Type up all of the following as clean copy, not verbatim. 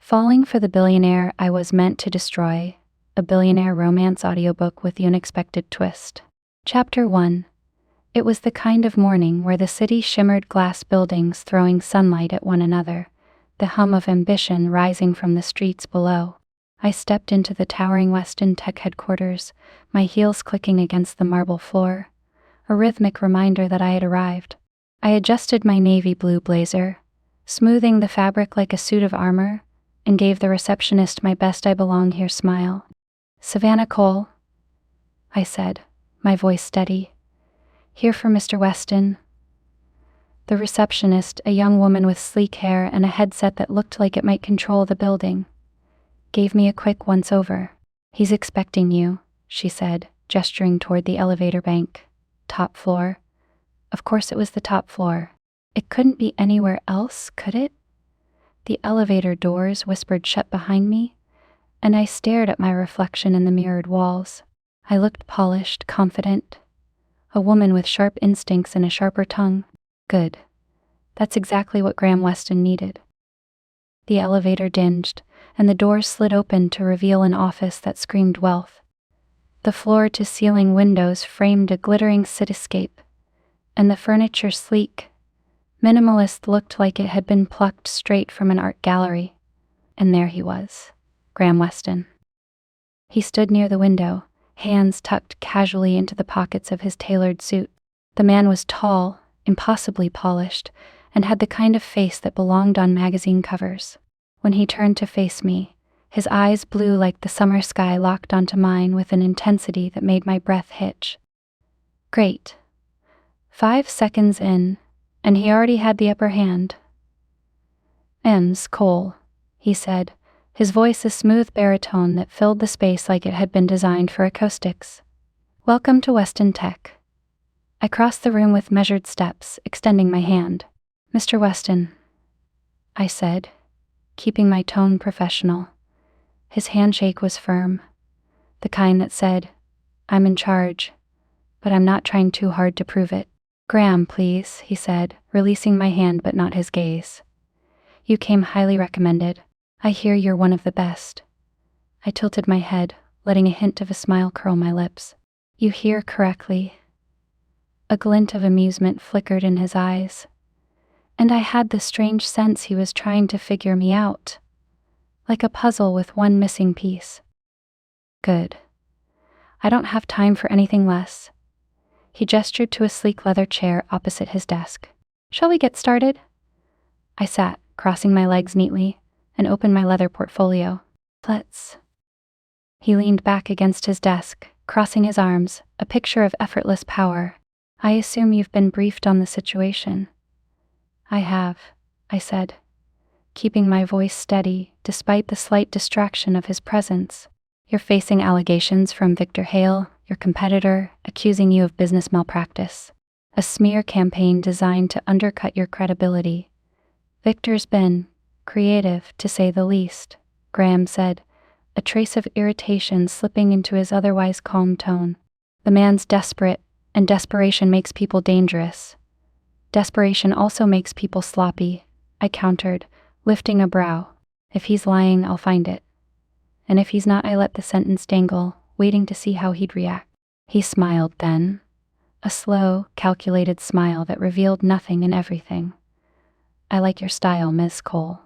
Falling for the billionaire I was meant to destroy, a billionaire romance audiobook with the unexpected twist. Chapter 1. It was the kind of morning where the city shimmered glass buildings throwing sunlight at one another, the hum of ambition rising from the streets below. I stepped into the towering Weston tech headquarters, my heels clicking against the marble floor, a rhythmic reminder that I had arrived. I adjusted my navy blue blazer, smoothing the fabric like a suit of armor, and gave the receptionist my best I belong here smile. "Savannah Cole," I said, my voice steady. "Here for Mr. Weston." The receptionist, a young woman with sleek hair and a headset that looked like it might control the building, gave me a quick once-over. "He's expecting you," she said, gesturing toward the elevator bank. "Top floor." Of course it was the top floor. It couldn't be anywhere else, could it? The elevator doors whispered shut behind me, and I stared at my reflection in the mirrored walls. I looked polished, confident. A woman with sharp instincts and a sharper tongue. Good. That's exactly what Graham Weston needed. The elevator dinged, and the doors slid open to reveal an office that screamed wealth. The floor-to-ceiling windows framed a glittering cityscape, and the furniture sleek, minimalist, looked like it had been plucked straight from an art gallery. And there he was, Graham Weston. He stood near the window, hands tucked casually into the pockets of his tailored suit. The man was tall, impossibly polished, and had the kind of face that belonged on magazine covers. When he turned to face me, his eyes blue like the summer sky locked onto mine with an intensity that made my breath hitch. Great. 5 seconds in, and he already had the upper hand. "Ms. Cole," he said, his voice a smooth baritone that filled the space like it had been designed for acoustics. "Welcome to Weston Tech." I crossed the room with measured steps, extending my hand. "Mr. Weston," I said, keeping my tone professional. His handshake was firm, the kind that said, "I'm in charge, but I'm not trying too hard to prove it." "Graham, please," he said, releasing my hand but not his gaze. "You came highly recommended. I hear you're one of the best." I tilted my head, letting a hint of a smile curl my lips. "You hear correctly." A glint of amusement flickered in his eyes, and I had the strange sense he was trying to figure me out, like a puzzle with one missing piece. "Good. I don't have time for anything less." He gestured to a sleek leather chair opposite his desk. "Shall we get started?" I sat, crossing my legs neatly, and opened my leather portfolio. "Let's." He leaned back against his desk, crossing his arms, a picture of effortless power. "I assume you've been briefed on the situation." "I have," I said, keeping my voice steady despite the slight distraction of his presence. "You're facing allegations from Victor Hale, your competitor, accusing you of business malpractice. A smear campaign designed to undercut your credibility. Victor's been creative, to say the least," Graham said, a trace of irritation slipping into his otherwise calm tone. "The man's desperate, and desperation makes people dangerous. Desperation also makes people sloppy," I countered, lifting a brow. "If he's lying, I'll find it. And if he's not, I let the sentence dangle, waiting to see how he'd react." He smiled then, a slow, calculated smile that revealed nothing and everything. "I like your style, Ms. Cole."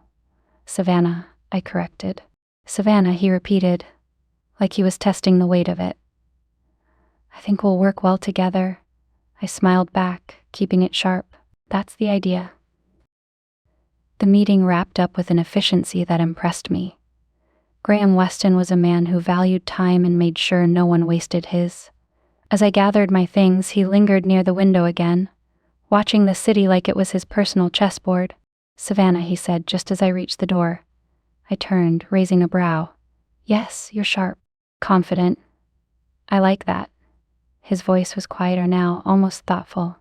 "Savannah," I corrected. "Savannah," he repeated, like he was testing the weight of it. "I think we'll work well together." I smiled back, keeping it sharp. "That's the idea." The meeting wrapped up with an efficiency that impressed me. Graham Weston was a man who valued time and made sure no one wasted his. As I gathered my things, he lingered near the window again, watching the city like it was his personal chessboard. "Savannah," he said just as I reached the door. I turned, raising a brow. "Yes, you're sharp." "Confident." "I like that." His voice was quieter now, almost thoughtful.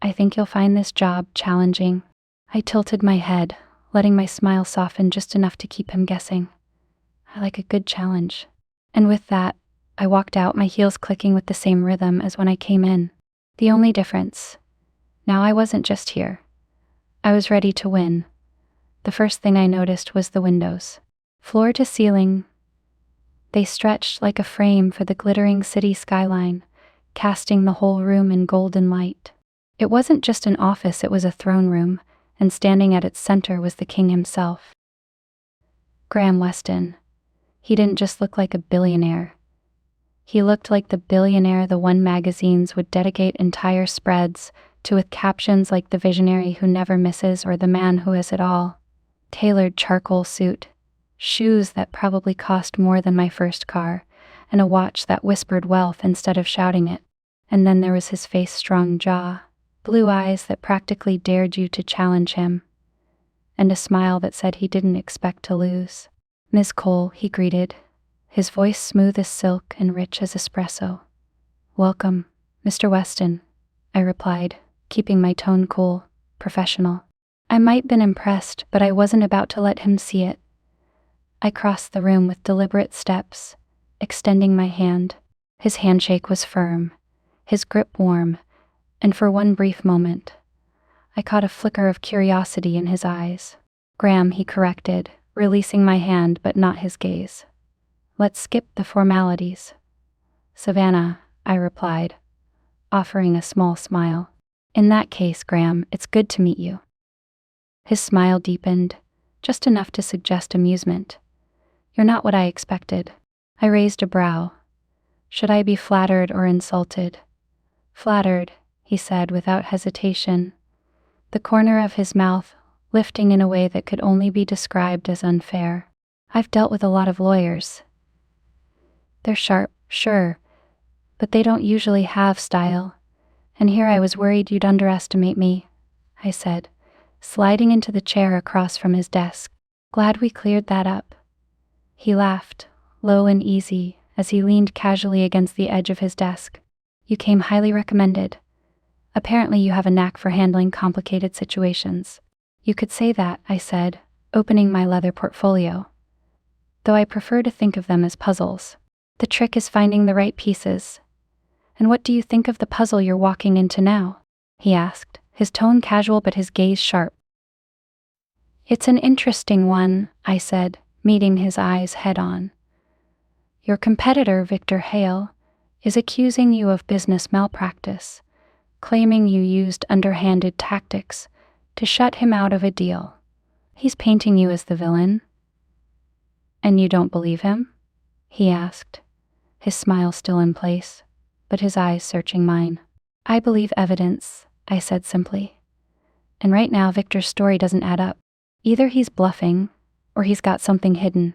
"I think you'll find this job challenging." I tilted my head, letting my smile soften just enough to keep him guessing. "I like a good challenge." And with that, I walked out, my heels clicking with the same rhythm as when I came in. The only difference, now I wasn't just here. I was ready to win. The first thing I noticed was the windows. Floor to ceiling, they stretched like a frame for the glittering city skyline, casting the whole room in golden light. It wasn't just an office, it was a throne room, and standing at its center was the king himself. Graham Weston. He didn't just look like a billionaire. He looked like the billionaire the one magazines would dedicate entire spreads to, with captions like "The Visionary Who Never Misses" or "The Man Who Has It All." Tailored charcoal suit, shoes that probably cost more than my first car, and a watch that whispered wealth instead of shouting it. And then there was his face, strong jaw, blue eyes that practically dared you to challenge him, and a smile that said he didn't expect to lose. "Ms. Cole," he greeted, his voice smooth as silk and rich as espresso. "Welcome, Mr. Weston," I replied, keeping my tone cool, professional. I might been impressed, but I wasn't about to let him see it. I crossed the room with deliberate steps, extending my hand. His handshake was firm, his grip warm, and for one brief moment, I caught a flicker of curiosity in his eyes. "Graham," he corrected, releasing my hand but not his gaze. "Let's skip the formalities." "Savannah," I replied, offering a small smile. "In that case, Graham, it's good to meet you." His smile deepened, just enough to suggest amusement. "You're not what I expected." I raised a brow. Should I be flattered or insulted? "Flattered," he said without hesitation, the corner of his mouth lifting in a way that could only be described as unfair. "I've dealt with a lot of lawyers. They're sharp, sure, but they don't usually have style. And here I was worried you'd underestimate me," I said, sliding into the chair across from his desk. "Glad we cleared that up." He laughed, low and easy, as he leaned casually against the edge of his desk. "You came highly recommended. Apparently you have a knack for handling complicated situations." "You could say that," I said, opening my leather portfolio, though I prefer to think of them as puzzles. "The trick is finding the right pieces." "And what do you think of the puzzle you're walking into now?" he asked, his tone casual but his gaze sharp. "It's an interesting one," I said, meeting his eyes head-on. "Your competitor, Victor Hale, is accusing you of business malpractice, claiming you used underhanded tactics to shut him out of a deal. He's painting you as the villain." "And you don't believe him?" he asked, his smile still in place, but his eyes searching mine. "I believe evidence," I said simply. "And right now Victor's story doesn't add up. Either he's bluffing, or he's got something hidden.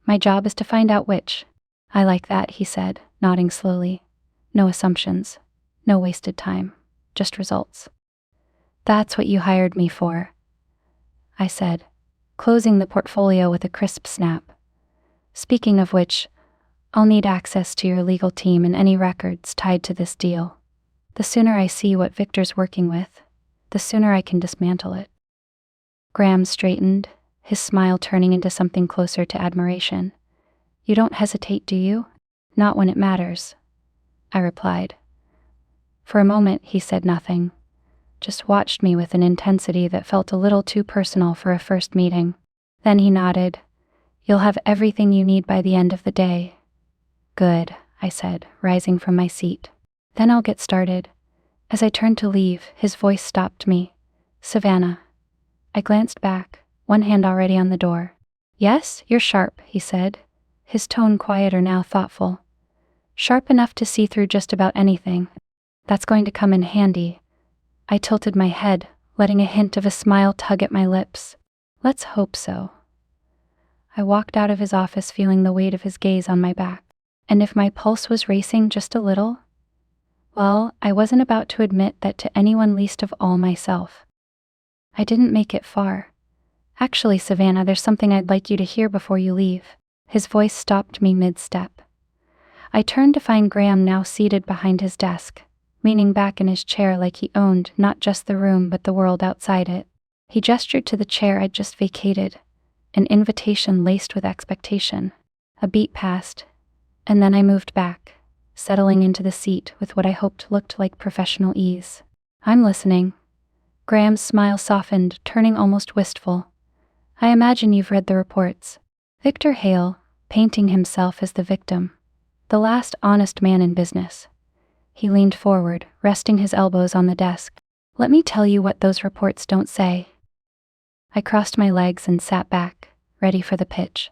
My job is to find out which." "I like that," he said, nodding slowly. "No assumptions, no wasted time, just results." "That's what you hired me for," I said, closing the portfolio with a crisp snap. "Speaking of which, I'll need access to your legal team and any records tied to this deal. The sooner I see what Victor's working with, the sooner I can dismantle it." Graham straightened, his smile turning into something closer to admiration. "You don't hesitate, do you?" "Not when it matters," I replied. For a moment he said nothing, just watched me with an intensity that felt a little too personal for a first meeting. Then he nodded. "You'll have everything you need by the end of the day." "Good," I said, rising from my seat. "Then I'll get started." As I turned to leave, his voice stopped me. "Savannah." I glanced back, one hand already on the door. "Yes, you're sharp," he said, his tone quieter now, thoughtful. "Sharp enough to see through just about anything. That's going to come in handy." I tilted my head, letting a hint of a smile tug at my lips. "Let's hope so." I walked out of his office feeling the weight of his gaze on my back. And if my pulse was racing just a little, well, I wasn't about to admit that to anyone, least of all myself. I didn't make it far. "Actually, Savannah, there's something I'd like you to hear before you leave." His voice stopped me mid-step. I turned to find Graham now seated behind his desk, leaning back in his chair like he owned not just the room but the world outside it. He gestured to the chair I'd just vacated, an invitation laced with expectation. A beat passed, and then I moved back, settling into the seat with what I hoped looked like professional ease. "I'm listening." Graham's smile softened, turning almost wistful. I imagine you've read the reports. Victor Hale, painting himself as the victim. The last honest man in business. He leaned forward, resting his elbows on the desk. Let me tell you what those reports don't say. I crossed my legs and sat back, ready for the pitch.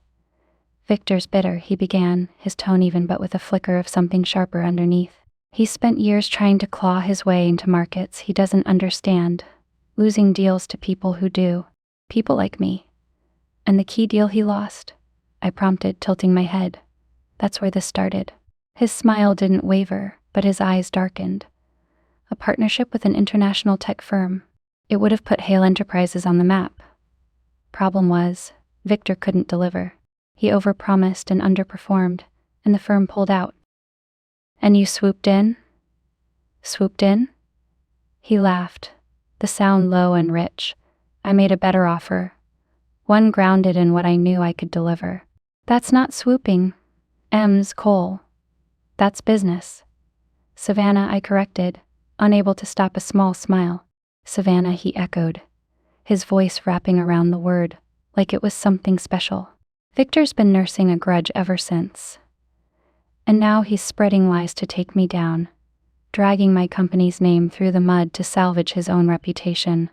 Victor's bitter, he began, his tone even but with a flicker of something sharper underneath. He's spent years trying to claw his way into markets he doesn't understand, losing deals to people who do. People like me. And the key deal he lost? I prompted, tilting my head. That's where this started. His smile didn't waver, but his eyes darkened. A partnership with an international tech firm. It would have put Hale Enterprises on the map. Problem was, Victor couldn't deliver. He overpromised and underperformed, and the firm pulled out. And you swooped in? Swooped in? He laughed, the sound low and rich. I made a better offer. One grounded in what I knew I could deliver. That's not swooping. Cole. That's business. Savannah, I corrected, unable to stop a small smile. Savannah, he echoed, his voice wrapping around the word, like it was something special. Victor's been nursing a grudge ever since. And now he's spreading lies to take me down, dragging my company's name through the mud to salvage his own reputation.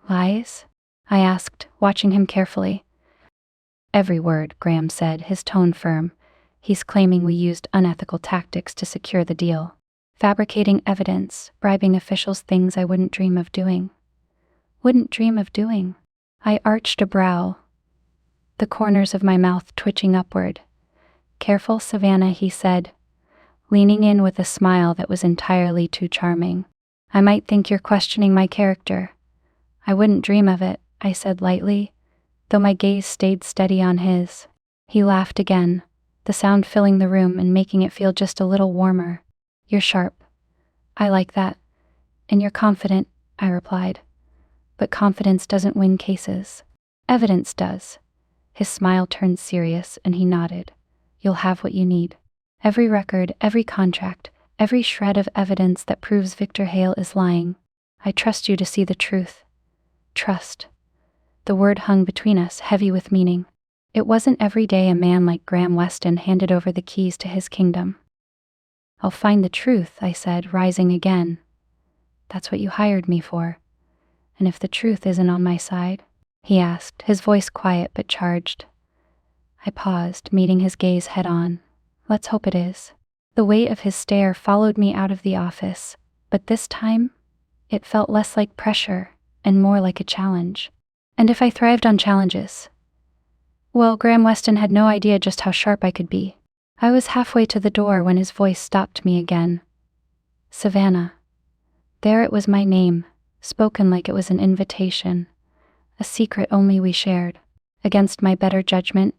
Lies? I asked, watching him carefully. Every word, Graham said, his tone firm. He's claiming we used unethical tactics to secure the deal. Fabricating evidence, bribing officials, things I wouldn't dream of doing. Wouldn't dream of doing. I arched a brow, the corners of my mouth twitching upward. Careful, Savannah, he said, leaning in with a smile that was entirely too charming. I might think you're questioning my character. I wouldn't dream of it, I said lightly, though my gaze stayed steady on his. He laughed again, the sound filling the room and making it feel just a little warmer. You're sharp. I like that. And you're confident, I replied. But confidence doesn't win cases. Evidence does. His smile turned serious and he nodded. You'll have what you need. Every record, every contract, every shred of evidence that proves Victor Hale is lying. I trust you to see the truth. Trust. The word hung between us, heavy with meaning. It wasn't every day a man like Graham Weston handed over the keys to his kingdom. I'll find the truth, I said, rising again. That's what you hired me for. And if the truth isn't on my side? He asked, his voice quiet but charged. I paused, meeting his gaze head on. Let's hope it is. The weight of his stare followed me out of the office, but this time, it felt less like pressure and more like a challenge. And if I thrived on challenges? Well, Graham Weston had no idea just how sharp I could be. I was halfway to the door when his voice stopped me again. Savannah. There it was, my name, spoken like it was an invitation, a secret only we shared. Against my better judgment,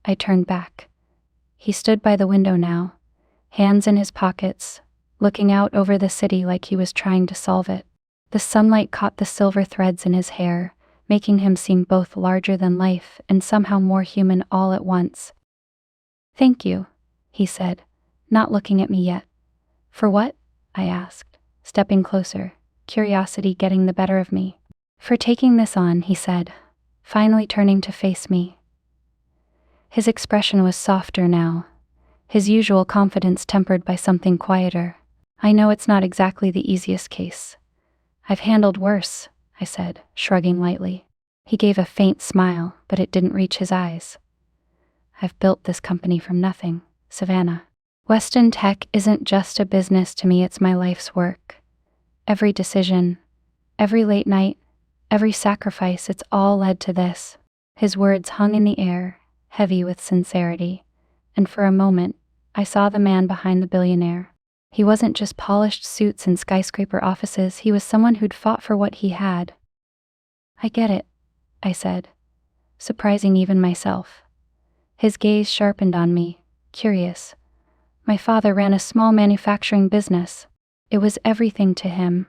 I turned back. He stood by the window now, hands in his pockets, looking out over the city like he was trying to solve it. The sunlight caught the silver threads in his hair, making him seem both larger than life and somehow more human all at once. Thank you, he said, not looking at me yet. For what? I asked, stepping closer, curiosity getting the better of me. For taking this on, he said, finally turning to face me. His expression was softer now, his usual confidence tempered by something quieter. I know it's not exactly the easiest case. I've handled worse, I said, shrugging lightly. He gave a faint smile, but it didn't reach his eyes. I've built this company from nothing, Savannah. Weston Tech isn't just a business to me, it's my life's work. Every decision, every late night, every sacrifice, it's all led to this. His words hung in the air, heavy with sincerity, and for a moment, I saw the man behind the billionaire. He wasn't just polished suits and skyscraper offices, he was someone who'd fought for what he had. I get it, I said, surprising even myself. His gaze sharpened on me, curious. My father ran a small manufacturing business. It was everything to him.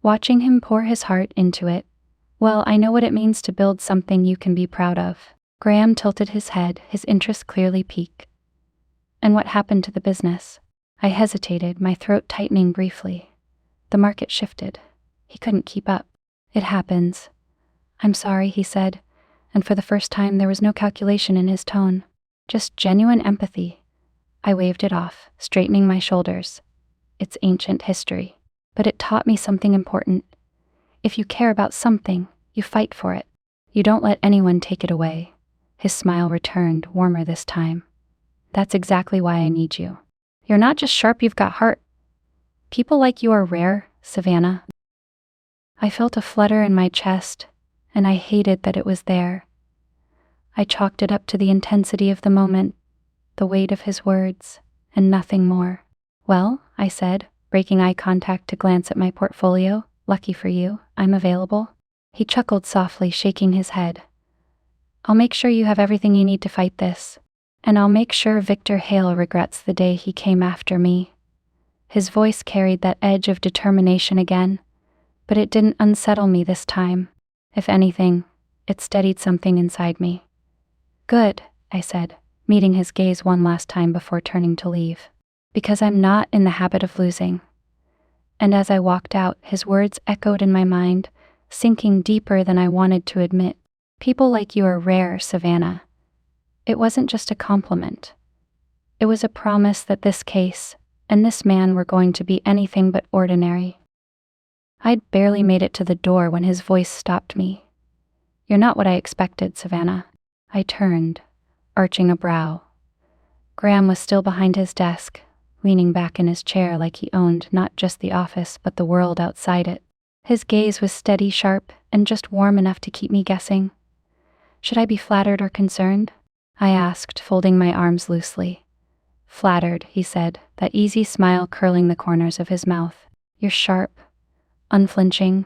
Watching him pour his heart into it, well, I know what it means to build something you can be proud of. Graham tilted his head, his interest clearly piqued. And what happened to the business? I hesitated, my throat tightening briefly. The market shifted. He couldn't keep up. It happens. I'm sorry, he said, and for the first time there was no calculation in his tone, just genuine empathy. I waved it off, straightening my shoulders. It's ancient history, but it taught me something important. If you care about something, you fight for it. You don't let anyone take it away. His smile returned, warmer this time. That's exactly why I need you. You're not just sharp, you've got heart. People like you are rare, Savannah. I felt a flutter in my chest, and I hated that it was there. I chalked it up to the intensity of the moment, the weight of his words, and nothing more. Well, I said, breaking eye contact to glance at my portfolio. Lucky for you, I'm available. He chuckled softly, shaking his head. I'll make sure you have everything you need to fight this. And I'll make sure Victor Hale regrets the day he came after me. His voice carried that edge of determination again, but it didn't unsettle me this time. If anything, it steadied something inside me. Good, I said, meeting his gaze one last time before turning to leave. Because I'm not in the habit of losing. And as I walked out, his words echoed in my mind, sinking deeper than I wanted to admit. People like you are rare, Savannah. It wasn't just a compliment. It was a promise that this case and this man were going to be anything but ordinary. I'd barely made it to the door when his voice stopped me. You're not what I expected, Savannah. I turned, arching a brow. Graham was still behind his desk, leaning back in his chair like he owned not just the office but the world outside it. His gaze was steady, sharp, and just warm enough to keep me guessing. Should I be flattered or concerned? I asked, folding my arms loosely. Flattered, he said, that easy smile curling the corners of his mouth. You're sharp, unflinching.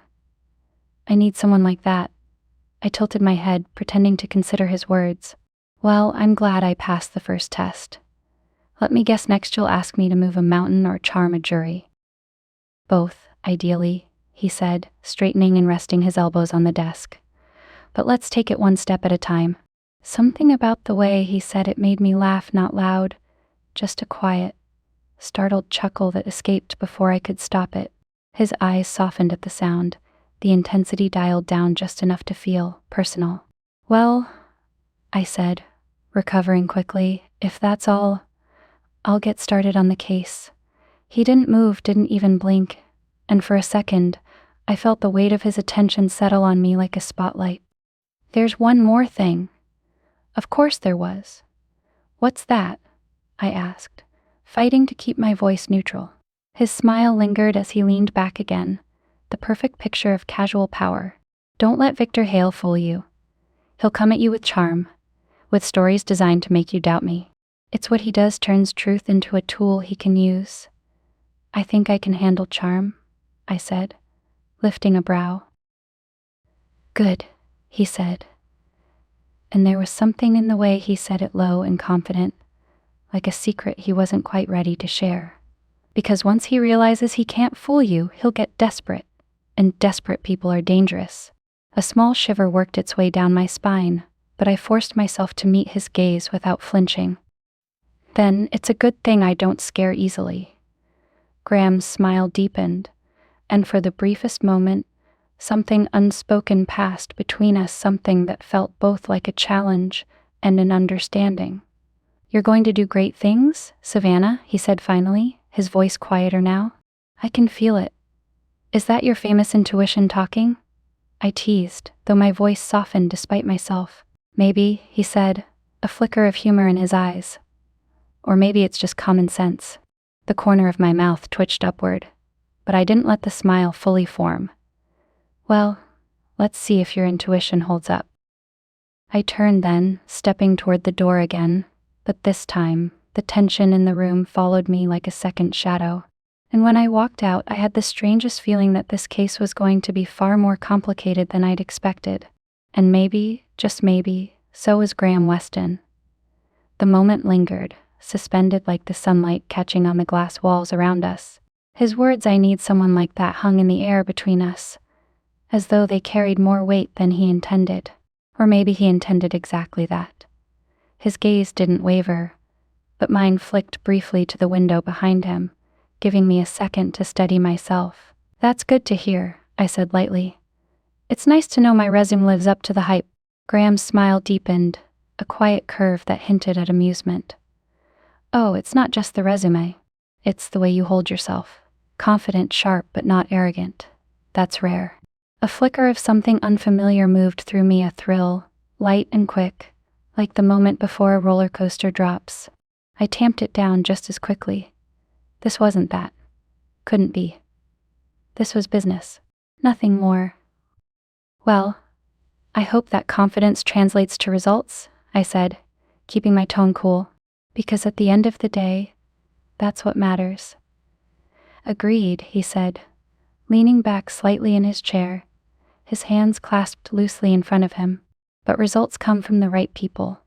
I need someone like that. I tilted my head, pretending to consider his words. Well, I'm glad I passed the first test. Let me guess, next you'll ask me to move a mountain or charm a jury. Both, ideally, he said, straightening and resting his elbows on the desk. But let's take it one step at a time. Something about the way he said it made me laugh, not loud, just a quiet, startled chuckle that escaped before I could stop it. His eyes softened at the sound, the intensity dialed down just enough to feel personal. Well, I said, recovering quickly, if that's all, I'll get started on the case. He didn't move, didn't even blink, and for a second, I felt the weight of his attention settle on me like a spotlight. There's one more thing. Of course there was. What's that? I asked, fighting to keep my voice neutral. His smile lingered as he leaned back again, the perfect picture of casual power. Don't let Victor Hale fool you. He'll come at you with charm, with stories designed to make you doubt me. It's what he does, turns truth into a tool he can use. I think I can handle charm, I said, lifting a brow. Good, he said. And there was something in the way he said it, low and confident, like a secret he wasn't quite ready to share. Because once he realizes he can't fool you, he'll get desperate, and desperate people are dangerous. A small shiver worked its way down my spine, but I forced myself to meet his gaze without flinching. Then it's a good thing I don't scare easily. Graham's smile deepened, and for the briefest moment, something unspoken passed between us, something that felt both like a challenge and an understanding. You're going to do great things, Savannah, he said finally, his voice quieter now. I can feel it. Is that your famous intuition talking? I teased, though my voice softened despite myself. Maybe, he said, a flicker of humor in his eyes. Or maybe it's just common sense. The corner of my mouth twitched upward, but I didn't let the smile fully form. Well, let's see if your intuition holds up. I turned then, stepping toward the door again, but this time, the tension in the room followed me like a second shadow. And when I walked out, I had the strangest feeling that this case was going to be far more complicated than I'd expected. And maybe, just maybe, so was Graham Weston. The moment lingered, suspended like the sunlight catching on the glass walls around us. His words, I need someone like that, hung in the air between us, as though they carried more weight than he intended. Or maybe he intended exactly that. His gaze didn't waver, but mine flicked briefly to the window behind him, giving me a second to steady myself. That's good to hear, I said lightly. It's nice to know my resume lives up to the hype. Graham's smile deepened, a quiet curve that hinted at amusement. Oh, it's not just the resume. It's the way you hold yourself. Confident, sharp, but not arrogant. That's rare. A flicker of something unfamiliar moved through me, a thrill, light and quick, like the moment before a roller coaster drops. I tamped it down just as quickly. This wasn't that. Couldn't be. This was business. Nothing more. Well, I hope that confidence translates to results, I said, keeping my tone cool, because at the end of the day, that's what matters. Agreed, he said, leaning back slightly in his chair, his hands clasped loosely in front of him. But results come from the right people.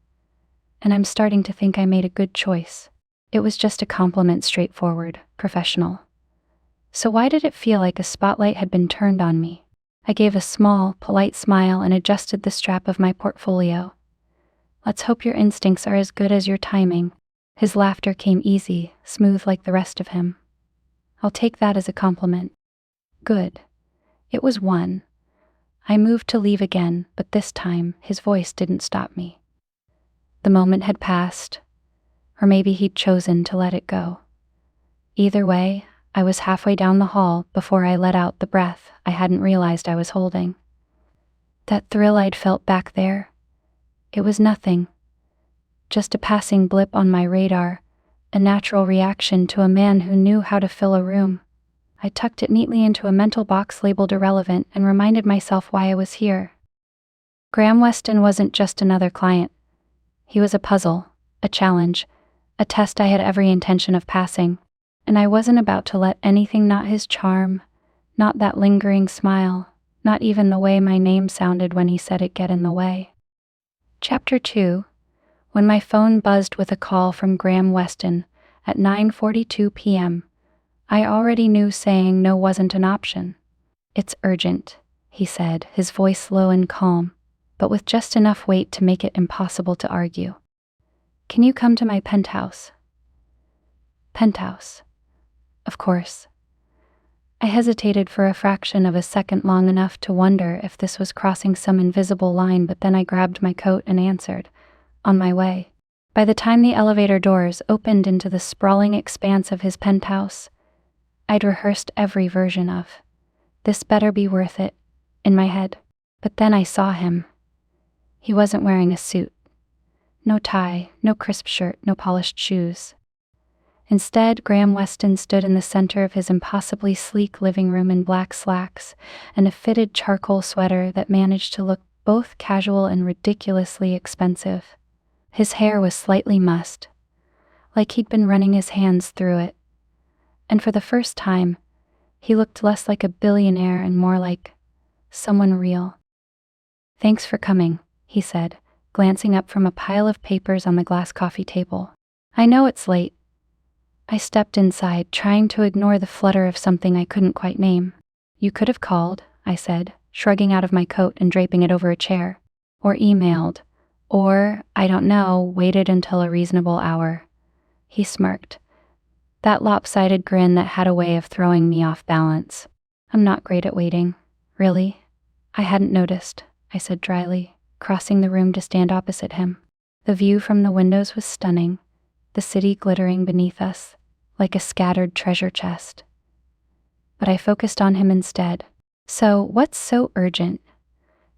And I'm starting to think I made a good choice. It was just a compliment, straightforward, professional. So why did it feel like a spotlight had been turned on me? I gave a small, polite smile and adjusted the strap of my portfolio. Let's hope your instincts are as good as your timing. His laughter came easy, smooth like the rest of him. I'll take that as a compliment. Good. It was one. I moved to leave again, but this time, his voice didn't stop me. The moment had passed, or maybe he'd chosen to let it go. Either way, I was halfway down the hall before I let out the breath I hadn't realized I was holding. That thrill I'd felt back there, it was nothing. Just a passing blip on my radar, a natural reaction to a man who knew how to fill a room. I tucked it neatly into a mental box labeled irrelevant and reminded myself why I was here. Graham Weston wasn't just another client. He was a puzzle, a challenge, a test I had every intention of passing, and I wasn't about to let anything, not his charm, not that lingering smile, not even the way my name sounded when he said it, get in the way. Chapter 2. When my phone buzzed with a call from Graham Weston at 9:42 p.m., I already knew saying no wasn't an option. It's urgent, he said, his voice low and calm, but with just enough weight to make it impossible to argue. Can you come to my penthouse? Penthouse. Of course. I hesitated for a fraction of a second, long enough to wonder if this was crossing some invisible line, but then I grabbed my coat and answered, on my way. By the time the elevator doors opened into the sprawling expanse of his penthouse, I'd rehearsed every version of, "This better be worth it," in my head. But then I saw him. He wasn't wearing a suit. No tie, no crisp shirt, no polished shoes. Instead, Graham Weston stood in the center of his impossibly sleek living room in black slacks and a fitted charcoal sweater that managed to look both casual and ridiculously expensive. His hair was slightly mussed, like he'd been running his hands through it. And for the first time, he looked less like a billionaire and more like someone real. Thanks for coming, he said, glancing up from a pile of papers on the glass coffee table. I know it's late. I stepped inside, trying to ignore the flutter of something I couldn't quite name. You could have called, I said, shrugging out of my coat and draping it over a chair. Or emailed. Or, I don't know, waited until a reasonable hour. He smirked. That lopsided grin that had a way of throwing me off balance. I'm not great at waiting. Really? I hadn't noticed, I said dryly, crossing the room to stand opposite him. The view from the windows was stunning, the city glittering beneath us, like a scattered treasure chest. But I focused on him instead. So, what's so urgent?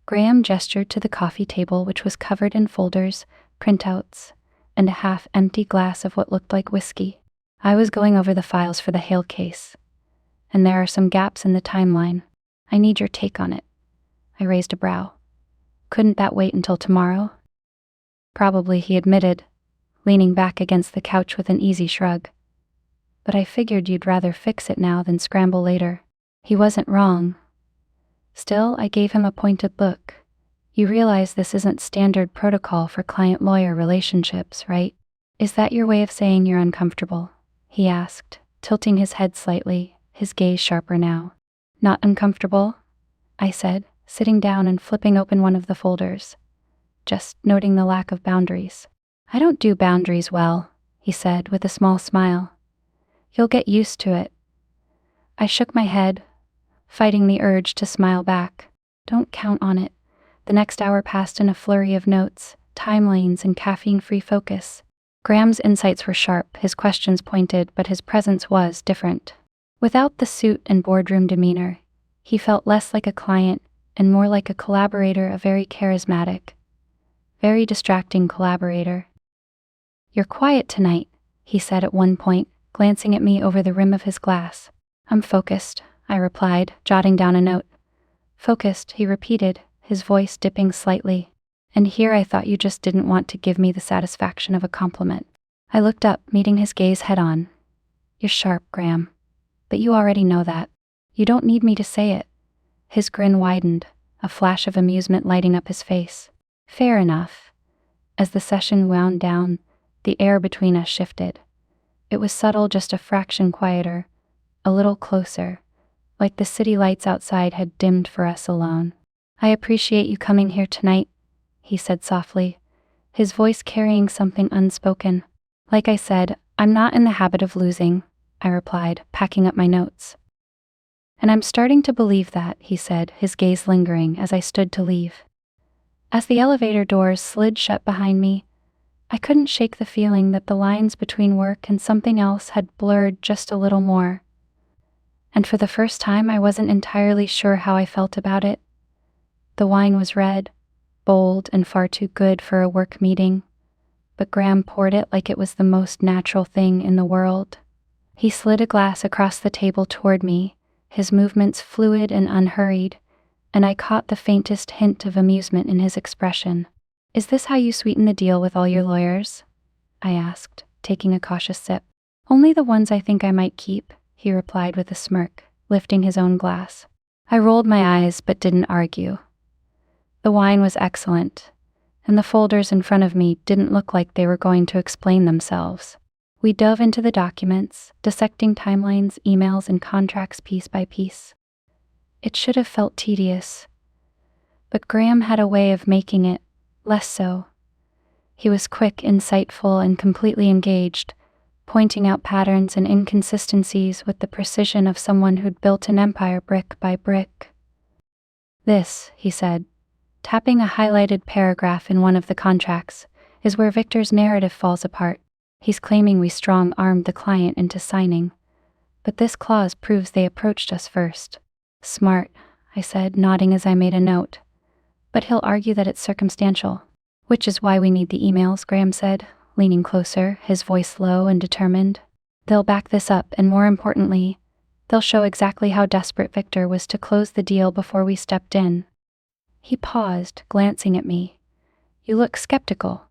Graham gestured to the coffee table, which was covered in folders, printouts, and a half-empty glass of what looked like whiskey. I was going over the files for the Hale case, and there are some gaps in the timeline. I need your take on it. I raised a brow. Couldn't that wait until tomorrow? Probably, he admitted, leaning back against the couch with an easy shrug. But I figured you'd rather fix it now than scramble later. He wasn't wrong. Still, I gave him a pointed look. You realize this isn't standard protocol for client-lawyer relationships, right? Is that your way of saying you're uncomfortable? He asked, tilting his head slightly, his gaze sharper now. Not uncomfortable? I said, sitting down and flipping open one of the folders. Just noting the lack of boundaries. I don't do boundaries well, he said with a small smile. You'll get used to it. I shook my head, fighting the urge to smile back. Don't count on it. The next hour passed in a flurry of notes, timelines, and caffeine-free focus. Graham's insights were sharp, his questions pointed, but his presence was different. Without the suit and boardroom demeanor, he felt less like a client and more like a collaborator, a very charismatic, very distracting collaborator. "You're quiet tonight," he said at one point, glancing at me over the rim of his glass. "I'm focused," I replied, jotting down a note. "Focused," he repeated, his voice dipping slightly. "And here I thought you just didn't want to give me the satisfaction of a compliment." I looked up, meeting his gaze head-on. "You're sharp, Graham. But you already know that. You don't need me to say it." His grin widened, a flash of amusement lighting up his face. "Fair enough." As the session wound down, the air between us shifted. It was subtle, just a fraction quieter, a little closer, like the city lights outside had dimmed for us alone. "I appreciate you coming here tonight," he said softly, his voice carrying something unspoken. "Like I said, I'm not in the habit of losing," I replied, packing up my notes. "And I'm starting to believe that," he said, his gaze lingering as I stood to leave. As the elevator doors slid shut behind me, I couldn't shake the feeling that the lines between work and something else had blurred just a little more. And for the first time, I wasn't entirely sure how I felt about it. The wine was red, bold, and far too good for a work meeting, but Graham poured it like it was the most natural thing in the world. He slid a glass across the table toward me, his movements fluid and unhurried, and I caught the faintest hint of amusement in his expression. "Is this how you sweeten the deal with all your lawyers?" I asked, taking a cautious sip. "Only the ones I think I might keep," he replied with a smirk, lifting his own glass. I rolled my eyes but didn't argue. The wine was excellent, and the folders in front of me didn't look like they were going to explain themselves. We dove into the documents, dissecting timelines, emails, and contracts piece by piece. It should have felt tedious, but Graham had a way of making it less so. He was quick, insightful, and completely engaged, pointing out patterns and inconsistencies with the precision of someone who'd built an empire brick by brick. "This," he said, tapping a highlighted paragraph in one of the contracts, "is where Victor's narrative falls apart. He's claiming we strong-armed the client into signing, but this clause proves they approached us first." "Smart," I said, nodding as I made a note. "But he'll argue that it's circumstantial." "Which is why we need the emails," Graham said, leaning closer, his voice low and determined. "They'll back this up, and more importantly, they'll show exactly how desperate Victor was to close the deal before we stepped in." He paused, glancing at me. "You look skeptical."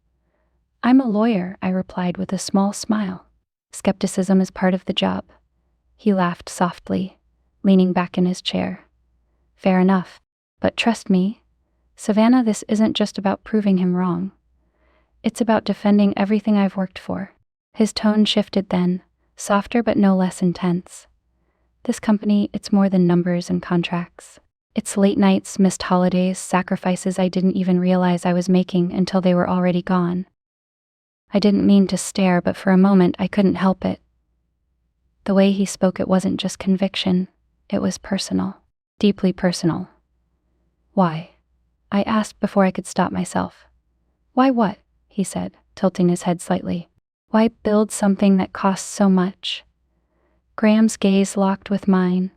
"I'm a lawyer," I replied with a small smile. "Skepticism is part of the job." He laughed softly, leaning back in his chair. "Fair enough. But trust me, Savannah, this isn't just about proving him wrong. It's about defending everything I've worked for." His tone shifted then, softer but no less intense. "This company, it's more than numbers and contracts. It's late nights, missed holidays, sacrifices I didn't even realize I was making until they were already gone." I didn't mean to stare, but for a moment I couldn't help it. The way he spoke, it wasn't just conviction, it was personal. Deeply personal. "Why?" I asked before I could stop myself. "Why what?" he said, tilting his head slightly. "Why build something that costs so much?" Graham's gaze locked with mine,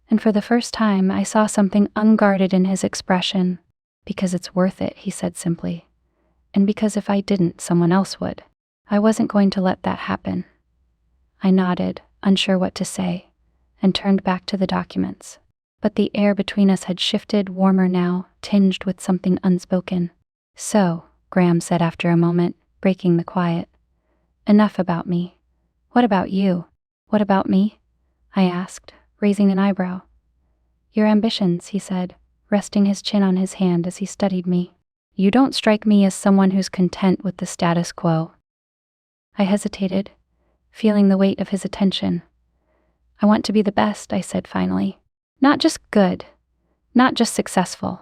and for the first time I saw something unguarded in his expression. "Because it's worth it," he said simply. "And because if I didn't, someone else would. I wasn't going to let that happen." I nodded, unsure what to say, and turned back to the documents. But the air between us had shifted, warmer now, tinged with something unspoken. "So," Graham said after a moment, breaking the quiet. "Enough about me. What about you?" "What about me?" I asked, raising an eyebrow. "Your ambitions," he said, resting his chin on his hand as he studied me. "You don't strike me as someone who's content with the status quo." I hesitated, feeling the weight of his attention. "I want to be the best," I said finally. "Not just good, not just successful,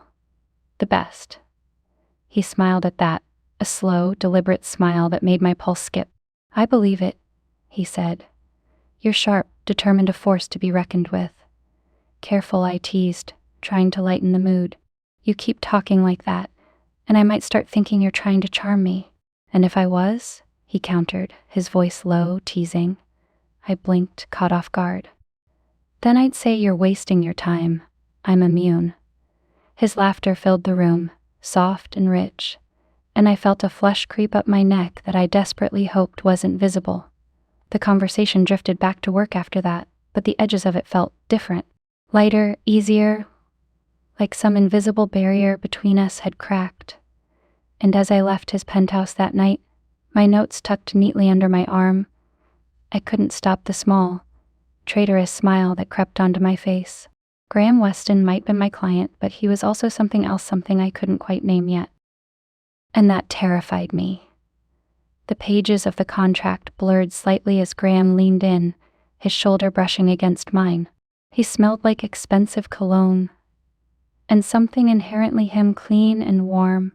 the best." He smiled at that, a slow, deliberate smile that made my pulse skip. "I believe it," he said. "You're sharp, determined, a force to be reckoned with." "Careful," I teased, trying to lighten the mood. You keep talking like that, and I might start thinking you're trying to charm me. And if I was, he countered, his voice low, teasing. I blinked, caught off guard. Then I'd say you're wasting your time. I'm immune. His laughter filled the room, soft and rich, and I felt a flush creep up my neck that I desperately hoped wasn't visible. The conversation drifted back to work after that, but the edges of it felt different. Lighter, easier, like some invisible barrier between us had cracked. And as I left his penthouse that night, my notes tucked neatly under my arm, I couldn't stop the small, traitorous smile that crept onto my face. Graham Weston might be my client, but he was also something else, something I couldn't quite name yet. And that terrified me. The pages of the contract blurred slightly as Graham leaned in, his shoulder brushing against mine. He smelled like expensive cologne, and something inherently him, clean and warm.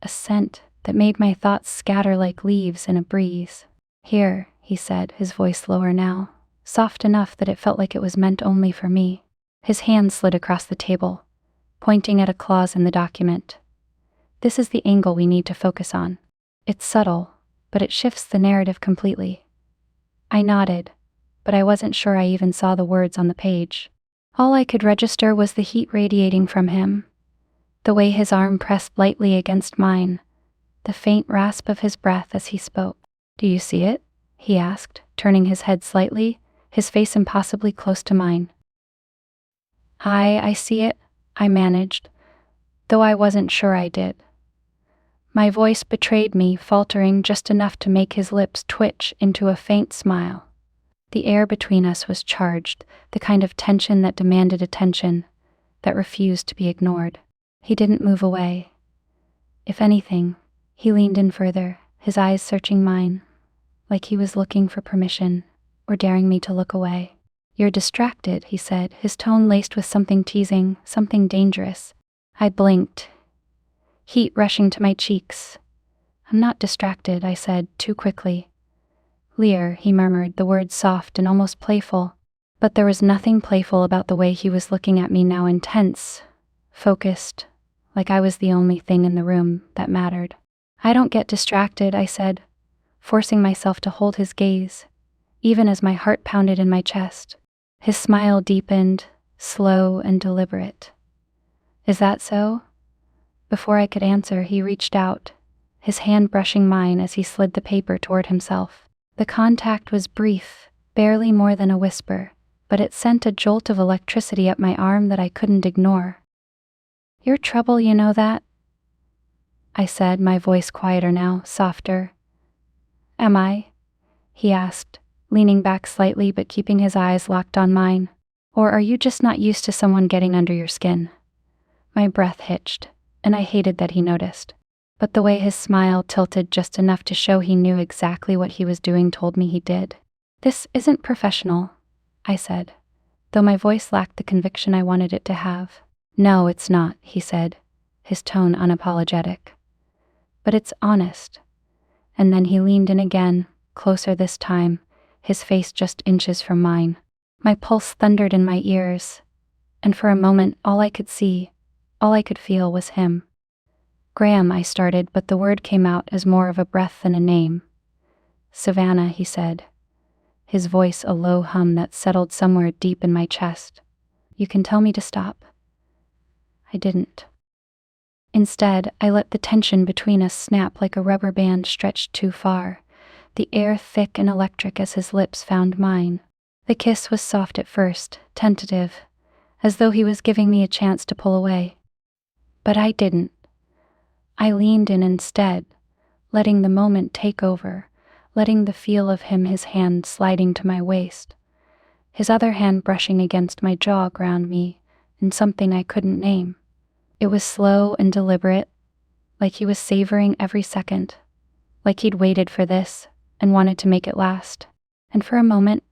A scent that made my thoughts scatter like leaves in a breeze. Here, he said, his voice lower now, soft enough that it felt like it was meant only for me. His hand slid across the table, pointing at a clause in the document. This is the angle we need to focus on. It's subtle, but it shifts the narrative completely. I nodded, but I wasn't sure I even saw the words on the page. All I could register was the heat radiating from him, the way his arm pressed lightly against mine, the faint rasp of his breath as he spoke. "Do you see it?" he asked, turning his head slightly, his face impossibly close to mine. I see it," I managed, though I wasn't sure I did. My voice betrayed me, faltering just enough to make his lips twitch into a faint smile. The air between us was charged, the kind of tension that demanded attention, that refused to be ignored. He didn't move away. If anything, he leaned in further, his eyes searching mine, like he was looking for permission, or daring me to look away. "You're distracted," he said, his tone laced with something teasing, something dangerous. I blinked, heat rushing to my cheeks. "I'm not distracted," I said, too quickly. "Lear," he murmured, the words soft and almost playful. But there was nothing playful about the way he was looking at me now, intense, focused, like I was the only thing in the room that mattered. "I don't get distracted," I said, forcing myself to hold his gaze, even as my heart pounded in my chest. His smile deepened, slow and deliberate. "Is that so?" Before I could answer, he reached out, his hand brushing mine as he slid the paper toward himself. The contact was brief, barely more than a whisper, but it sent a jolt of electricity up my arm that I couldn't ignore. "You're trouble, you know that?" I said, my voice quieter now, softer. "Am I?" he asked, leaning back slightly but keeping his eyes locked on mine. "Or are you just not used to someone getting under your skin?" My breath hitched, and I hated that he noticed. But the way his smile tilted just enough to show he knew exactly what he was doing told me he did. "This isn't professional," I said, though my voice lacked the conviction I wanted it to have. "No, it's not," he said, his tone unapologetic. "But it's honest." And then he leaned in again, closer this time, his face just inches from mine. My pulse thundered in my ears, and for a moment all I could see, all I could feel was him. "Graham," I started, but the word came out as more of a breath than a name. "Savannah," he said, his voice a low hum that settled somewhere deep in my chest. "You can tell me to stop." I didn't. Instead, I let the tension between us snap like a rubber band stretched too far, the air thick and electric as his lips found mine. The kiss was soft at first, tentative, as though he was giving me a chance to pull away. But I didn't. I leaned in instead, letting the moment take over, letting the feel of him, his hand sliding to my waist, his other hand brushing against my jaw around me in something I couldn't name. It was slow and deliberate, like he was savoring every second, like he'd waited for this and wanted to make it last. And for a moment,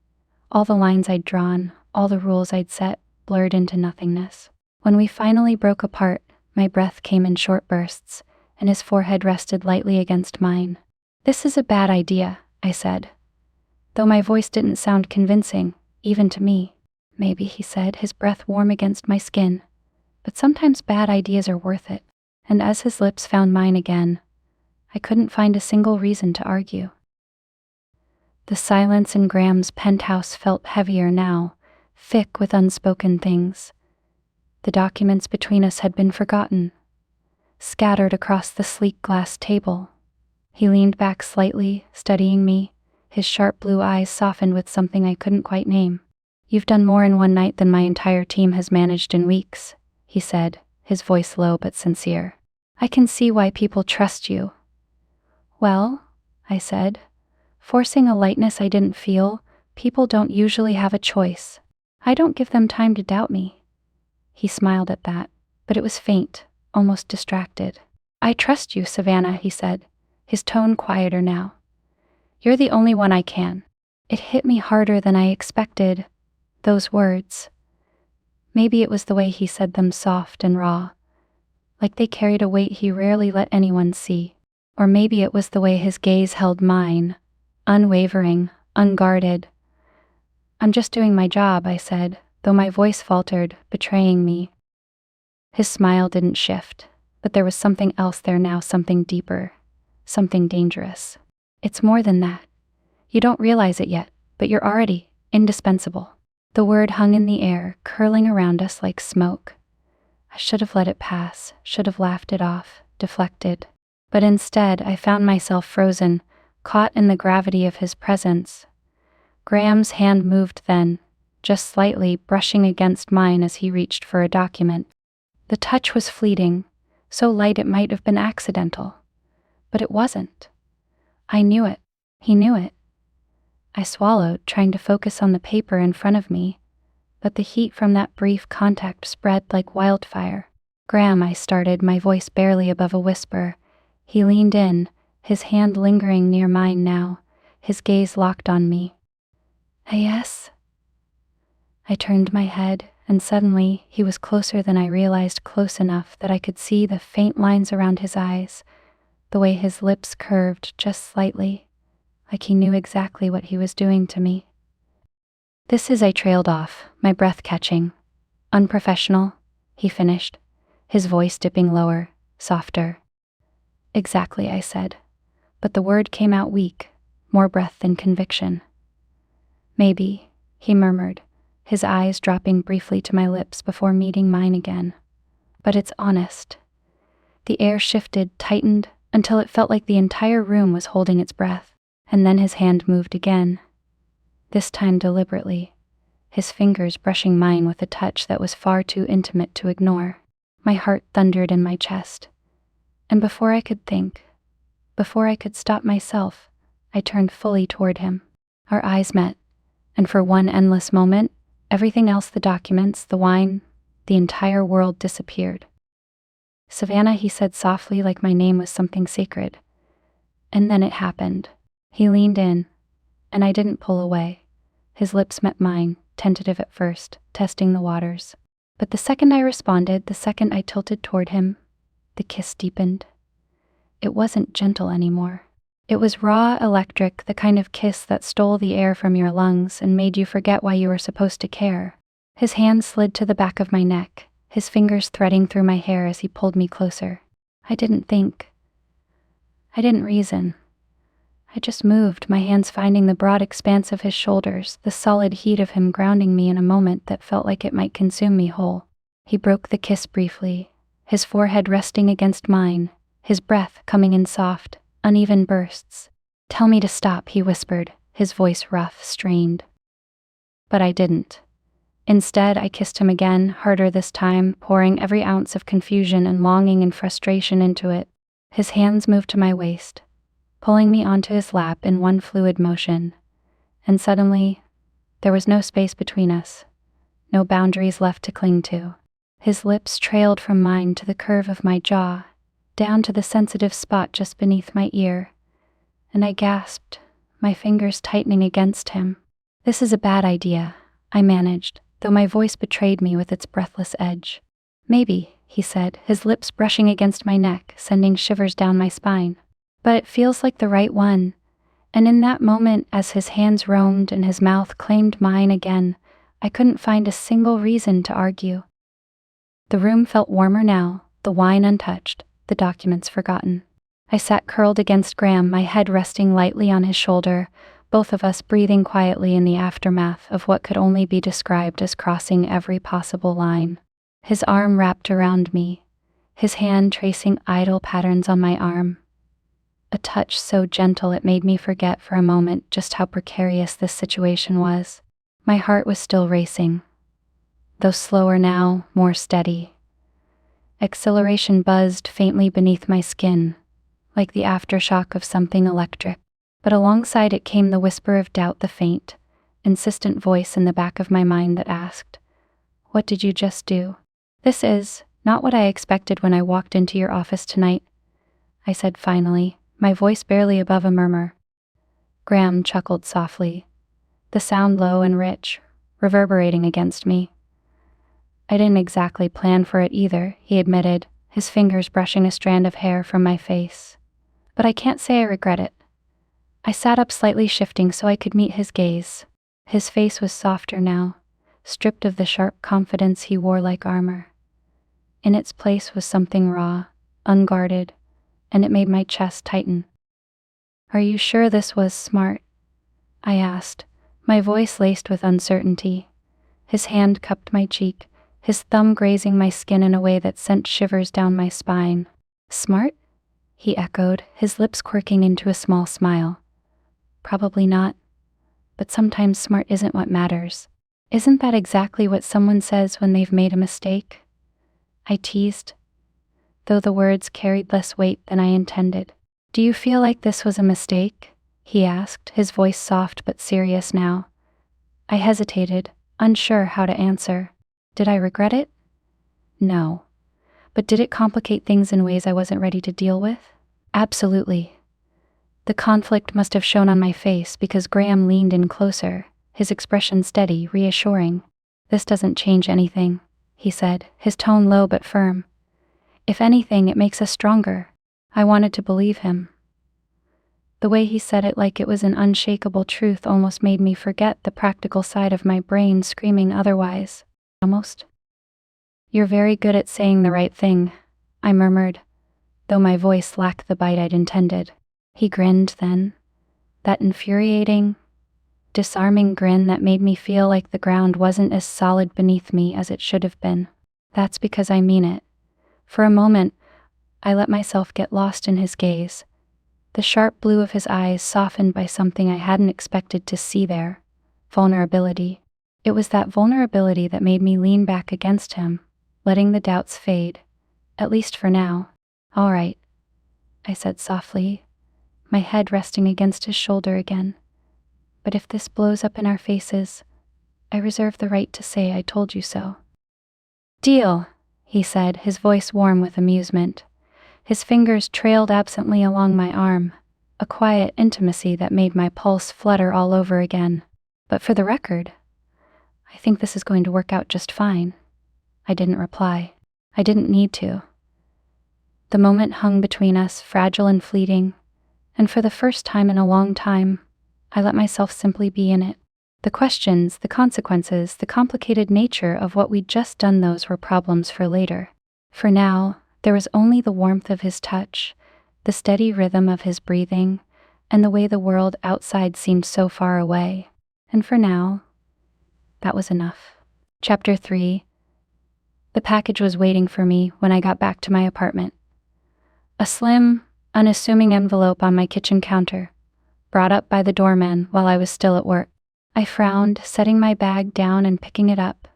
all the lines I'd drawn, all the rules I'd set, blurred into nothingness. When we finally broke apart, my breath came in short bursts, and his forehead rested lightly against mine. "This is a bad idea," I said, though my voice didn't sound convincing, even to me. "Maybe," he said, his breath warm against my skin. but sometimes bad ideas are worth it. And as his lips found mine again, I couldn't find a single reason to argue. The silence in Graham's penthouse felt heavier now, thick with unspoken things. The documents between us had been forgotten, scattered across the sleek glass table. He leaned back slightly, studying me, his sharp blue eyes softened with something I couldn't quite name. "You've done more in one night than my entire team has managed in weeks," he said, his voice low but sincere. "I can see why people trust you." "Well," I said, forcing a lightness I didn't feel. "People don't usually have a choice. I don't give them time to doubt me." He smiled at that, but it was faint, almost distracted. "I trust you, Savannah," he said, his tone quieter now. "You're the only one I can." It hit me harder than I expected, those words. Maybe it was the way he said them, soft and raw, like they carried a weight he rarely let anyone see. Or maybe it was the way his gaze held mine, unwavering, unguarded. "I'm just doing my job," I said, though my voice faltered, betraying me. His smile didn't shift, but there was something else there now, something deeper, something dangerous. "It's more than that. You don't realize it yet, but you're already indispensable." The word hung in the air, curling around us like smoke. I should have let it pass, should have laughed it off, deflected. But instead, I found myself frozen, caught in the gravity of his presence. Graham's hand moved then, just slightly, brushing against mine as he reached for a document. The touch was fleeting, so light it might have been accidental. But it wasn't. I knew it. He knew it. I swallowed, trying to focus on the paper in front of me, but the heat from that brief contact spread like wildfire. "Graham," I started, my voice barely above a whisper. He leaned in, his hand lingering near mine now, his gaze locked on me. "Yes?" I turned my head, and suddenly he was closer than I realized, close enough that I could see the faint lines around his eyes, the way his lips curved just slightly, like he knew exactly what he was doing to me. "This is," I trailed off, my breath catching. "Unprofessional," he finished, his voice dipping lower, softer. "Exactly," I said, but the word came out weak, more breath than conviction. "Maybe," he murmured, his eyes dropping briefly to my lips before meeting mine again. "But it's honest." The air shifted, tightened, until it felt like the entire room was holding its breath, and then his hand moved again. This time deliberately, his fingers brushing mine with a touch that was far too intimate to ignore. My heart thundered in my chest. And before I could think, before I could stop myself, I turned fully toward him. Our eyes met, and for one endless moment, everything else, the documents, the wine, the entire world disappeared. "Savannah," he said softly, like my name was something sacred. And then it happened. He leaned in, and I didn't pull away. His lips met mine, tentative at first, testing the waters. But the second I responded, the second I tilted toward him, the kiss deepened. It wasn't gentle anymore. It was raw, electric, the kind of kiss that stole the air from your lungs and made you forget why you were supposed to care. His hand slid to the back of my neck, his fingers threading through my hair as he pulled me closer. I didn't think. I didn't reason. I just moved, my hands finding the broad expanse of his shoulders, the solid heat of him grounding me in a moment that felt like it might consume me whole. He broke the kiss briefly, his forehead resting against mine, his breath coming in soft, uneven bursts. "Tell me to stop," he whispered, his voice rough, strained. But I didn't. Instead, I kissed him again, harder this time, pouring every ounce of confusion and longing and frustration into it. His hands moved to my waist, pulling me onto his lap in one fluid motion. And suddenly, there was no space between us, no boundaries left to cling to. His lips trailed from mine to the curve of my jaw, down to the sensitive spot just beneath my ear, and I gasped, my fingers tightening against him. "This is a bad idea," I managed, though my voice betrayed me with its breathless edge. "Maybe," he said, his lips brushing against my neck, sending shivers down my spine. "But it feels like the right one." And in that moment, as his hands roamed and his mouth claimed mine again, I couldn't find a single reason to argue. The room felt warmer now, the wine untouched, the documents forgotten. I sat curled against Graham, my head resting lightly on his shoulder, both of us breathing quietly in the aftermath of what could only be described as crossing every possible line. His arm wrapped around me, his hand tracing idle patterns on my arm. A touch so gentle it made me forget for a moment just how precarious this situation was. My heart was still racing, though slower now, more steady. Exhilaration buzzed faintly beneath my skin, like the aftershock of something electric. But alongside it came the whisper of doubt, the faint, insistent voice in the back of my mind that asked, "What did you just do?" "This is not what I expected when I walked into your office tonight," I said finally, my voice barely above a murmur. Graham chuckled softly, the sound low and rich, reverberating against me. "I didn't exactly plan for it either," he admitted, his fingers brushing a strand of hair from my face. "But I can't say I regret it." I sat up slightly, shifting so I could meet his gaze. His face was softer now, stripped of the sharp confidence he wore like armor. In its place was something raw, unguarded, and it made my chest tighten. "Are you sure this was smart?" I asked, my voice laced with uncertainty. His hand cupped my cheek, his thumb grazing my skin in a way that sent shivers down my spine. "Smart?" he echoed, his lips quirking into a small smile. "Probably not. But sometimes smart isn't what matters. Isn't that exactly what someone says when they've made a mistake?" I teased, though the words carried less weight than I intended. "Do you feel like this was a mistake?" he asked, his voice soft but serious now. I hesitated, unsure how to answer. Did I regret it? No. But did it complicate things in ways I wasn't ready to deal with? Absolutely. The conflict must have shown on my face because Graham leaned in closer, his expression steady, reassuring. "This doesn't change anything," he said, his tone low but firm. "If anything, it makes us stronger." I wanted to believe him. The way he said it, like it was an unshakable truth, almost made me forget the practical side of my brain screaming otherwise. Almost. "You're very good at saying the right thing," I murmured, though my voice lacked the bite I'd intended. He grinned then, that infuriating, disarming grin that made me feel like the ground wasn't as solid beneath me as it should have been. "That's because I mean it." For a moment, I let myself get lost in his gaze. The sharp blue of his eyes softened by something I hadn't expected to see there: vulnerability. It was that vulnerability that made me lean back against him, letting the doubts fade, at least for now. "All right," I said softly, my head resting against his shoulder again. "But if this blows up in our faces, I reserve the right to say I told you so." "Deal," he said, his voice warm with amusement. His fingers trailed absently along my arm, a quiet intimacy that made my pulse flutter all over again. "But for the record, I think this is going to work out just fine." I didn't reply. I didn't need to. The moment hung between us, fragile and fleeting, and for the first time in a long time, I let myself simply be in it. The questions, the consequences, the complicated nature of what we'd just done, those were problems for later. For now, there was only the warmth of his touch, the steady rhythm of his breathing, and the way the world outside seemed so far away. And for now, that was enough. Chapter 3. The package was waiting for me when I got back to my apartment. A slim, unassuming envelope on my kitchen counter, brought up by the doorman while I was still at work. I frowned, setting my bag down and picking it up.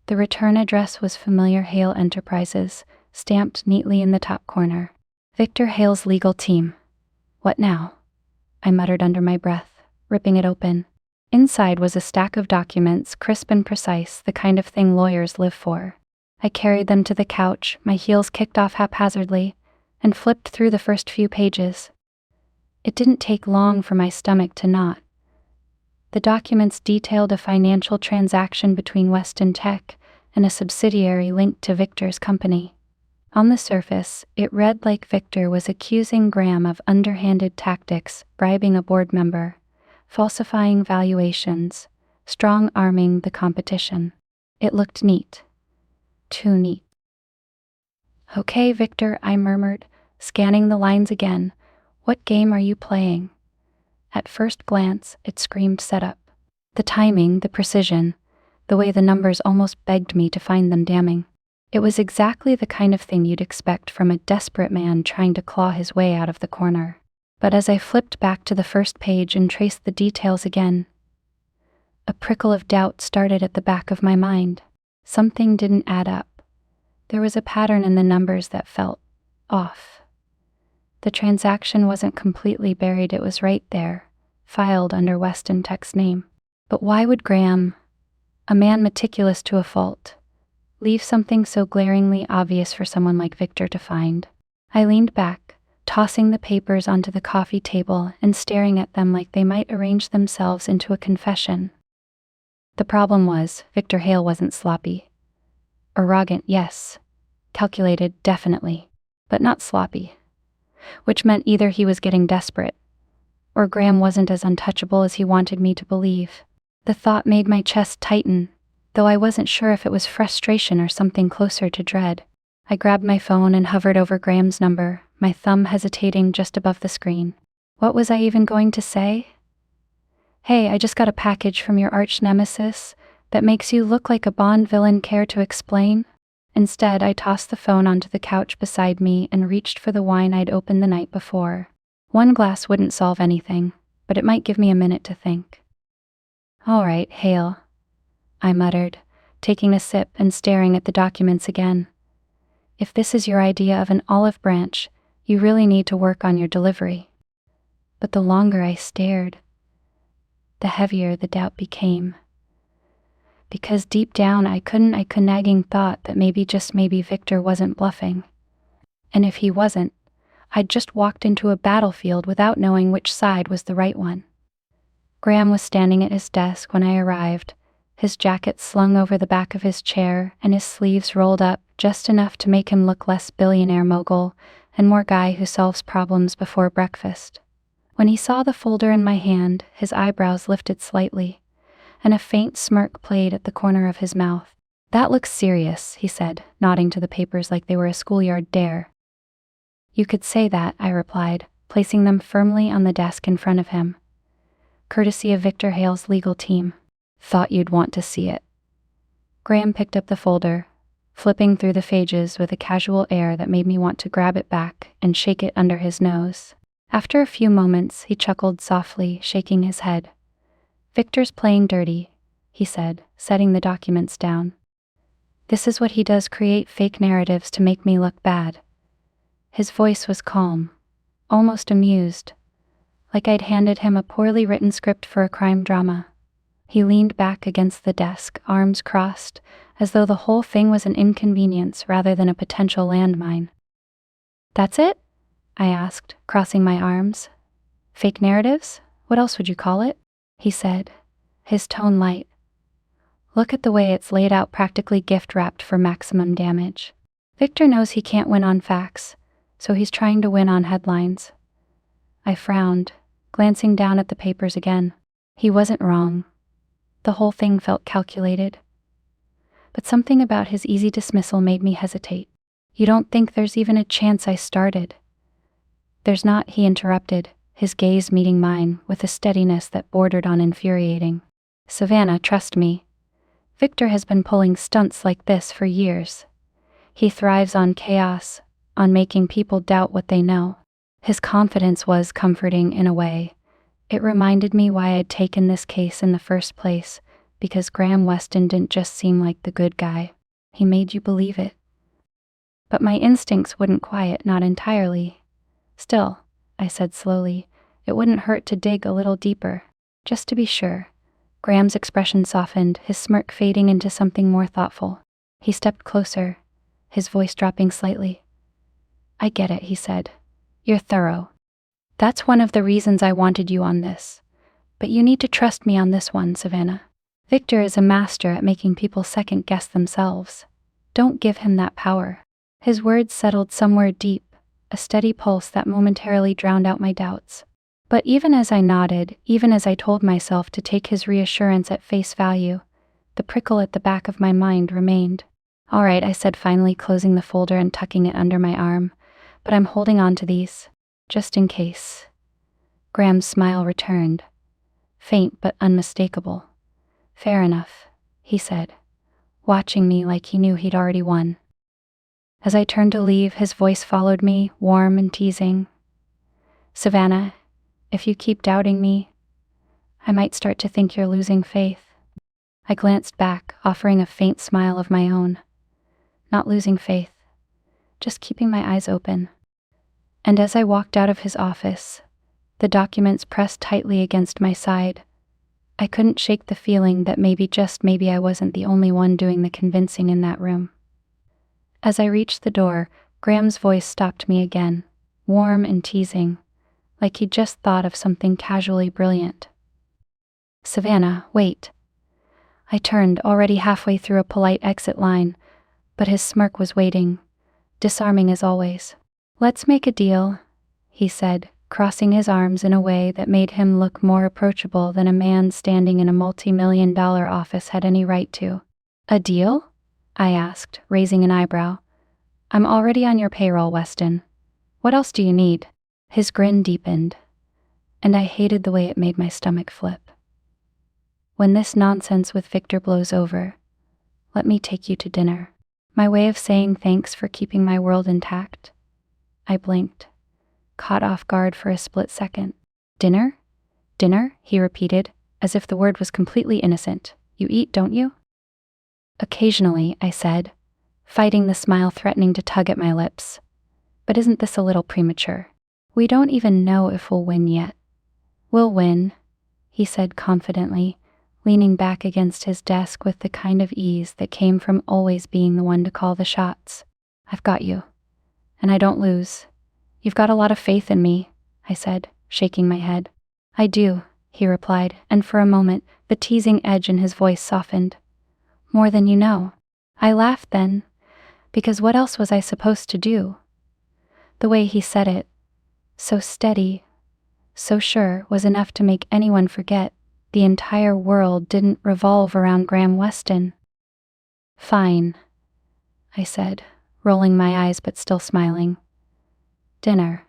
The return address was familiar: Hale Enterprises, stamped neatly in the top corner. Victor Hale's legal team. What now? I muttered under my breath, ripping it open. Inside was a stack of documents, crisp and precise, the kind of thing lawyers live for. I carried them to the couch, my heels kicked off haphazardly, and flipped through the first few pages. It didn't take long for my stomach to knot. The documents detailed a financial transaction between Weston Tech and a subsidiary linked to Victor's company. On the surface, it read like Victor was accusing Graham of underhanded tactics, bribing a board member, falsifying valuations, strong-arming the competition. It looked neat. Too neat. Okay, Victor, I murmured, scanning the lines again. What game are you playing? At first glance, it screamed setup. The timing, the precision, the way the numbers almost begged me to find them damning. It was exactly the kind of thing you'd expect from a desperate man trying to claw his way out of the corner. But as I flipped back to the first page and traced the details again, a prickle of doubt started at the back of my mind. Something didn't add up. There was a pattern in the numbers that felt off. The transaction wasn't completely buried, it was right there, filed under Weston Tech's name. But why would Graham, a man meticulous to a fault, leave something so glaringly obvious for someone like Victor to find? I leaned back, tossing the papers onto the coffee table and staring at them like they might arrange themselves into a confession. The problem was, Victor Hale wasn't sloppy. Arrogant, yes. Calculated, definitely. But not sloppy. Which meant either he was getting desperate, or Graham wasn't as untouchable as he wanted me to believe. The thought made my chest tighten, though I wasn't sure if it was frustration or something closer to dread. I grabbed my phone and hovered over Graham's number, my thumb hesitating just above the screen. What was I even going to say? Hey, I just got a package from your arch nemesis that makes you look like a Bond villain, care to explain? Instead, I tossed the phone onto the couch beside me and reached for the wine I'd opened the night before. One glass wouldn't solve anything, but it might give me a minute to think. All right, Hale, I muttered, taking a sip and staring at the documents again. If this is your idea of an olive branch, you really need to work on your delivery. But the longer I stared, the heavier the doubt became. Because deep down I couldn't a nagging thought that maybe, just maybe, Victor wasn't bluffing. And if he wasn't, I'd just walked into a battlefield without knowing which side was the right one. Graham was standing at his desk when I arrived, his jacket slung over the back of his chair and his sleeves rolled up just enough to make him look less billionaire mogul and more guy who solves problems before breakfast. When he saw the folder in my hand, his eyebrows lifted slightly, and a faint smirk played at the corner of his mouth. That looks serious, he said, nodding to the papers like they were a schoolyard dare. You could say that, I replied, placing them firmly on the desk in front of him. Courtesy of Victor Hale's legal team. Thought you'd want to see it. Graham picked up the folder, flipping through the pages with a casual air that made me want to grab it back and shake it under his nose. After a few moments, he chuckled softly, shaking his head. Victor's playing dirty, he said, setting the documents down. This is what he does, create fake narratives to make me look bad. His voice was calm, almost amused, like I'd handed him a poorly written script for a crime drama. He leaned back against the desk, arms crossed, as though the whole thing was an inconvenience rather than a potential landmine. That's it? I asked, crossing my arms. Fake narratives? What else would you call it? He said, his tone light. Look at the way it's laid out, practically gift-wrapped for maximum damage. Victor knows he can't win on facts, so he's trying to win on headlines. I frowned, glancing down at the papers again. He wasn't wrong. The whole thing felt calculated. But something about his easy dismissal made me hesitate. You don't think there's even a chance I started? There's not, he interrupted, his gaze meeting mine with a steadiness that bordered on infuriating. Savannah, trust me. Victor has been pulling stunts like this for years. He thrives on chaos, on making people doubt what they know. His confidence was comforting in a way. It reminded me why I'd taken this case in the first place, because Graham Weston didn't just seem like the good guy. He made you believe it. But my instincts wouldn't quiet, not entirely. Still, I said slowly, it wouldn't hurt to dig a little deeper, just to be sure. Graham's expression softened, his smirk fading into something more thoughtful. He stepped closer, his voice dropping slightly. I get it, he said. You're thorough. That's one of the reasons I wanted you on this. But you need to trust me on this one, Savannah. Victor is a master at making people second-guess themselves. Don't give him that power. His words settled somewhere deep, a steady pulse that momentarily drowned out my doubts. But even as I nodded, even as I told myself to take his reassurance at face value, the prickle at the back of my mind remained. All right, I said, finally closing the folder and tucking it under my arm. But I'm holding on to these, just in case. Graham's smile returned, faint but unmistakable. Fair enough, he said, watching me like he knew he'd already won. As I turned to leave, his voice followed me, warm and teasing. Savannah, if you keep doubting me, I might start to think you're losing faith. I glanced back, offering a faint smile of my own. Not losing faith, just keeping my eyes open. And as I walked out of his office, the documents pressed tightly against my side, I couldn't shake the feeling that maybe, just maybe, I wasn't the only one doing the convincing in that room. As I reached the door, Graham's voice stopped me again, warm and teasing, like he'd just thought of something casually brilliant. Savannah, wait. I turned, already halfway through a polite exit line, but his smirk was waiting, disarming as always. Let's make a deal, he said, crossing his arms in a way that made him look more approachable than a man standing in a multi-million-dollar office had any right to. A deal? I asked, raising an eyebrow. I'm already on your payroll, Weston. What else do you need? His grin deepened, and I hated the way it made my stomach flip. When this nonsense with Victor blows over, let me take you to dinner. My way of saying thanks for keeping my world intact. I blinked, caught off guard for a split second. Dinner? Dinner? He repeated, as if the word was completely innocent. You eat, don't you? Occasionally, I said, fighting the smile threatening to tug at my lips. But isn't this a little premature? We don't even know if we'll win yet. We'll win, he said confidently, leaning back against his desk with the kind of ease that came from always being the one to call the shots. I've got you. And I don't lose. You've got a lot of faith in me, I said, shaking my head. I do, he replied, and for a moment, the teasing edge in his voice softened. More than you know. I laughed then, because what else was I supposed to do? The way he said it, so steady, so sure, was enough to make anyone forget the entire world didn't revolve around Graham Weston. Fine, I said, rolling my eyes but still smiling. Dinner.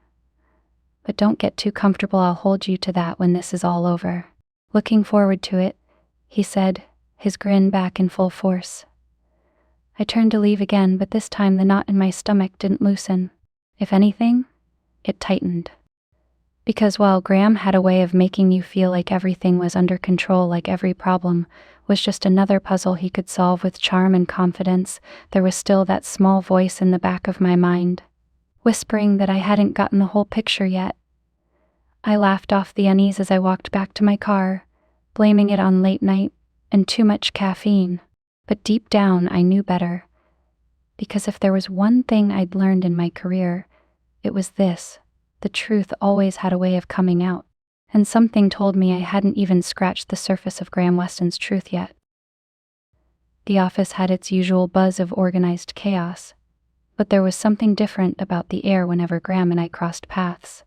But don't get too comfortable, I'll hold you to that when this is all over. Looking forward to it, he said, his grin back in full force. I turned to leave again, but this time the knot in my stomach didn't loosen. If anything, it tightened. Because while Graham had a way of making you feel like everything was under control, like every problem was just another puzzle he could solve with charm and confidence, there was still that small voice in the back of my mind, whispering that I hadn't gotten the whole picture yet. I laughed off the unease as I walked back to my car, blaming it on late night and too much caffeine. But deep down I knew better, because if there was one thing I'd learned in my career, it was this: the truth always had a way of coming out, and something told me I hadn't even scratched the surface of Graham Weston's truth yet. The office had its usual buzz of organized chaos, but there was something different about the air whenever Graham and I crossed paths.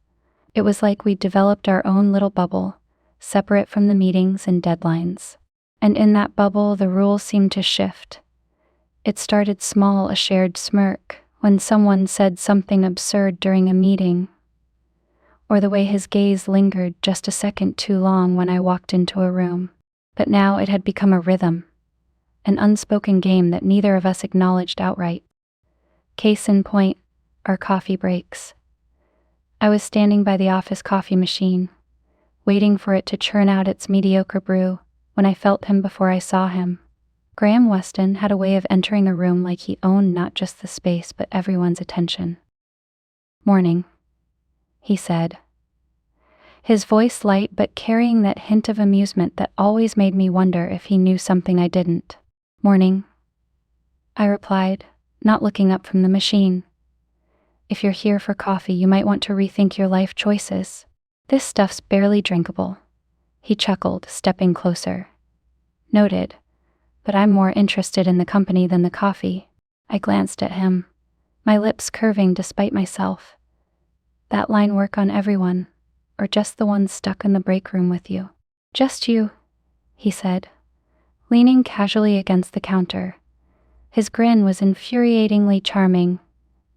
It was like we'd developed our own little bubble, separate from the meetings and deadlines. And in that bubble, the rules seemed to shift. It started small, a shared smirk, when someone said something absurd during a meeting, or the way his gaze lingered just a second too long when I walked into a room. But now it had become a rhythm, an unspoken game that neither of us acknowledged outright. Case in point, our coffee breaks. I was standing by the office coffee machine, waiting for it to churn out its mediocre brew, when I felt him before I saw him. Graham Weston had a way of entering a room like he owned not just the space but everyone's attention. Morning, he said, his voice light but carrying that hint of amusement that always made me wonder if he knew something I didn't. Morning, I replied, not looking up from the machine. If you're here for coffee, you might want to rethink your life choices. This stuff's barely drinkable. He chuckled, stepping closer. Noted, but I'm more interested in the company than the coffee. I glanced at him, my lips curving despite myself. That line work on everyone, or just the ones stuck in the break room with you? Just you, he said, leaning casually against the counter, His grin was infuriatingly charming,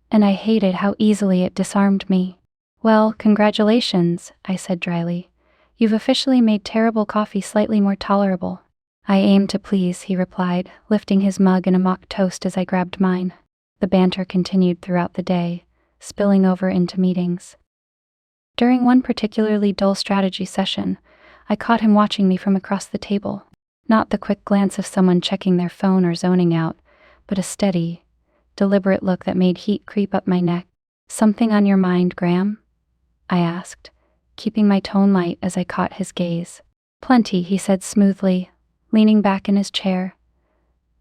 and I hated how easily it disarmed me. "Well, congratulations," I said dryly. "You've officially made terrible coffee slightly more tolerable." "I aim to please," he replied, lifting his mug in a mock toast as I grabbed mine. The banter continued throughout the day, spilling over into meetings. During one particularly dull strategy session, I caught him watching me from across the table. Not the quick glance of someone checking their phone or zoning out, but a steady, deliberate look that made heat creep up my neck. "Something on your mind, Graham?" I asked, keeping my tone light as I caught his gaze. "Plenty," he said smoothly, leaning back in his chair.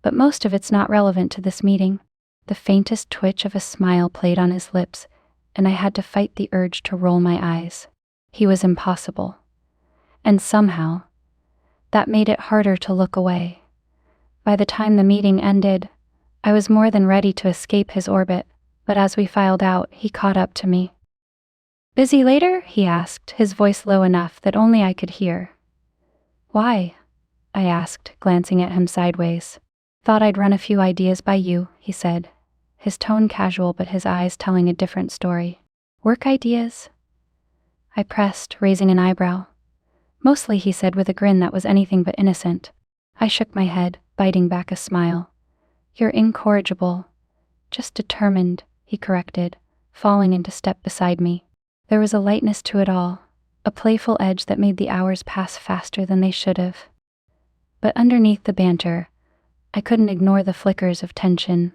"But most of it's not relevant to this meeting." The faintest twitch of a smile played on his lips, and I had to fight the urge to roll my eyes. He was impossible. And somehow, that made it harder to look away. By the time the meeting ended, I was more than ready to escape his orbit, but as we filed out, he caught up to me. "Busy later?" he asked, his voice low enough that only I could hear. "Why?" I asked, glancing at him sideways. "Thought I'd run a few ideas by you," he said, his tone casual but his eyes telling a different story. "Work ideas?" I pressed, raising an eyebrow. "Mostly," he said with a grin that was anything but innocent. I shook my head, biting back a smile. "You're incorrigible." "Just determined," he corrected, falling into step beside me. There was a lightness to it all, a playful edge that made the hours pass faster than they should have. But underneath the banter, I couldn't ignore the flickers of tension.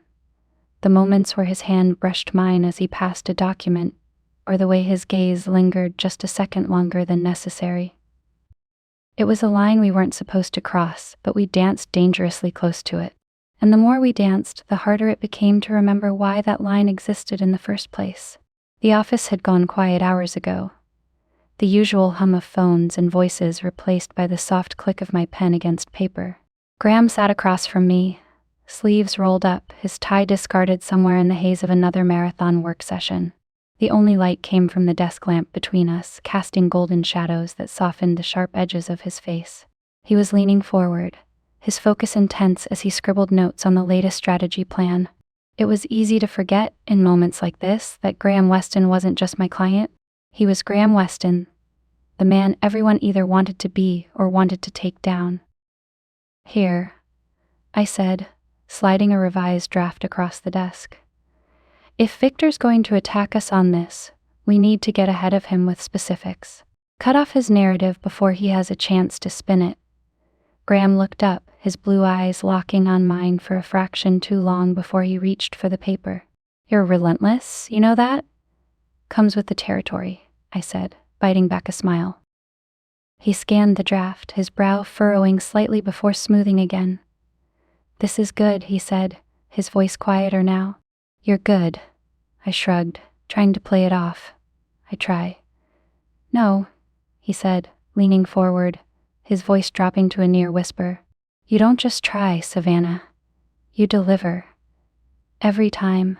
The moments where his hand brushed mine as he passed a document, or the way his gaze lingered just a second longer than necessary. It was a line we weren't supposed to cross, but we danced dangerously close to it. And the more we danced, the harder it became to remember why that line existed in the first place. The office had gone quiet hours ago. The usual hum of phones and voices replaced by the soft click of my pen against paper. Graham sat across from me, sleeves rolled up, his tie discarded somewhere in the haze of another marathon work session. The only light came from the desk lamp between us, casting golden shadows that softened the sharp edges of his face. He was leaning forward, his focus intense as he scribbled notes on the latest strategy plan. It was easy to forget, in moments like this, that Graham Weston wasn't just my client. He was Graham Weston, the man everyone either wanted to be or wanted to take down. "Here," I said, sliding a revised draft across the desk. "If Victor's going to attack us on this, we need to get ahead of him with specifics. Cut off his narrative before he has a chance to spin it." Graham looked up, his blue eyes locking on mine for a fraction too long before he reached for the paper. "You're relentless, you know that?" "Comes with the territory," I said, biting back a smile. He scanned the draft, his brow furrowing slightly before smoothing again. "This is good," he said, his voice quieter now. "You're good." I shrugged, trying to play it off. "I try." "No," he said, leaning forward, his voice dropping to a near whisper. "You don't just try, Savannah. You deliver. Every time."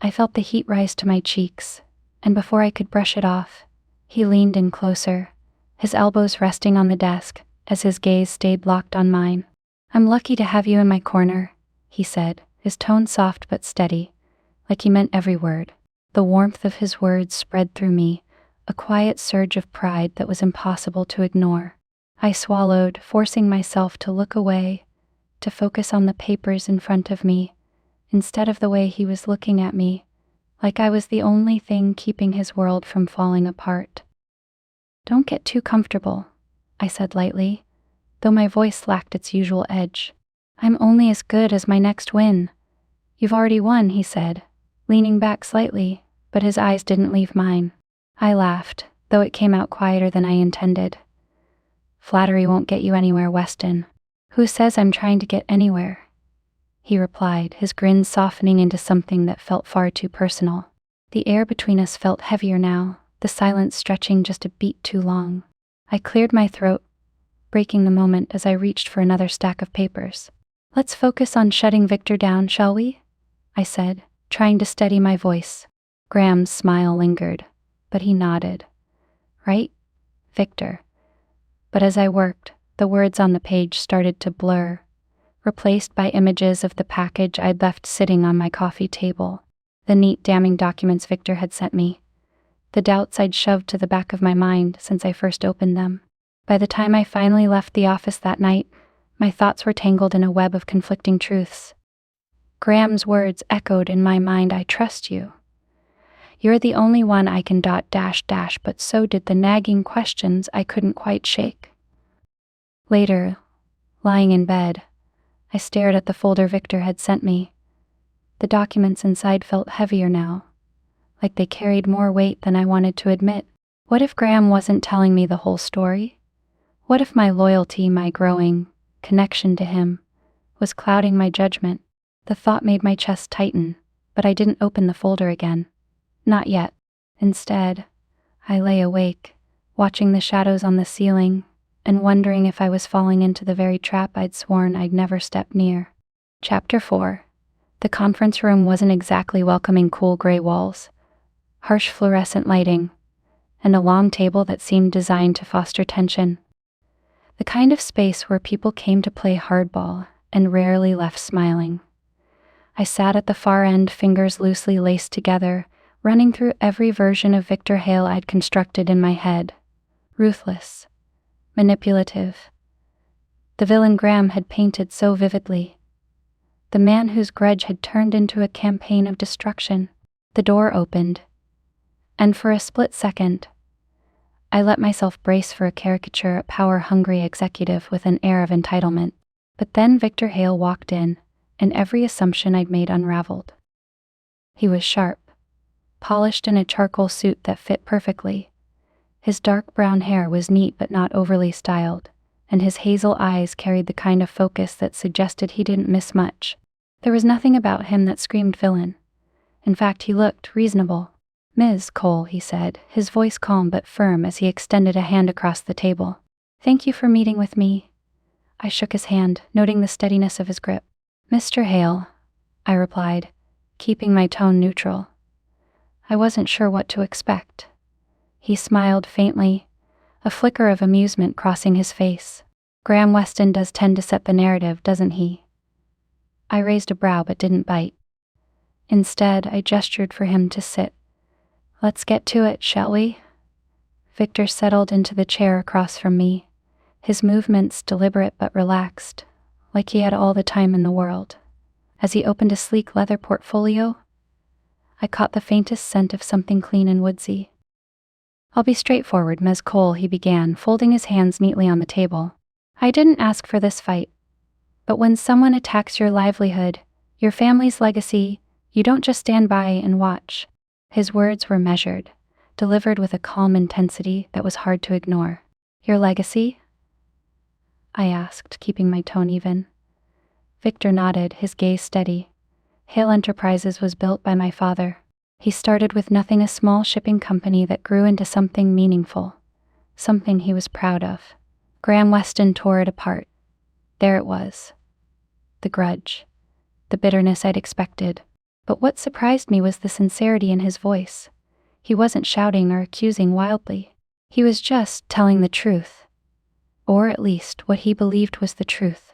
I felt the heat rise to my cheeks, and before I could brush it off, he leaned in closer, his elbows resting on the desk as his gaze stayed locked on mine. "I'm lucky to have you in my corner," he said, his tone soft but steady, like he meant every word. The warmth of his words spread through me, a quiet surge of pride that was impossible to ignore. I swallowed, forcing myself to look away, to focus on the papers in front of me, instead of the way he was looking at me, like I was the only thing keeping his world from falling apart. "Don't get too comfortable," I said lightly, though my voice lacked its usual edge. "I'm only as good as my next win." "You've already won," he said, leaning back slightly, but his eyes didn't leave mine. I laughed, though it came out quieter than I intended. "Flattery won't get you anywhere, Weston." "Who says I'm trying to get anywhere?" he replied, his grin softening into something that felt far too personal. The air between us felt heavier now, the silence stretching just a beat too long. I cleared my throat, breaking the moment as I reached for another stack of papers. "Let's focus on shutting Victor down, shall we?" I said, trying to steady my voice. Graham's smile lingered, but he nodded. "Right, Victor." But as I worked, the words on the page started to blur, replaced by images of the package I'd left sitting on my coffee table, the neat damning documents Victor had sent me, the doubts I'd shoved to the back of my mind since I first opened them. By the time I finally left the office that night, my thoughts were tangled in a web of conflicting truths. Graham's words echoed in my mind, "I trust you. You're the only one I can ... but so did the nagging questions I couldn't quite shake." Later, lying in bed, I stared at the folder Victor had sent me. The documents inside felt heavier now, like they carried more weight than I wanted to admit. What if Graham wasn't telling me the whole story? What if my loyalty, my growing connection to him, was clouding my judgment? The thought made my chest tighten, but I didn't open the folder again. Not yet. Instead, I lay awake, watching the shadows on the ceiling, and wondering if I was falling into the very trap I'd sworn I'd never step near. Chapter 4. The conference room wasn't exactly welcoming. Cool gray walls, harsh fluorescent lighting, and a long table that seemed designed to foster tension. The kind of space where people came to play hardball and rarely left smiling. I sat at the far end, fingers loosely laced together, running through every version of Victor Hale I'd constructed in my head. Ruthless, manipulative, the villain Graham had painted so vividly, the man whose grudge had turned into a campaign of destruction. The door opened, and for a split second, I let myself brace for a caricature, a power-hungry executive with an air of entitlement. But then Victor Hale walked in, and every assumption I'd made unraveled. He was sharp, polished in a charcoal suit that fit perfectly. His dark brown hair was neat but not overly styled, and his hazel eyes carried the kind of focus that suggested he didn't miss much. There was nothing about him that screamed villain. In fact, he looked reasonable. "Ms. Cole," he said, his voice calm but firm as he extended a hand across the table. "Thank you for meeting with me." I shook his hand, noting the steadiness of his grip. "Mr. Hale," I replied, keeping my tone neutral. I wasn't sure what to expect. He smiled faintly, a flicker of amusement crossing his face. "Graham Weston does tend to set the narrative, doesn't he?" I raised a brow but didn't bite. Instead, I gestured for him to sit. "Let's get to it, shall we?" Victor settled into the chair across from me, his movements deliberate but relaxed, like he had all the time in the world. As he opened a sleek leather portfolio, I caught the faintest scent of something clean and woodsy. "I'll be straightforward, Ms. Cole," he began, folding his hands neatly on the table. "I didn't ask for this fight. But when someone attacks your livelihood, your family's legacy, you don't just stand by and watch." His words were measured, delivered with a calm intensity that was hard to ignore. "Your legacy?" I asked, keeping my tone even. Victor nodded, his gaze steady. "Hale Enterprises was built by my father. He started with nothing, a small shipping company that grew into something meaningful, something he was proud of. Graham Weston tore it apart. There it was. The grudge, the bitterness I'd expected. But what surprised me was the sincerity in his voice. He wasn't shouting or accusing wildly. He was just telling the truth. Or at least what he believed was the truth.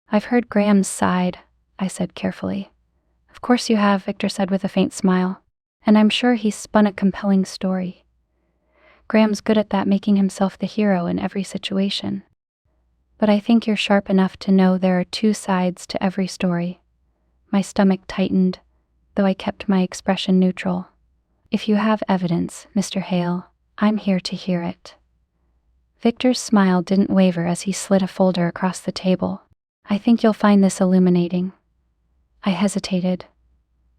"I've heard Graham's side," I said carefully. "Of course you have," Victor said with a faint smile. "And I'm sure he's spun a compelling story. Graham's good at that, making himself the hero in every situation. But I think you're sharp enough to know there are two sides to every story." My stomach tightened, though I kept my expression neutral. "If you have evidence, Mr. Hale, I'm here to hear it." Victor's smile didn't waver as he slid a folder across the table. "I think you'll find this illuminating." I hesitated,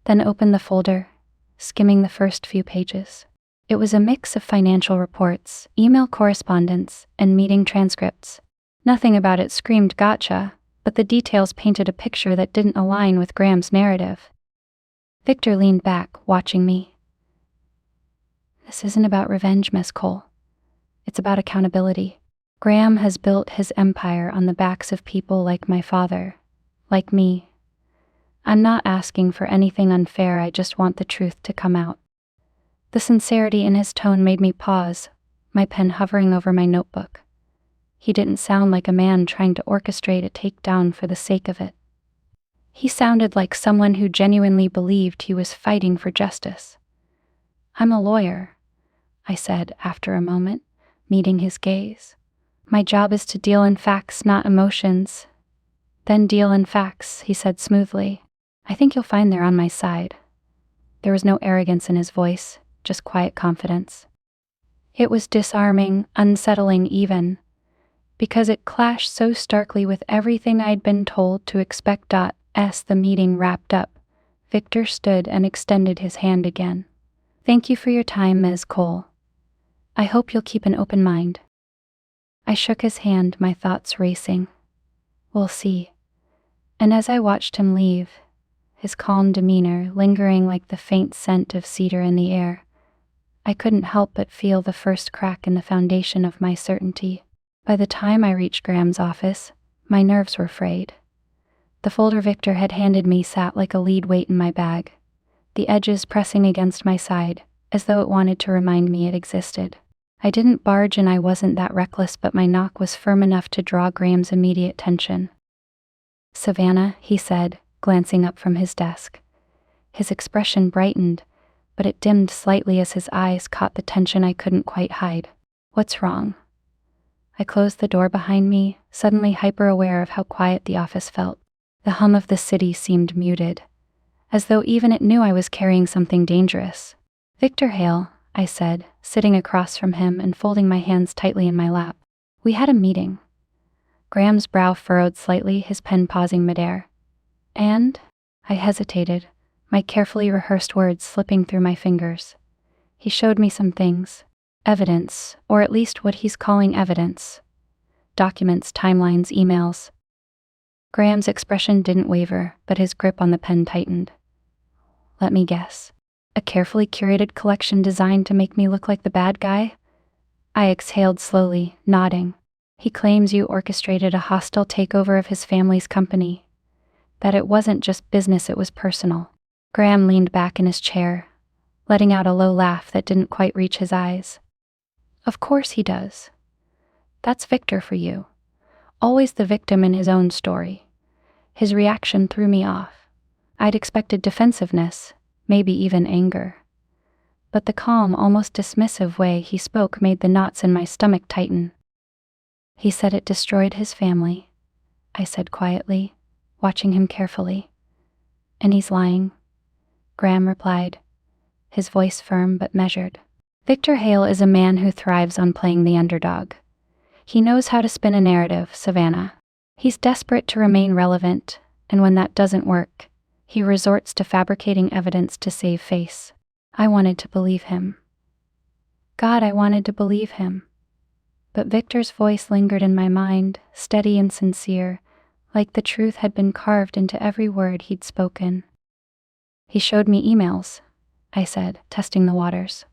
then opened the folder, skimming the first few pages. It was a mix of financial reports, email correspondence, and meeting transcripts. Nothing about it screamed gotcha, but the details painted a picture that didn't align with Graham's narrative. Victor leaned back, watching me. "This isn't about revenge, Miss Cole. It's about accountability. Graham has built his empire on the backs of people like my father, like me. I'm not asking for anything unfair, I just want the truth to come out." The sincerity in his tone made me pause, my pen hovering over my notebook. He didn't sound like a man trying to orchestrate a takedown for the sake of it. He sounded like someone who genuinely believed he was fighting for justice. "I'm a lawyer," I said after a moment, meeting his gaze. "My job is to deal in facts, not emotions." "Then deal in facts," he said smoothly. "I think you'll find they're on my side." There was no arrogance in his voice, just quiet confidence. It was disarming, unsettling even, because it clashed so starkly with everything I'd been told to expect. As the meeting wrapped up, Victor stood and extended his hand again. "Thank you for your time, Ms. Cole. I hope you'll keep an open mind." I shook his hand, my thoughts racing. "We'll see." And as I watched him leave, his calm demeanor lingering like the faint scent of cedar in the air, I couldn't help but feel the first crack in the foundation of my certainty. By the time I reached Graham's office, my nerves were frayed. The folder Victor had handed me sat like a lead weight in my bag, the edges pressing against my side, as though it wanted to remind me it existed. I didn't barge in, I wasn't that reckless, but my knock was firm enough to draw Graham's immediate attention. "Savannah," he said, glancing up from his desk. His expression brightened, but it dimmed slightly as his eyes caught the tension I couldn't quite hide. "What's wrong?" I closed the door behind me, suddenly hyper-aware of how quiet the office felt. The hum of the city seemed muted, as though even it knew I was carrying something dangerous. "Victor Hale," I said, sitting across from him and folding my hands tightly in my lap. "We had a meeting." Graham's brow furrowed slightly, his pen pausing midair. "And?" I hesitated, my carefully rehearsed words slipping through my fingers. "He showed me some things. Evidence, or at least what he's calling evidence. Documents, timelines, emails." Graham's expression didn't waver, but his grip on the pen tightened. "Let me guess. A carefully curated collection designed to make me look like the bad guy?" I exhaled slowly, nodding. "He claims you orchestrated a hostile takeover of his family's company. That it wasn't just business, it was personal." Graham leaned back in his chair, letting out a low laugh that didn't quite reach his eyes. "Of course he does. That's Victor for you. Always the victim in his own story." His reaction threw me off. I'd expected defensiveness, maybe even anger. But the calm, almost dismissive way he spoke made the knots in my stomach tighten. "He said it destroyed his family," I said quietly, watching him carefully. "And he's lying," Graham replied, his voice firm but measured. "Victor Hale is a man who thrives on playing the underdog. He knows how to spin a narrative, Savannah. He's desperate to remain relevant, and when that doesn't work, he resorts to fabricating evidence to save face." I wanted to believe him. God, I wanted to believe him. But Victor's voice lingered in my mind, steady and sincere, like the truth had been carved into every word he'd spoken. "He showed me emails," I said, testing the waters.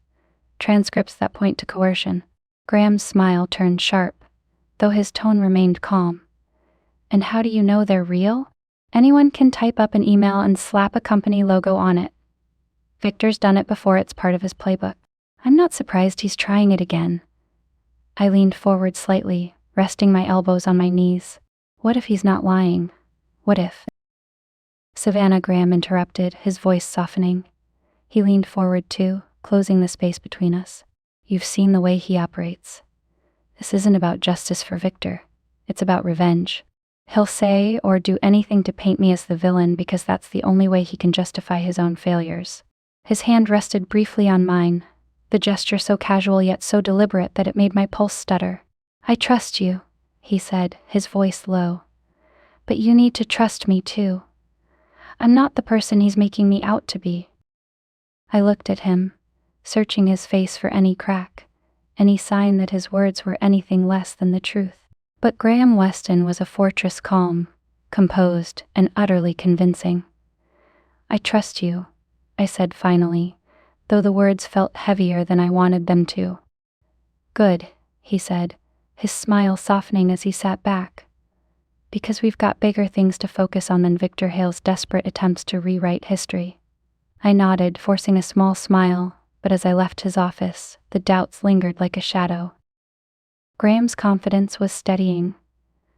"Transcripts that point to coercion." Graham's smile turned sharp, though his tone remained calm. "And how do you know they're real? Anyone can type up an email and slap a company logo on it. Victor's done it before, it's part of his playbook. I'm not surprised he's trying it again." I leaned forward slightly, resting my elbows on my knees. What if he's not lying? What if? "Savannah," Graham interrupted, his voice softening. He leaned forward too, closing the space between us. "You've seen the way he operates. This isn't about justice for Victor. It's about revenge. He'll say or do anything to paint me as the villain because that's the only way he can justify his own failures." His hand rested briefly on mine, the gesture so casual yet so deliberate that it made my pulse stutter. "I trust you," he said, his voice low. "But you need to trust me too. I'm not the person he's making me out to be." I looked at him, searching his face for any crack, any sign that his words were anything less than the truth. But Graham Weston was a fortress calm, composed, and utterly convincing. "I trust you," I said finally, though the words felt heavier than I wanted them to. "Good," he said, his smile softening as he sat back. "Because we've got bigger things to focus on than Victor Hale's desperate attempts to rewrite history." I nodded, forcing a small smile, but as I left his office, the doubts lingered like a shadow. Graham's confidence was steadying.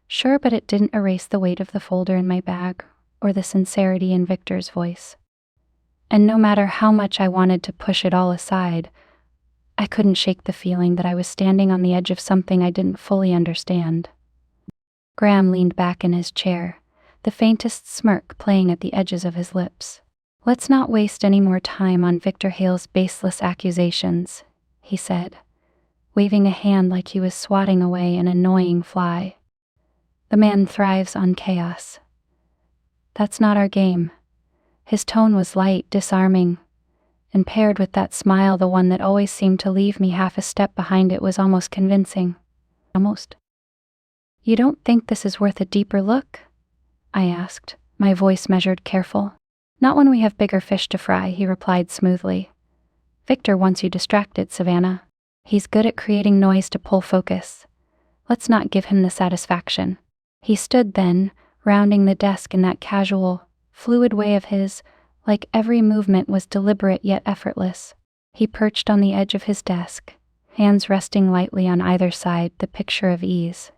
Sure, but it didn't erase the weight of the folder in my bag, or the sincerity in Victor's voice. And no matter how much I wanted to push it all aside, I couldn't shake the feeling that I was standing on the edge of something I didn't fully understand. Graham leaned back in his chair, the faintest smirk playing at the edges of his lips. "Let's not waste any more time on Victor Hale's baseless accusations," he said, waving a hand like he was swatting away an annoying fly. "The man thrives on chaos. That's not our game." His tone was light, disarming, and paired with that smile, the one that always seemed to leave me half a step behind it, was almost convincing. Almost. "You don't think this is worth a deeper look?" I asked, my voice measured, careful. "Not when we have bigger fish to fry," he replied smoothly. "Victor wants you distracted, Savannah. He's good at creating noise to pull focus. Let's not give him the satisfaction." He stood then, rounding the desk in that casual, fluid way of his, like every movement was deliberate yet effortless. He perched on the edge of his desk, hands resting lightly on either side, the picture of ease.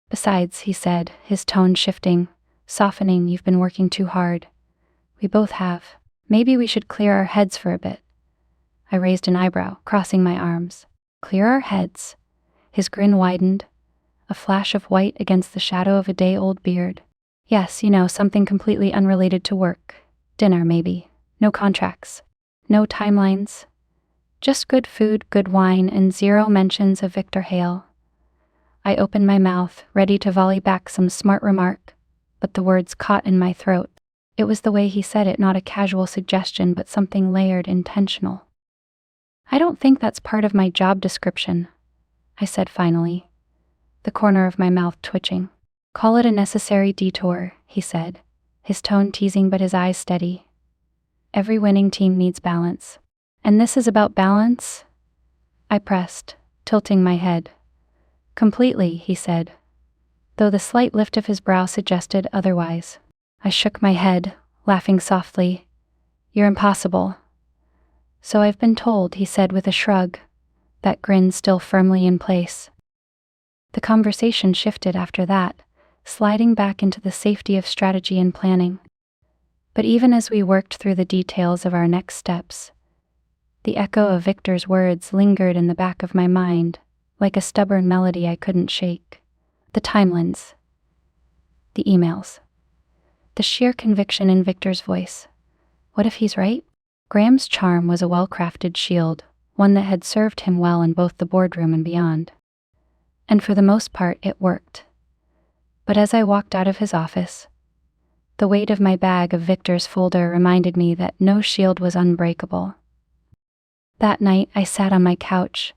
"Besides," he said, his tone shifting, softening, "you've been working too hard. We both have. Maybe we should clear our heads for a bit." I raised an eyebrow, crossing my arms. "Clear our heads?" His grin widened, a flash of white against the shadow of a day-old beard. "Yes, something completely unrelated to work. Dinner, maybe. No contracts. No timelines. Just good food, good wine, and zero mentions of Victor Hale." I opened my mouth, ready to volley back some smart remark, but the words caught in my throat. It was the way he said it, not a casual suggestion, but something layered, intentional. "I don't think that's part of my job description," I said finally, the corner of my mouth twitching. "Call it a necessary detour," he said, his tone teasing but his eyes steady. "Every winning team needs balance. And this is about balance?" I pressed, tilting my head. "Completely," he said, though the slight lift of his brow suggested otherwise. I shook my head, laughing softly. "You're impossible." "So I've been told," he said with a shrug, that grin still firmly in place. The conversation shifted after that, sliding back into the safety of strategy and planning. But even as we worked through the details of our next steps, the echo of Victor's words lingered in the back of my mind, like a stubborn melody I couldn't shake. The timelines. The emails. The sheer conviction in Victor's voice. What if he's right? Graham's charm was a well-crafted shield, one that had served him well in both the boardroom and beyond. And for the most part, it worked. But as I walked out of his office, the weight of my bag of Victor's folder reminded me that no shield was unbreakable. That night, I sat on my couch,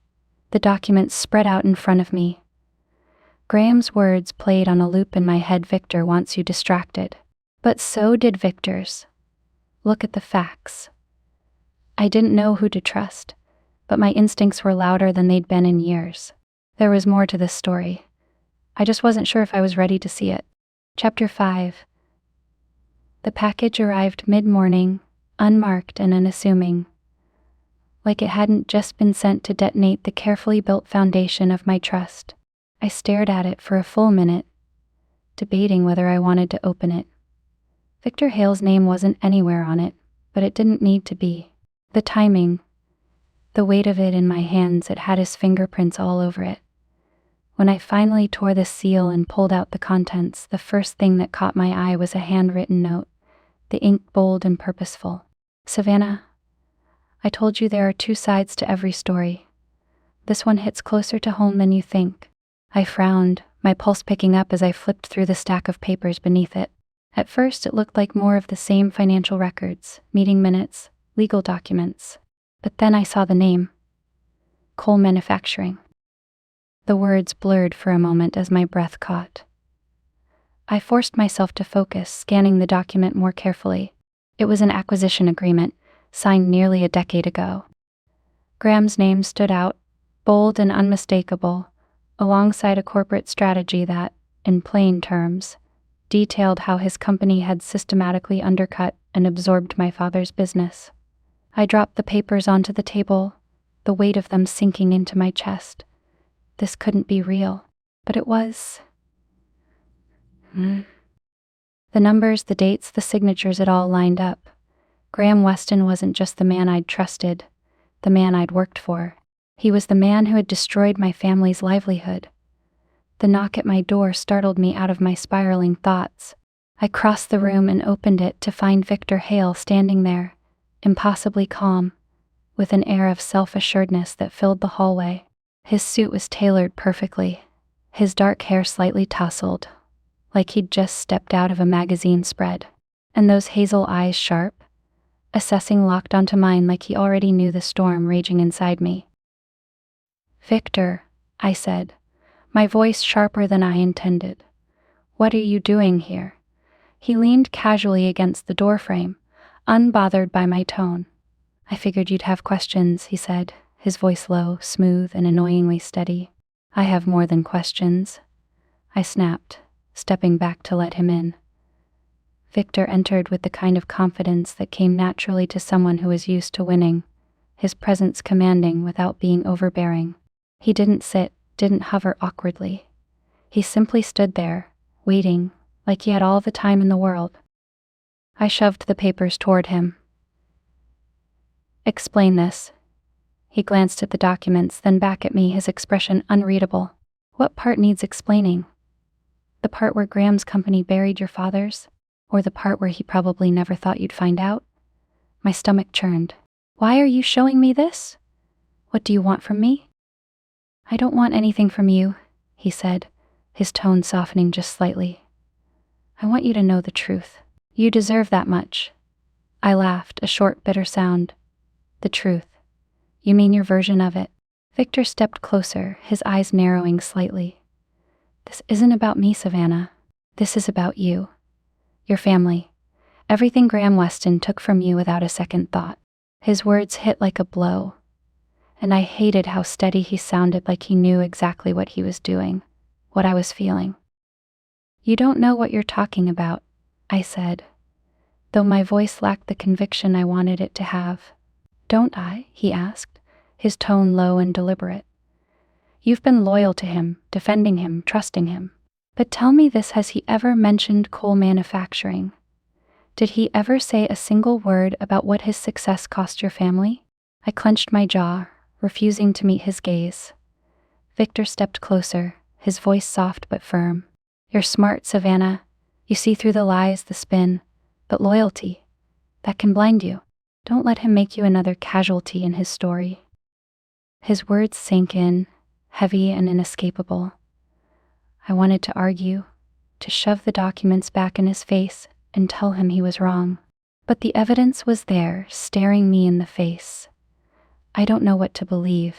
the documents spread out in front of me. Graham's words played on a loop in my head. "Victor wants you distracted." But so did Victor's. Look at the facts. I didn't know who to trust, but my instincts were louder than they'd been in years. There was more to this story. I just wasn't sure if I was ready to see it. Chapter 5. The package arrived mid-morning, unmarked and unassuming, like it hadn't just been sent to detonate the carefully built foundation of my trust. I stared at it for a full minute, debating whether I wanted to open it. Victor Hale's name wasn't anywhere on it, but it didn't need to be. The timing, the weight of it in my hands, it had his fingerprints all over it. When I finally tore the seal and pulled out the contents, the first thing that caught my eye was a handwritten note, the ink bold and purposeful. "Savannah, I told you there are two sides to every story. This one hits closer to home than you think." I frowned, my pulse picking up as I flipped through the stack of papers beneath it. At first, it looked like more of the same financial records, meeting minutes, legal documents. But then I saw the name. Cole Manufacturing. The words blurred for a moment as my breath caught. I forced myself to focus, scanning the document more carefully. It was an acquisition agreement, signed nearly a decade ago. Graham's name stood out, bold and unmistakable, alongside a corporate strategy that, in plain terms, detailed how his company had systematically undercut and absorbed my father's business. I dropped the papers onto the table, the weight of them sinking into my chest. This couldn't be real. But it was. The numbers, the dates, the signatures, it all lined up. Graham Weston wasn't just the man I'd trusted, the man I'd worked for. He was the man who had destroyed my family's livelihood. The knock at my door startled me out of my spiraling thoughts. I crossed the room and opened it to find Victor Hale standing there, impossibly calm, with an air of self-assuredness that filled the hallway. His suit was tailored perfectly, his dark hair slightly tousled, like he'd just stepped out of a magazine spread, and those hazel eyes sharp, assessing locked onto mine like he already knew the storm raging inside me. "Victor," I said, my voice sharper than I intended. "What are you doing here?" He leaned casually against the doorframe, unbothered by my tone. "I figured you'd have questions," he said, his voice low, smooth, and annoyingly steady. "I have more than questions," I snapped, stepping back to let him in. Victor entered with the kind of confidence that came naturally to someone who was used to winning, his presence commanding without being overbearing. He didn't sit, didn't hover awkwardly. He simply stood there, waiting, like he had all the time in the world. I shoved the papers toward him. "Explain this." He glanced at the documents, then back at me, his expression unreadable. "What part needs explaining? The part where Graham's company buried your father's? Or the part where he probably never thought you'd find out?" My stomach churned. "Why are you showing me this? What do you want from me?" "I don't want anything from you," he said, his tone softening just slightly. "I want you to know the truth. You deserve that much." I laughed, a short, bitter sound. "The truth? You mean your version of it?" Victor stepped closer, his eyes narrowing slightly. "This isn't about me, Savannah. This is about you. Your family. Everything Graham Weston took from you without a second thought." His words hit like a blow, and I hated how steady he sounded, like he knew exactly what he was doing, what I was feeling. "You don't know what you're talking about," I said, though my voice lacked the conviction I wanted it to have. "Don't I?" he asked, his tone low and deliberate. "You've been loyal to him, defending him, trusting him. But tell me this, has he ever mentioned coal manufacturing? Did he ever say a single word about what his success cost your family?" I clenched my jaw, refusing to meet his gaze. Victor stepped closer, his voice soft but firm. "You're smart, Savannah. You see through the lies, the spin. But loyalty, that can blind you. Don't let him make you another casualty in his story." His words sank in, heavy and inescapable. I wanted to argue, to shove the documents back in his face and tell him he was wrong. But the evidence was there, staring me in the face. "I don't know what to believe,"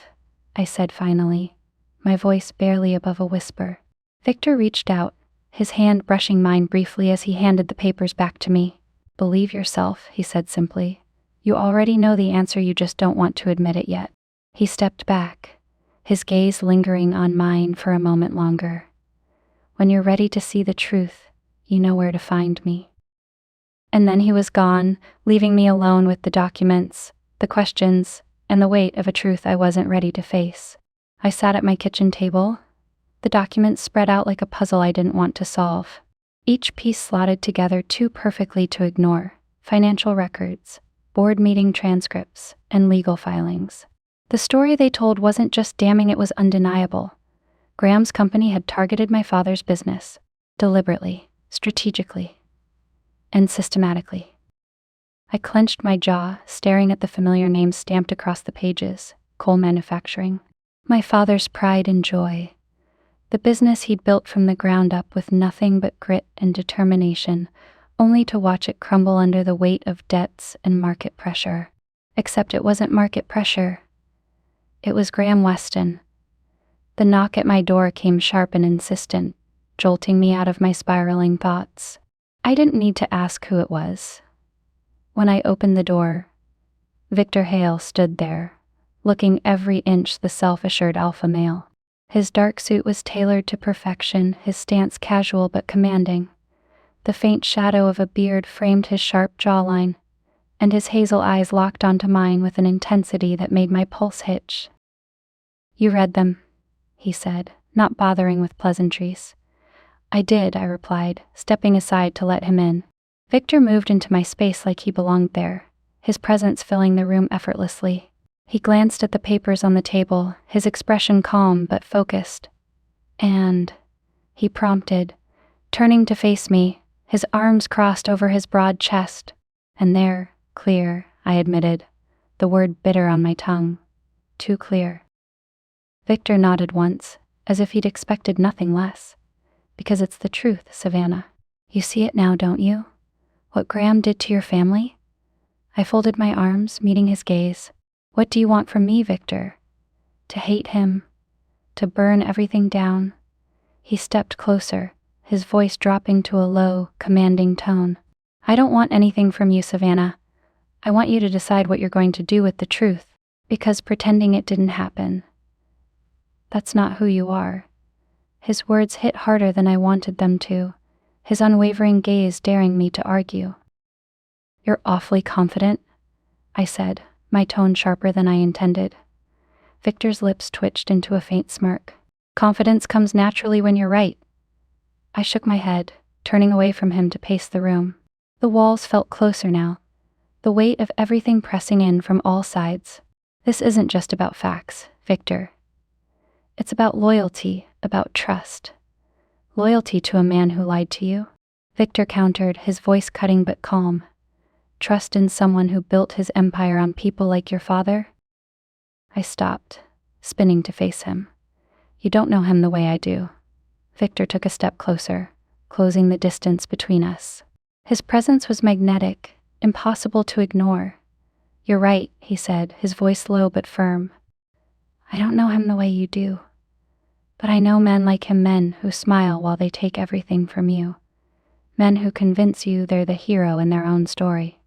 I said finally, my voice barely above a whisper. Victor reached out, his hand brushing mine briefly as he handed the papers back to me. "Believe yourself," he said simply. "You already know the answer, you just don't want to admit it yet." He stepped back, his gaze lingering on mine for a moment longer. "When you're ready to see the truth, you know where to find me." And then he was gone, leaving me alone with the documents, the questions, and the weight of a truth I wasn't ready to face. I sat at my kitchen table, the documents spread out like a puzzle I didn't want to solve. Each piece slotted together too perfectly to ignore: financial records, board meeting transcripts, and legal filings. The story they told wasn't just damning, it was undeniable. Graham's company had targeted my father's business, deliberately, strategically, and systematically. I clenched my jaw, staring at the familiar names stamped across the pages: coal manufacturing. My father's pride and joy. The business he'd built from the ground up with nothing but grit and determination, only to watch it crumble under the weight of debts and market pressure. Except it wasn't market pressure. It was Graham Weston. The knock at my door came sharp and insistent, jolting me out of my spiraling thoughts. I didn't need to ask who it was. When I opened the door, Victor Hale stood there, looking every inch the self-assured alpha male. His dark suit was tailored to perfection, his stance casual but commanding. The faint shadow of a beard framed his sharp jawline, and his hazel eyes locked onto mine with an intensity that made my pulse hitch. "You read them," he said, not bothering with pleasantries. I did, I replied, stepping aside to let him in. Victor moved into my space like he belonged there, his presence filling the room effortlessly. He glanced at the papers on the table, his expression calm but focused. "And?" he prompted, turning to face me, his arms crossed over his broad chest. "And there, clear," I admitted, the word bitter on my tongue. "Too clear." Victor nodded once, as if he'd expected nothing less. "Because it's the truth, Savannah. You see it now, don't you? What Graham did to your family?" I folded my arms, meeting his gaze. "What do you want from me, Victor? To hate him? To burn everything down?" He stepped closer, his voice dropping to a low, commanding tone. "I don't want anything from you, Savannah. I want you to decide what you're going to do with the truth, because pretending it didn't happen, that's not who you are." His words hit harder than I wanted them to, his unwavering gaze daring me to argue. "You're awfully confident," I said, my tone sharper than I intended. Victor's lips twitched into a faint smirk. "Confidence comes naturally when you're right." I shook my head, turning away from him to pace the room. The walls felt closer now, the weight of everything pressing in from all sides. "This isn't just about facts, Victor. It's about loyalty, about trust. Loyalty to a man who lied to you," Victor countered, his voice cutting but calm. "Trust in someone who built his empire on people like your father?" I stopped, spinning to face him. "You don't know him the way I do." Victor took a step closer, closing the distance between us. His presence was magnetic, impossible to ignore. "You're right," he said, his voice low but firm. "I don't know him the way you do. But I know men like him, men who smile while they take everything from you. Men who convince you they're the hero in their own story.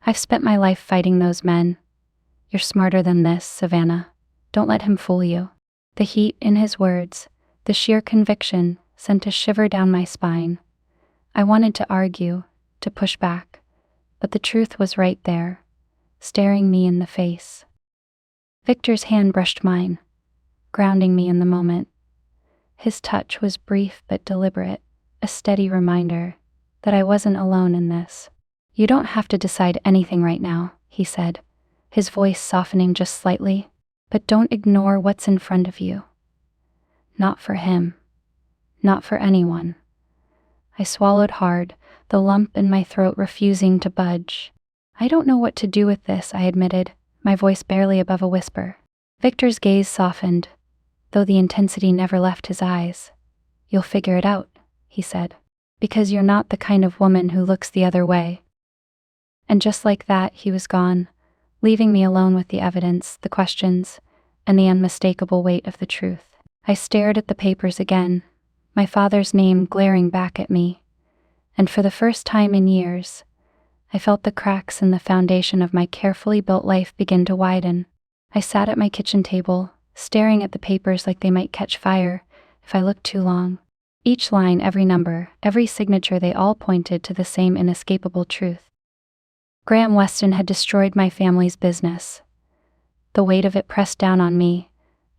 I've spent my life fighting those men. You're smarter than this, Savannah. Don't let him fool you." The heat in his words, the sheer conviction, sent a shiver down my spine. I wanted to argue, to push back, but the truth was right there, staring me in the face. Victor's hand brushed mine, grounding me in the moment. His touch was brief but deliberate, a steady reminder that I wasn't alone in this. "You don't have to decide anything right now," he said, his voice softening just slightly, "but don't ignore what's in front of you. Not for him. Not for anyone." I swallowed hard, the lump in my throat refusing to budge. "I don't know what to do with this," I admitted, my voice barely above a whisper. Victor's gaze softened, though the intensity never left his eyes. "You'll figure it out," he said, "because you're not the kind of woman who looks the other way." And just like that, he was gone, leaving me alone with the evidence, the questions, and the unmistakable weight of the truth. I stared at the papers again, my father's name glaring back at me, and for the first time in years, I felt the cracks in the foundation of my carefully built life begin to widen. I sat at my kitchen table, staring at the papers like they might catch fire if I looked too long. Each line, every number, every signature, they all pointed to the same inescapable truth. Graham Weston had destroyed my family's business. The weight of it pressed down on me,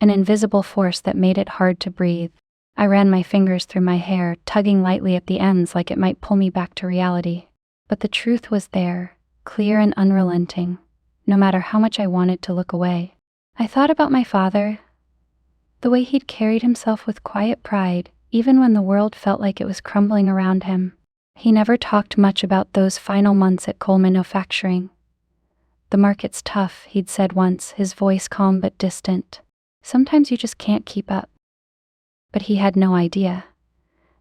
an invisible force that made it hard to breathe. I ran my fingers through my hair, tugging lightly at the ends like it might pull me back to reality. But the truth was there, clear and unrelenting, no matter how much I wanted to look away. I thought about my father, the way he'd carried himself with quiet pride, even when the world felt like it was crumbling around him. He never talked much about those final months at Cole Manufacturing. "The market's tough," he'd said once, his voice calm but distant. "Sometimes you just can't keep up." But he had no idea.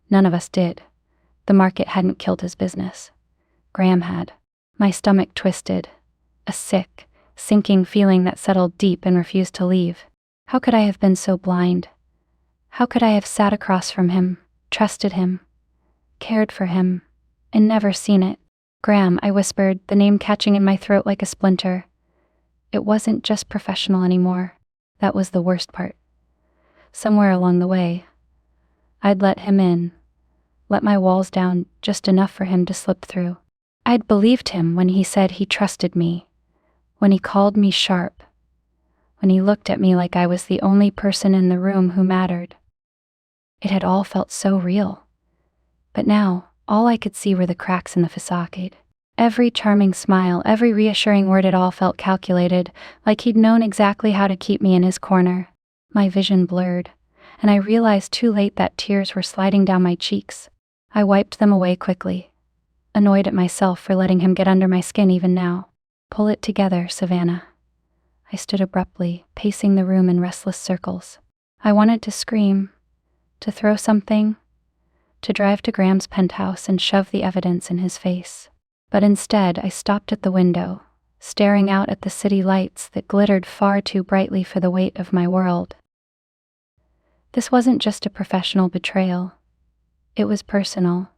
None of us did. The market hadn't killed his business. Graham had. My stomach twisted, a sick, sinking feeling that settled deep and refused to leave. How could I have been so blind? How could I have sat across from him, trusted him, cared for him, and never seen it? "Graham," I whispered, the name catching in my throat like a splinter. It wasn't just professional anymore. That was the worst part. Somewhere along the way, I'd let him in, let my walls down just enough for him to slip through. I'd believed him when he said he trusted me, when he called me sharp, when he looked at me like I was the only person in the room who mattered. It had all felt so real. But now, all I could see were the cracks in the facade. Every charming smile, every reassuring word, it all felt calculated, like he'd known exactly how to keep me in his corner. My vision blurred, and I realized too late that tears were sliding down my cheeks. I wiped them away quickly, annoyed at myself for letting him get under my skin even now. Pull it together, Savannah. I stood abruptly, pacing the room in restless circles. I wanted to scream, to throw something, to drive to Graham's penthouse and shove the evidence in his face. But instead, I stopped at the window, staring out at the city lights that glittered far too brightly for the weight of my world. This wasn't just a professional betrayal. It was personal.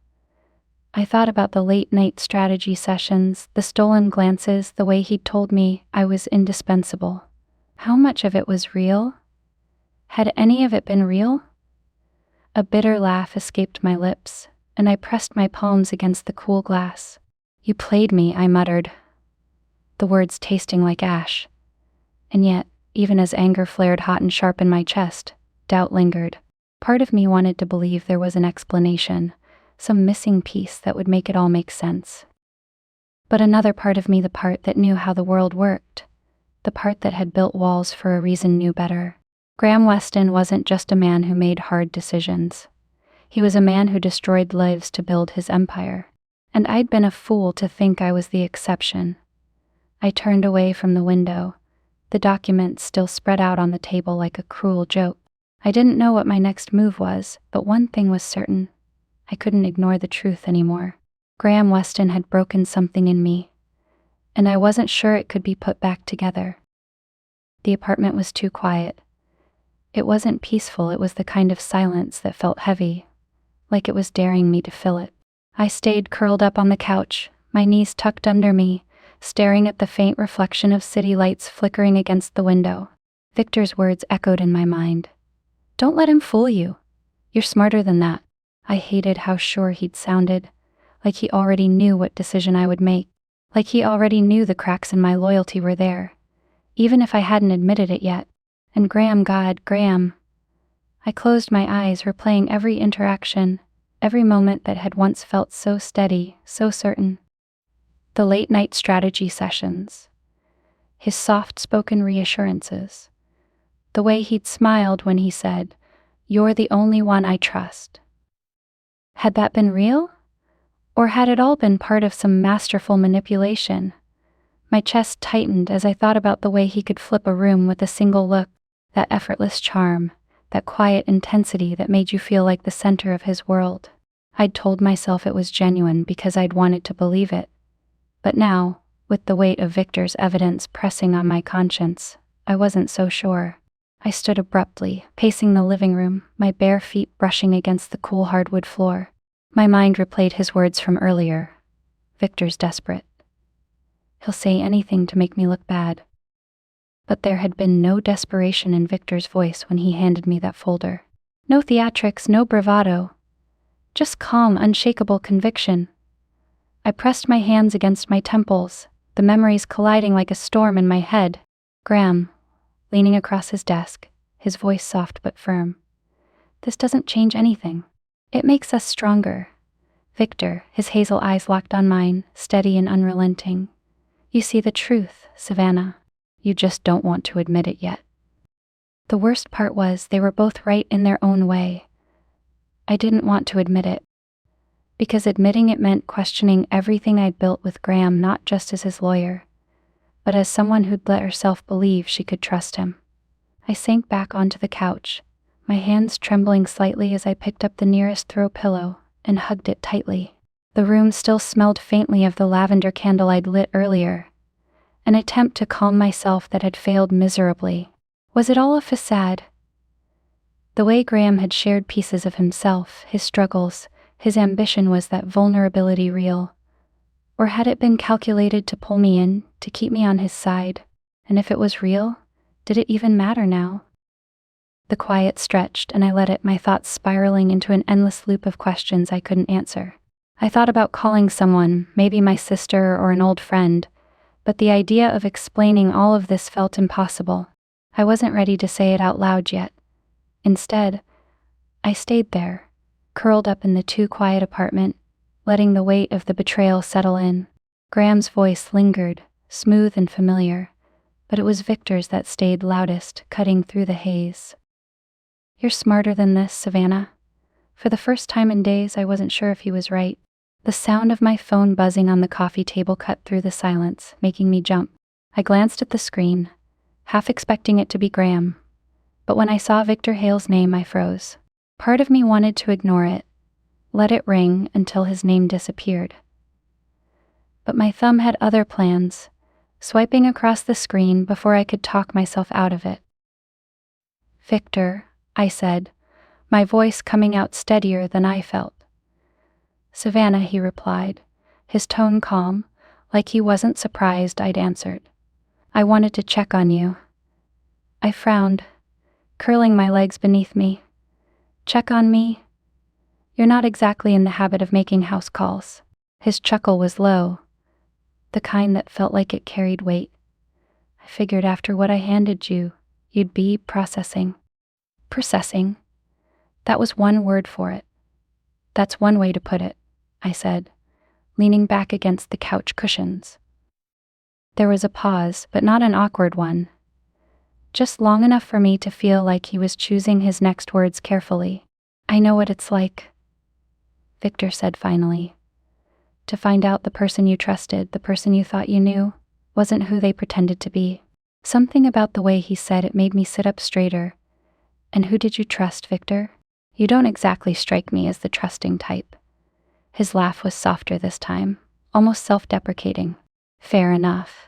I thought about the late-night strategy sessions, the stolen glances, the way he'd told me I was indispensable. How much of it was real? Had any of it been real? A bitter laugh escaped my lips, and I pressed my palms against the cool glass. "You played me," I muttered, the words tasting like ash. And yet, even as anger flared hot and sharp in my chest, doubt lingered. Part of me wanted to believe there was an explanation, some missing piece that would make it all make sense. But another part of me, the part that knew how the world worked, the part that had built walls for a reason, knew better. Graham Weston wasn't just a man who made hard decisions. He was a man who destroyed lives to build his empire. And I'd been a fool to think I was the exception. I turned away from the window, the documents still spread out on the table like a cruel joke. I didn't know what my next move was, but one thing was certain. I couldn't ignore the truth anymore. Graham Weston had broken something in me, and I wasn't sure it could be put back together. The apartment was too quiet. It wasn't peaceful, it was the kind of silence that felt heavy, like it was daring me to fill it. I stayed curled up on the couch, my knees tucked under me, staring at the faint reflection of city lights flickering against the window. Victor's words echoed in my mind. "Don't let him fool you. You're smarter than that." I hated how sure he'd sounded, like he already knew what decision I would make, like he already knew the cracks in my loyalty were there, even if I hadn't admitted it yet. And Graham, God, Graham. I closed my eyes, replaying every interaction, every moment that had once felt so steady, so certain. The late-night strategy sessions, his soft-spoken reassurances, the way he'd smiled when he said, "You're the only one I trust." Had that been real? Or had it all been part of some masterful manipulation? My chest tightened as I thought about the way he could flip a room with a single look, that effortless charm, that quiet intensity that made you feel like the center of his world. I'd told myself it was genuine because I'd wanted to believe it. But now, with the weight of Victor's evidence pressing on my conscience, I wasn't so sure. I stood abruptly, pacing the living room, my bare feet brushing against the cool hardwood floor. My mind replayed his words from earlier. Victor's desperate. He'll say anything to make me look bad. But there had been no desperation in Victor's voice when he handed me that folder. No theatrics, no bravado. Just calm, unshakable conviction. I pressed my hands against my temples, the memories colliding like a storm in my head. Graham, leaning across his desk, his voice soft but firm. "This doesn't change anything. It makes us stronger." Victor, his hazel eyes locked on mine, steady and unrelenting. "You see the truth, Savannah. You just don't want to admit it yet." The worst part was they were both right in their own way. I didn't want to admit it, because admitting it meant questioning everything I'd built with Graham, not just as his lawyer, but as someone who'd let herself believe she could trust him. I sank back onto the couch, my hands trembling slightly as I picked up the nearest throw pillow and hugged it tightly. The room still smelled faintly of the lavender candle I'd lit earlier, an attempt to calm myself that had failed miserably. Was it all a facade? The way Graham had shared pieces of himself, his struggles, his ambition, was that vulnerability real? Or had it been calculated to pull me in, to keep me on his side? And if it was real, did it even matter now? The quiet stretched, and I let it, my thoughts spiraling into an endless loop of questions I couldn't answer. I thought about calling someone, maybe my sister or an old friend, but the idea of explaining all of this felt impossible. I wasn't ready to say it out loud yet. Instead, I stayed there, curled up in the too quiet apartment, letting the weight of the betrayal settle in. Graham's voice lingered, smooth and familiar, but it was Victor's that stayed loudest, cutting through the haze. "You're smarter than this, Savannah." For the first time in days, I wasn't sure if he was right. The sound of my phone buzzing on the coffee table cut through the silence, making me jump. I glanced at the screen, half expecting it to be Graham. But when I saw Victor Hale's name, I froze. Part of me wanted to ignore it, let it ring until his name disappeared. But my thumb had other plans, swiping across the screen before I could talk myself out of it. "Victor," I said, my voice coming out steadier than I felt. "Savannah," he replied, his tone calm, like he wasn't surprised I'd answered. "I wanted to check on you." I frowned, curling my legs beneath me. "Check on me? You're not exactly in the habit of making house calls." His chuckle was low, the kind that felt like it carried weight. "I figured after what I handed you, you'd be processing." "Processing? That was one word for it." "That's one way to put it," I said, leaning back against the couch cushions. There was a pause, but not an awkward one. Just long enough for me to feel like he was choosing his next words carefully. "I know what it's like," Victor said finally. "To find out the person you trusted, the person you thought you knew, wasn't who they pretended to be." Something about the way he said it made me sit up straighter. "And who did you trust, Victor? You don't exactly strike me as the trusting type." His laugh was softer this time, almost self-deprecating. "Fair enough.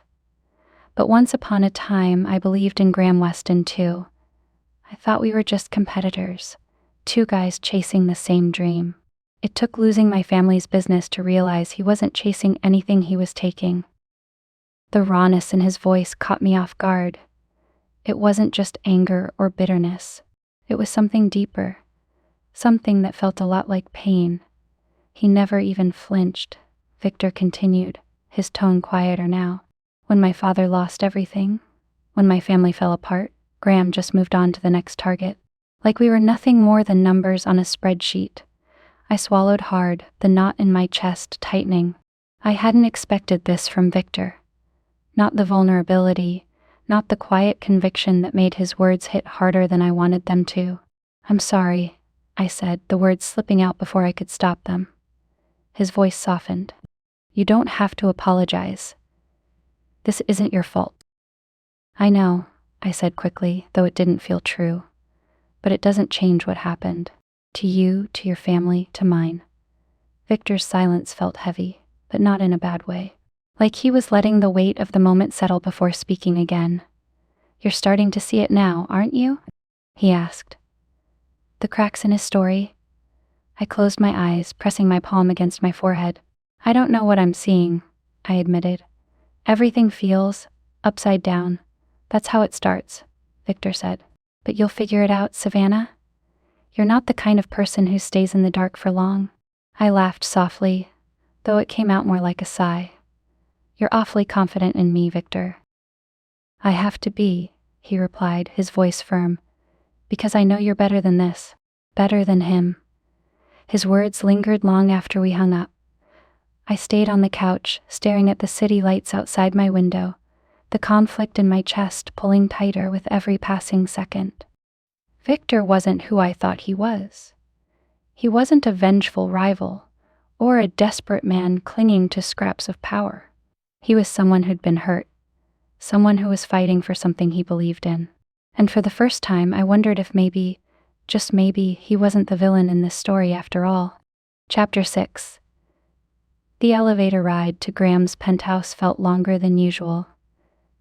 But once upon a time, I believed in Graham Weston too. I thought we were just competitors, two guys chasing the same dream. It took losing my family's business to realize he wasn't chasing anything he was taking." The rawness in his voice caught me off guard. It wasn't just anger or bitterness. It was something deeper, something that felt a lot like pain. "He never even flinched," Victor continued, his tone quieter now. "When my father lost everything, when my family fell apart, Graham just moved on to the next target. Like we were nothing more than numbers on a spreadsheet." I swallowed hard, the knot in my chest tightening. I hadn't expected this from Victor. Not the vulnerability, not the quiet conviction that made his words hit harder than I wanted them to. "I'm sorry," I said, the words slipping out before I could stop them. His voice softened. "You don't have to apologize. This isn't your fault." "I know," I said quickly, though it didn't feel true. "But it doesn't change what happened. To you, to your family, to mine." Victor's silence felt heavy, but not in a bad way. Like he was letting the weight of the moment settle before speaking again. "You're starting to see it now, aren't you?" he asked. The cracks in his story? I closed my eyes, pressing my palm against my forehead. "I don't know what I'm seeing," I admitted. "Everything feels upside down. That's how it starts," Victor said. "But you'll figure it out, Savannah? You're not the kind of person who stays in the dark for long." I laughed softly, though it came out more like a sigh. "You're awfully confident in me, Victor." "I have to be," he replied, his voice firm, "because I know you're better than this, better than him." His words lingered long after we hung up. I stayed on the couch, staring at the city lights outside my window, the conflict in my chest pulling tighter with every passing second. Victor wasn't who I thought he was. He wasn't a vengeful rival, or a desperate man clinging to scraps of power. He was someone who'd been hurt, someone who was fighting for something he believed in. And for the first time, I wondered if maybe, just maybe, he wasn't the villain in this story after all. Chapter 6. The elevator ride to Graham's penthouse felt longer than usual,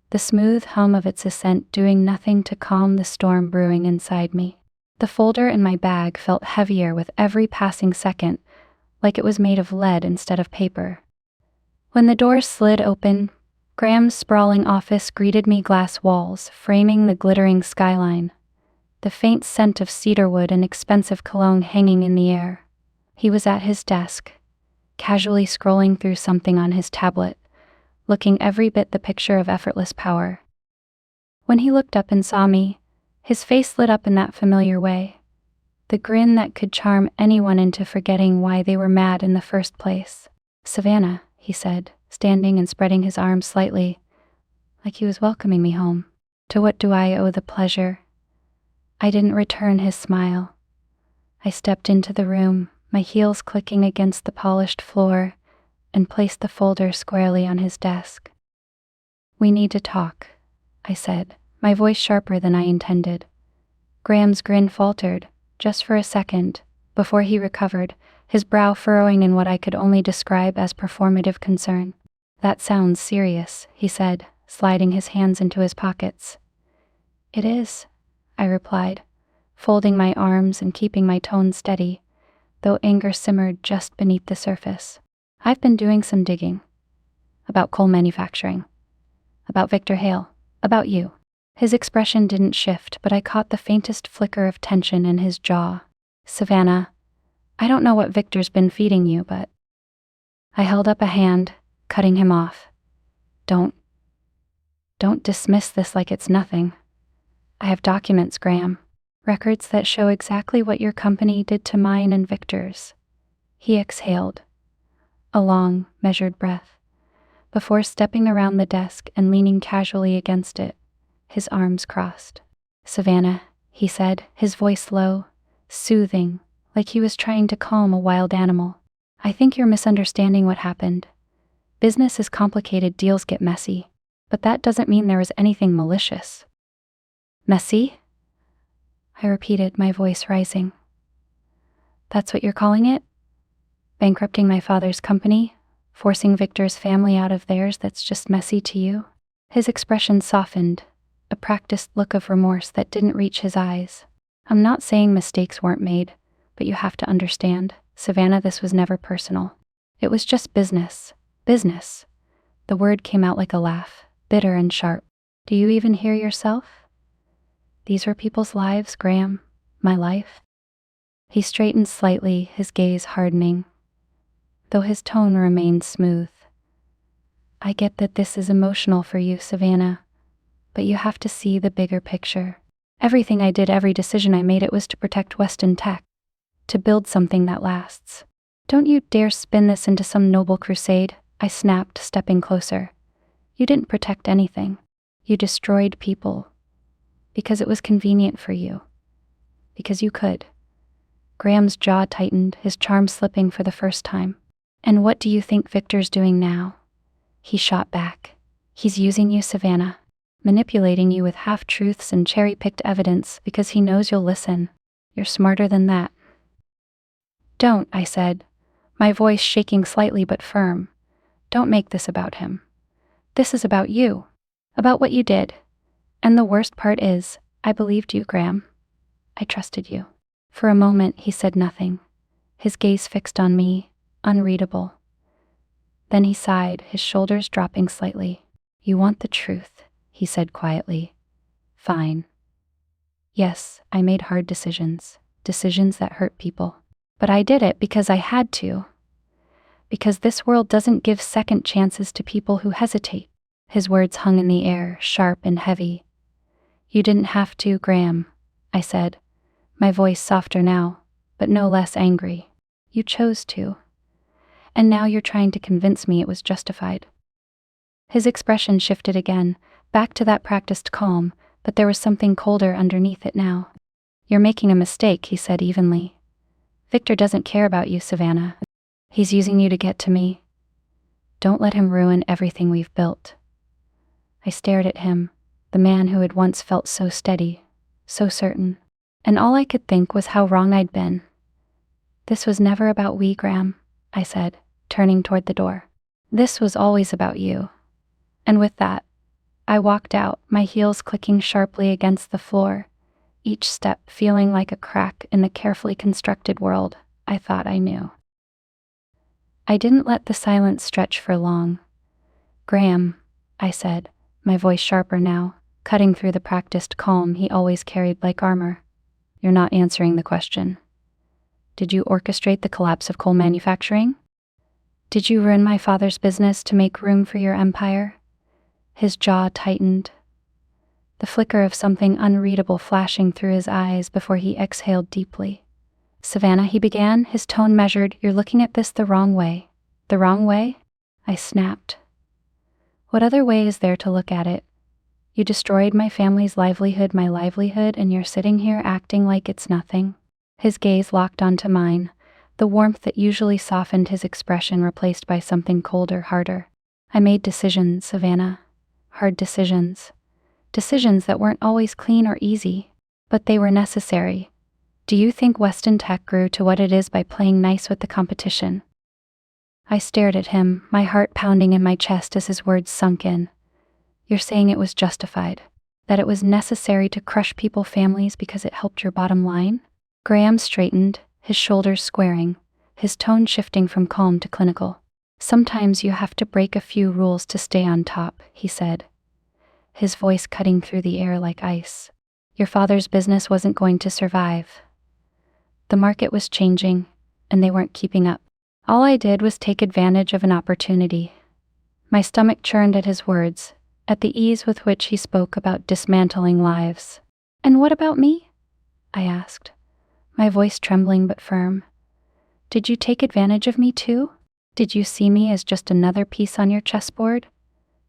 the smooth hum of its ascent doing nothing to calm the storm brewing inside me. The folder in my bag felt heavier with every passing second, like it was made of lead instead of paper. When the doors slid open, Graham's sprawling office greeted me, glass walls framing the glittering skyline, the faint scent of cedarwood and expensive cologne hanging in the air. He was at his desk, casually scrolling through something on his tablet, looking every bit the picture of effortless power. When he looked up and saw me, his face lit up in that familiar way. The grin that could charm anyone into forgetting why they were mad in the first place. "Savannah," he said, standing and spreading his arms slightly, like he was welcoming me home. "To what do I owe the pleasure?" I didn't return his smile. I stepped into the room, my heels clicking against the polished floor, and placed the folder squarely on his desk. "We need to talk," I said, my voice sharper than I intended. Graham's grin faltered, just for a second, before he recovered, his brow furrowing in what I could only describe as performative concern. "That sounds serious," he said, sliding his hands into his pockets. "It is," I replied, folding my arms and keeping my tone steady, though anger simmered just beneath the surface. "I've been doing some digging. About coal manufacturing. About Victor Hale. About you." His expression didn't shift, but I caught the faintest flicker of tension in his jaw. "Savannah, I don't know what Victor's been feeding you, but..." I held up a hand, cutting him off. Don't dismiss this like it's nothing. I have documents, Graham. Records that show exactly what your company did to mine and Victor's." He exhaled, a long, measured breath, before stepping around the desk and leaning casually against it, his arms crossed. "Savannah," he said, his voice low, soothing, like he was trying to calm a wild animal. "I think you're misunderstanding what happened. Business is complicated, deals get messy, but that doesn't mean there was anything malicious." "Messy?" I repeated, my voice rising. "That's what you're calling it? Bankrupting my father's company? Forcing Victor's family out of theirs that's just messy to you?" His expression softened, a practiced look of remorse that didn't reach his eyes. "I'm not saying mistakes weren't made, but you have to understand, Savannah, this was never personal. It was just business. Business." The word came out like a laugh, bitter and sharp. "Do you even hear yourself? These were people's lives, Graham. My life." He straightened slightly, his gaze hardening, though his tone remained smooth. "I get that this is emotional for you, Savannah, but you have to see the bigger picture. Everything I did, every decision I made, it was to protect Weston Tech, to build something that lasts. Don't you dare spin this into some noble crusade," I snapped, stepping closer. "You didn't protect anything. You destroyed people. Because it was convenient for you. Because you could." Graham's jaw tightened, his charm slipping for the first time. "And what do you think Victor's doing now?" He shot back. "He's using you, Savannah. Manipulating you with half-truths and cherry-picked evidence because he knows you'll listen. You're smarter than that." "Don't," I said, my voice shaking slightly but firm. "Don't make this about him. This is about you. About what you did. And the worst part is, I believed you, Graham. I trusted you." For a moment, he said nothing, his gaze fixed on me, unreadable. Then he sighed, his shoulders dropping slightly. "You want the truth," he said quietly. "Fine. Yes, I made hard decisions, decisions that hurt people. But I did it because I had to. Because this world doesn't give second chances to people who hesitate." His words hung in the air, sharp and heavy. "You didn't have to, Graham," I said, my voice softer now, but no less angry. "You chose to. And now you're trying to convince me it was justified." His expression shifted again, back to that practiced calm, but there was something colder underneath it now. "You're making a mistake," he said evenly. "Victor doesn't care about you, Savannah. He's using you to get to me. Don't let him ruin everything we've built." I stared at him, the man who had once felt so steady, so certain, and all I could think was how wrong I'd been. "This was never about we, Graham," I said, turning toward the door. "This was always about you." And with that, I walked out, my heels clicking sharply against the floor, each step feeling like a crack in the carefully constructed world I thought I knew. I didn't let the silence stretch for long. "Graham," I said, my voice sharper now, cutting through the practiced calm he always carried like armor. "You're not answering the question. Did you orchestrate the collapse of coal manufacturing? Did you ruin my father's business to make room for your empire?" His jaw tightened. the flicker of something unreadable flashing through his eyes before he exhaled deeply. "Savannah," he began, his tone measured, "you're looking at this the wrong way." "The wrong way?" I snapped. "What other way is there to look at it? You destroyed my family's livelihood, my livelihood, and you're sitting here acting like it's nothing." His gaze locked onto mine, the warmth that usually softened his expression replaced by something colder, harder. "I made decisions, Savannah. Hard decisions. Decisions that weren't always clean or easy, but they were necessary. Do you think Weston Tech grew to what it is by playing nice with the competition?" I stared at him, my heart pounding in my chest as his words sunk in. "You're saying it was justified? That it was necessary to crush people's families because it helped your bottom line?" Graham straightened, his shoulders squaring, his tone shifting from calm to clinical. "Sometimes you have to break a few rules to stay on top," he said, his voice cutting through the air like ice. "Your father's business wasn't going to survive. The market was changing, and they weren't keeping up. All I did was take advantage of an opportunity." My stomach churned at his words, at the ease with which he spoke about dismantling lives. "And what about me?" I asked, my voice trembling but firm. "Did you take advantage of me too? Did you see me as just another piece on your chessboard?"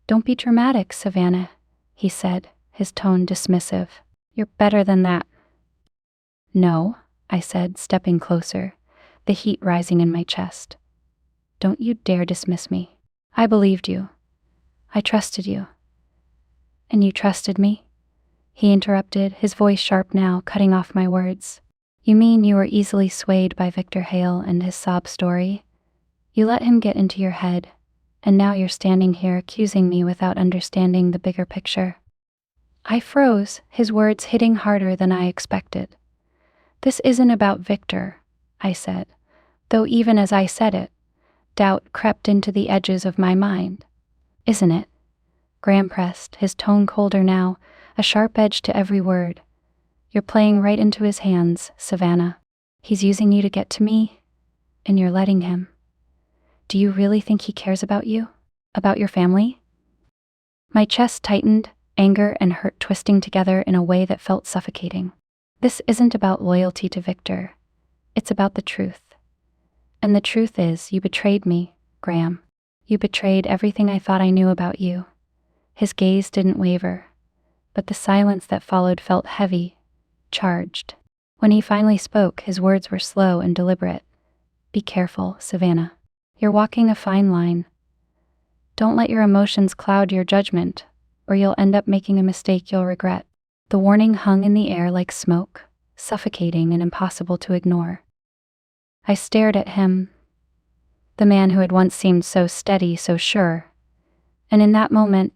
"Don't be dramatic, Savannah," he said, his tone dismissive. "You're better than that." "No," I said, stepping closer, the heat rising in my chest. "Don't you dare dismiss me. I believed you. I trusted you." "And you trusted me?" he interrupted, his voice sharp now, cutting off my words. "You mean you were easily swayed by Victor Hale and his sob story? You let him get into your head, and now you're standing here accusing me without understanding the bigger picture." I froze, his words hitting harder than I expected. "This isn't about Victor," I said, though even as I said it, doubt crept into the edges of my mind. "Isn't it?" Graham pressed, his tone colder now, a sharp edge to every word. "You're playing right into his hands, Savannah. He's using you to get to me, and you're letting him. Do you really think he cares about you? About your family?" My chest tightened, anger and hurt twisting together in a way that felt suffocating. "This isn't about loyalty to Victor. It's about the truth. And the truth is, you betrayed me, Graham. You betrayed everything I thought I knew about you." His gaze didn't waver, but the silence that followed felt heavy, charged. When he finally spoke, his words were slow and deliberate. "Be careful, Savannah. You're walking a fine line. Don't let your emotions cloud your judgment, or you'll end up making a mistake you'll regret." The warning hung in the air like smoke, suffocating and impossible to ignore. I stared at him, the man who had once seemed so steady, so sure, and in that moment,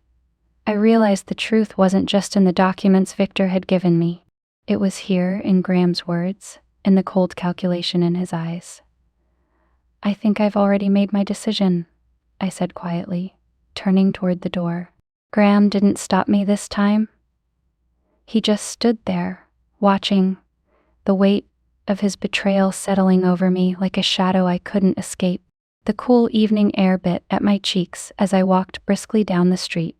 I realized the truth wasn't just in the documents Victor had given me. It was here, in Graham's words, in the cold calculation in his eyes. "I think I've already made my decision," I said quietly, turning toward the door. Graham didn't stop me this time. He just stood there, watching, the weight of his betrayal settling over me like a shadow I couldn't escape. The cool evening air bit at my cheeks as I walked briskly down the street,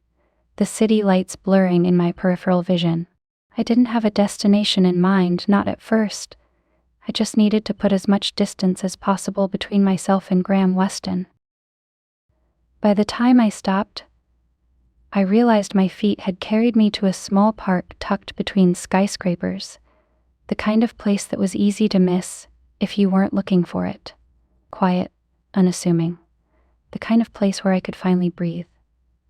the city lights blurring in my peripheral vision. I didn't have a destination in mind, not at first. I just needed to put as much distance as possible between myself and Graham Weston. By the time I stopped, I realized my feet had carried me to a small park tucked between skyscrapers, the kind of place that was easy to miss if you weren't looking for it. Quiet, unassuming, the kind of place where I could finally breathe,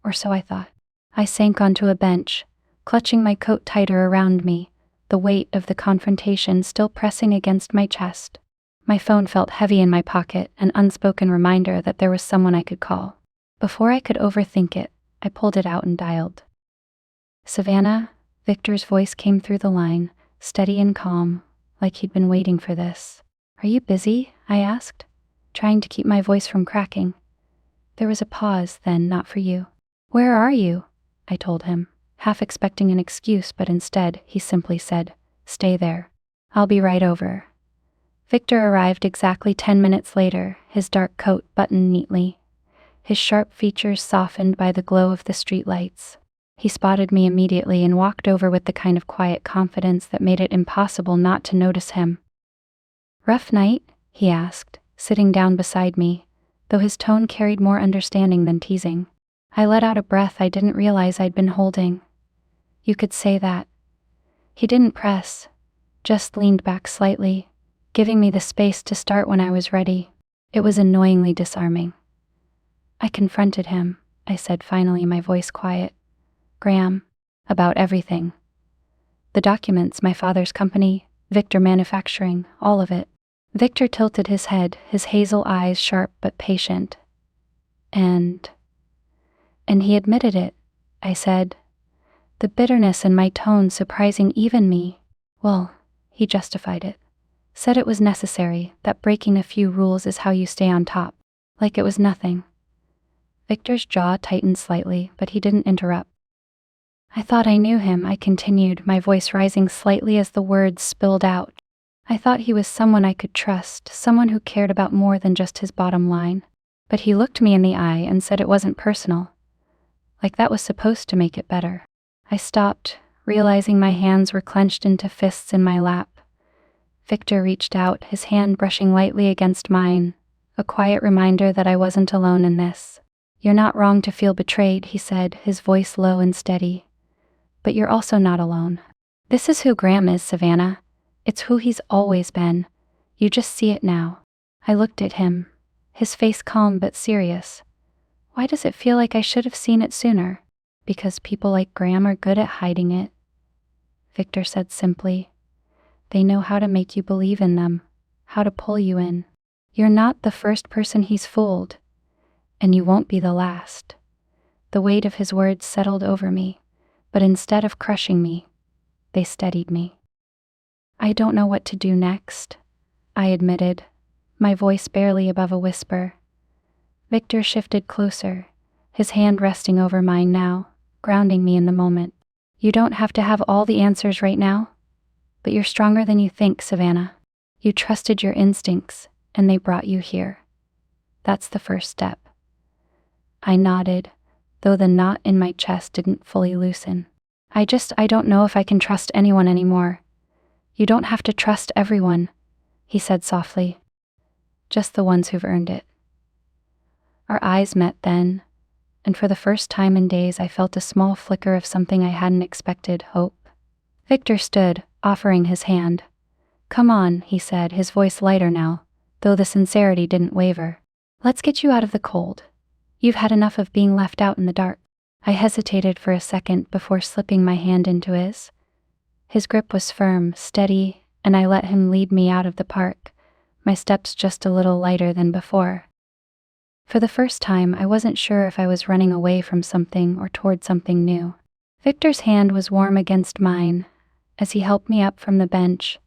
or so I thought. I sank onto a bench, clutching my coat tighter around me, the weight of the confrontation still pressing against my chest. My phone felt heavy in my pocket, an unspoken reminder that there was someone I could call. Before I could overthink it, I pulled it out and dialed. "Savannah," Victor's voice came through the line, steady and calm, like he'd been waiting for this. "Are you busy?" I asked, trying to keep my voice from cracking. There was a pause, then, "Not for you." "Where are you?" I told him, half expecting an excuse, but instead, he simply said, "Stay there. I'll be right over." Victor arrived exactly 10 minutes later, his dark coat buttoned neatly, his sharp features softened by the glow of the streetlights. He spotted me immediately and walked over with the kind of quiet confidence that made it impossible not to notice him. "Rough night?" he asked, sitting down beside me, though his tone carried more understanding than teasing. I let out a breath I didn't realize I'd been holding. "You could say that." He didn't press, just leaned back slightly, giving me the space to start when I was ready. It was annoyingly disarming. "I confronted him," I said finally, my voice quiet. "Graham, about everything. The documents, my father's company, Victor Manufacturing, all of it." Victor tilted his head, his hazel eyes sharp but patient. And he admitted it," I said, the bitterness in my tone surprising even me. "Well, he justified it. Said it was necessary, that breaking a few rules is how you stay on top. Like it was nothing." Victor's jaw tightened slightly, but he didn't interrupt. "I thought I knew him," I continued, my voice rising slightly as the words spilled out. "I thought he was someone I could trust, someone who cared about more than just his bottom line. But he looked me in the eye and said it wasn't personal. Like that was supposed to make it better." I stopped, realizing my hands were clenched into fists in my lap. Victor reached out, his hand brushing lightly against mine, a quiet reminder that I wasn't alone in this. "You're not wrong to feel betrayed," he said, his voice low and steady. "But you're also not alone. This is who Graham is, Savannah. It's who he's always been. You just see it now." I looked at him, his face calm but serious. "Why does it feel like I should have seen it sooner?" "Because people like Graham are good at hiding it," Victor said simply. "They know how to make you believe in them, how to pull you in. You're not the first person he's fooled, and you won't be the last." The weight of his words settled over me, but instead of crushing me, they steadied me. "I don't know what to do next," I admitted, my voice barely above a whisper. Victor shifted closer, his hand resting over mine now, grounding me in the moment. "You don't have to have all the answers right now, but you're stronger than you think, Savannah. You trusted your instincts, and they brought you here. That's the first step." I nodded, though the knot in my chest didn't fully loosen. I don't know if I can trust anyone anymore." "You don't have to trust everyone," he said softly. "Just the ones who've earned it." Our eyes met then, and for the first time in days I felt a small flicker of something I hadn't expected, hope. Victor stood, offering his hand. "Come on," he said, his voice lighter now, though the sincerity didn't waver. "Let's get you out of the cold. You've had enough of being left out in the dark." I hesitated for a second before slipping my hand into his. His grip was firm, steady, and I let him lead me out of the park, my steps just a little lighter than before. For the first time, I wasn't sure if I was running away from something or toward something new. Victor's hand was warm against mine as he helped me up from the bench,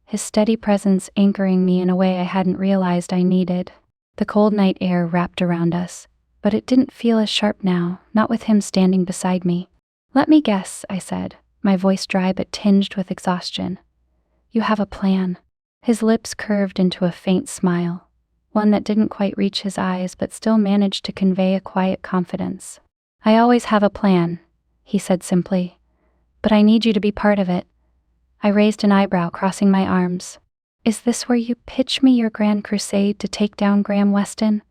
his steady presence anchoring me in a way I hadn't realized I needed. The cold night air wrapped around us, but it didn't feel as sharp now, not with him standing beside me. "Let me guess," I said, my voice dry but tinged with exhaustion. "You have a plan." His lips curved into a faint smile, one that didn't quite reach his eyes but still managed to convey a quiet confidence. "I always have a plan," he said simply, "but I need you to be part of it." I raised an eyebrow, crossing my arms. "Is this where you pitch me your grand crusade to take down Graham Weston?"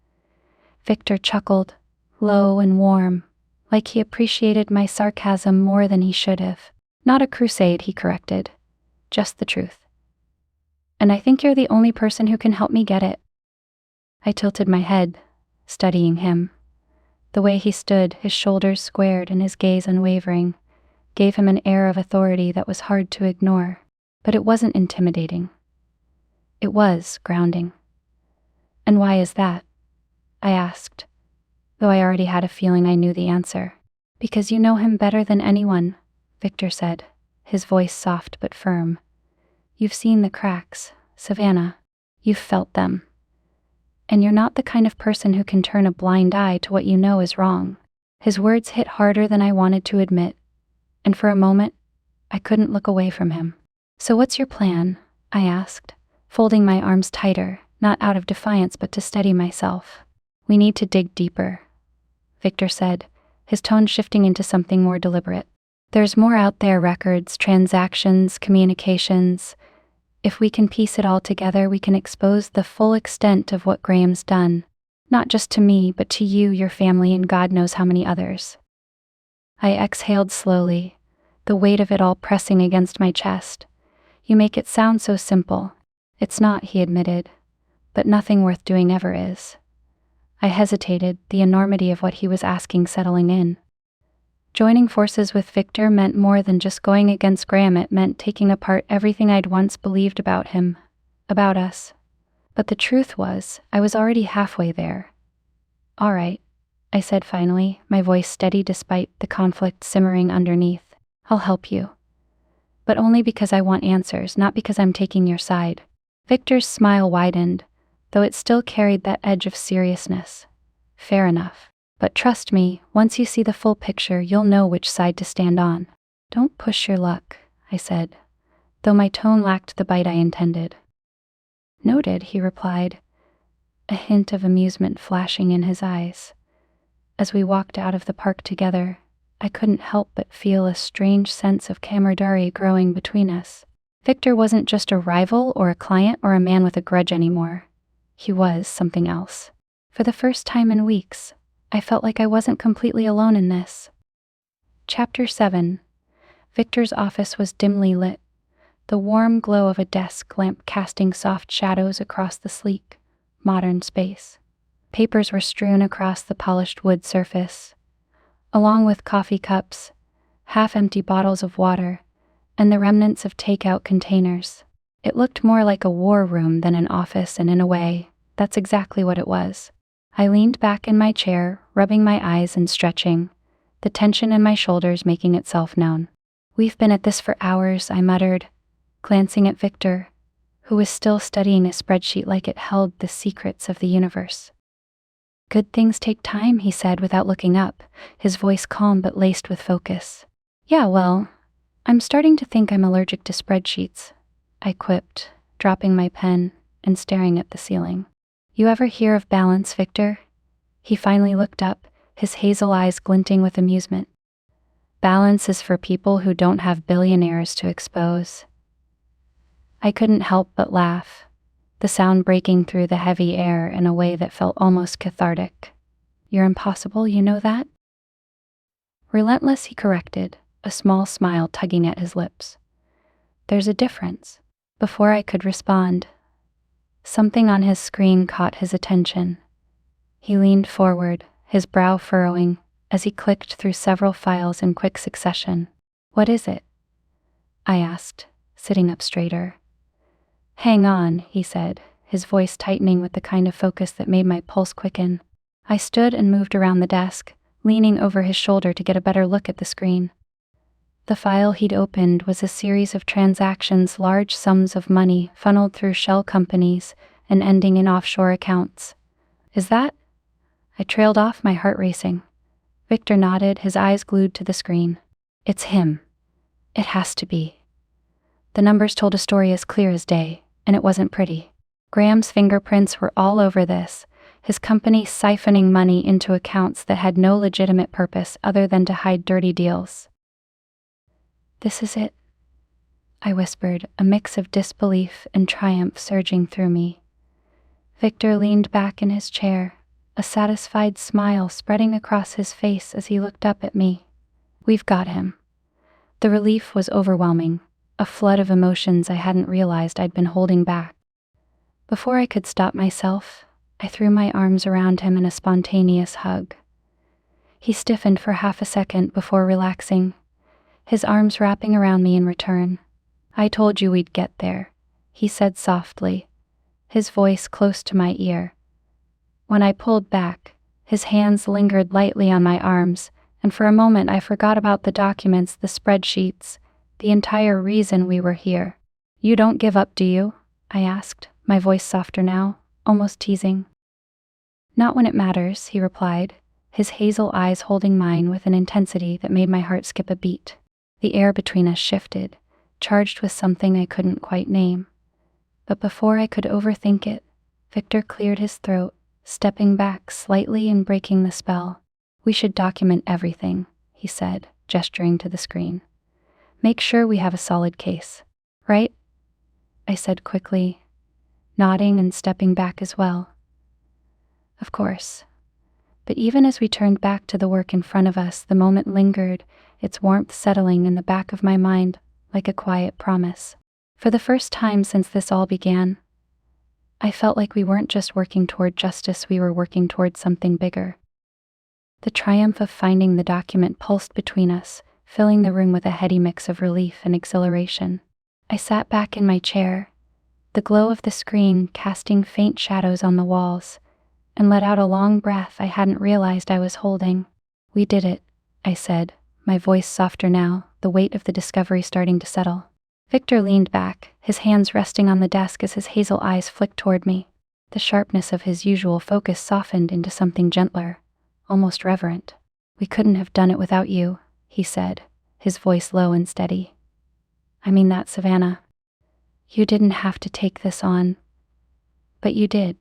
Victor chuckled, low and warm, like he appreciated my sarcasm more than he should have. "Not a crusade," he corrected. "Just the truth. And I think you're the only person who can help me get it." I tilted my head, studying him. The way he stood, his shoulders squared and his gaze unwavering, gave him an air of authority that was hard to ignore. But it wasn't intimidating. It was grounding. "And why is that?" I asked, though I already had a feeling I knew the answer. "Because you know him better than anyone," Victor said, his voice soft but firm. "You've seen the cracks, Savannah. You've felt them. And you're not the kind of person who can turn a blind eye to what you know is wrong." His words hit harder than I wanted to admit, and for a moment, I couldn't look away from him. "So what's your plan?" I asked, folding my arms tighter, not out of defiance but to steady myself. "We need to dig deeper," Victor said, his tone shifting into something more deliberate. There's more out there: records, transactions, communications. If we can piece it all together, we can expose the full extent of what Graham's done. Not just to me, but to you, your family, and God knows how many others. I exhaled slowly, the weight of it all pressing against my chest. You make it sound so simple. It's not, he admitted, but nothing worth doing ever is. I hesitated, the enormity of what he was asking settling in. Joining forces with Victor meant more than just going against Graham. It meant taking apart everything I'd once believed about him, about us. But the truth was, I was already halfway there. All right, I said finally, my voice steady despite the conflict simmering underneath. I'll help you. But only because I want answers, not because I'm taking your side. Victor's smile widened, though it still carried that edge of seriousness. Fair enough. But trust me, once you see the full picture, you'll know which side to stand on. Don't push your luck, I said, though my tone lacked the bite I intended. Noted, he replied, a hint of amusement flashing in his eyes. As we walked out of the park together, I couldn't help but feel a strange sense of camaraderie growing between us. Victor wasn't just a rival or a client or a man with a grudge anymore. He was something else. For the first time in weeks, I felt like I wasn't completely alone in this. Chapter 7. Victor's office was dimly lit, the warm glow of a desk lamp casting soft shadows across the sleek, modern space. Papers were strewn across the polished wood surface, along with coffee cups, half-empty bottles of water, and the remnants of takeout containers. It looked more like a war room than an office, and in a way, that's exactly what it was. I leaned back in my chair, rubbing my eyes and stretching, the tension in my shoulders making itself known. We've been at this for hours, I muttered, glancing at Victor, who was still studying a spreadsheet like it held the secrets of the universe. Good things take time, he said without looking up, his voice calm but laced with focus. Yeah, well, I'm starting to think I'm allergic to spreadsheets, I quipped, dropping my pen and staring at the ceiling. You ever hear of balance, Victor? He finally looked up, his hazel eyes glinting with amusement. Balance is for people who don't have billionaires to expose. I couldn't help but laugh, the sound breaking through the heavy air in a way that felt almost cathartic. You're impossible, you know that? Relentless, he corrected, a small smile tugging at his lips. There's a difference. Before I could respond, something on his screen caught his attention. He leaned forward, his brow furrowing, as he clicked through several files in quick succession. What is it? I asked, sitting up straighter. Hang on, he said, his voice tightening with the kind of focus that made my pulse quicken. I stood and moved around the desk, leaning over his shoulder to get a better look at the screen. The file he'd opened was a series of transactions, large sums of money funneled through shell companies and ending in offshore accounts. Is that? I trailed off, my heart racing. Victor nodded, his eyes glued to the screen. It's him. It has to be. The numbers told a story as clear as day, and it wasn't pretty. Graham's fingerprints were all over this, his company siphoning money into accounts that had no legitimate purpose other than to hide dirty deals. This is it, I whispered, a mix of disbelief and triumph surging through me. Victor leaned back in his chair, a satisfied smile spreading across his face as he looked up at me. We've got him. The relief was overwhelming, a flood of emotions I hadn't realized I'd been holding back. Before I could stop myself, I threw my arms around him in a spontaneous hug. He stiffened for half a second before relaxing, his arms wrapping around me in return. I told you we'd get there, he said softly, his voice close to my ear. When I pulled back, his hands lingered lightly on my arms, and for a moment I forgot about the documents, the spreadsheets, the entire reason we were here. You don't give up, do you? I asked, my voice softer now, almost teasing. Not when it matters, he replied, his hazel eyes holding mine with an intensity that made my heart skip a beat. The air between us shifted, charged with something I couldn't quite name. But before I could overthink it, Victor cleared his throat, stepping back slightly and breaking the spell. "We should document everything," he said, gesturing to the screen. "Make sure we have a solid case. Right?" I said quickly, nodding and stepping back as well. Of course. But even as we turned back to the work in front of us, the moment lingered, its warmth settling in the back of my mind like a quiet promise. For the first time since this all began, I felt like we weren't just working toward justice, we were working toward something bigger. The triumph of finding the document pulsed between us, filling the room with a heady mix of relief and exhilaration. I sat back in my chair, the glow of the screen casting faint shadows on the walls, and let out a long breath I hadn't realized I was holding. "We did it," I said, my voice softer now, the weight of the discovery starting to settle. Victor leaned back, his hands resting on the desk as his hazel eyes flicked toward me. The sharpness of his usual focus softened into something gentler, almost reverent. "We couldn't have done it without you," he said, his voice low and steady. "I mean that, Savannah. You didn't have to take this on. But you did.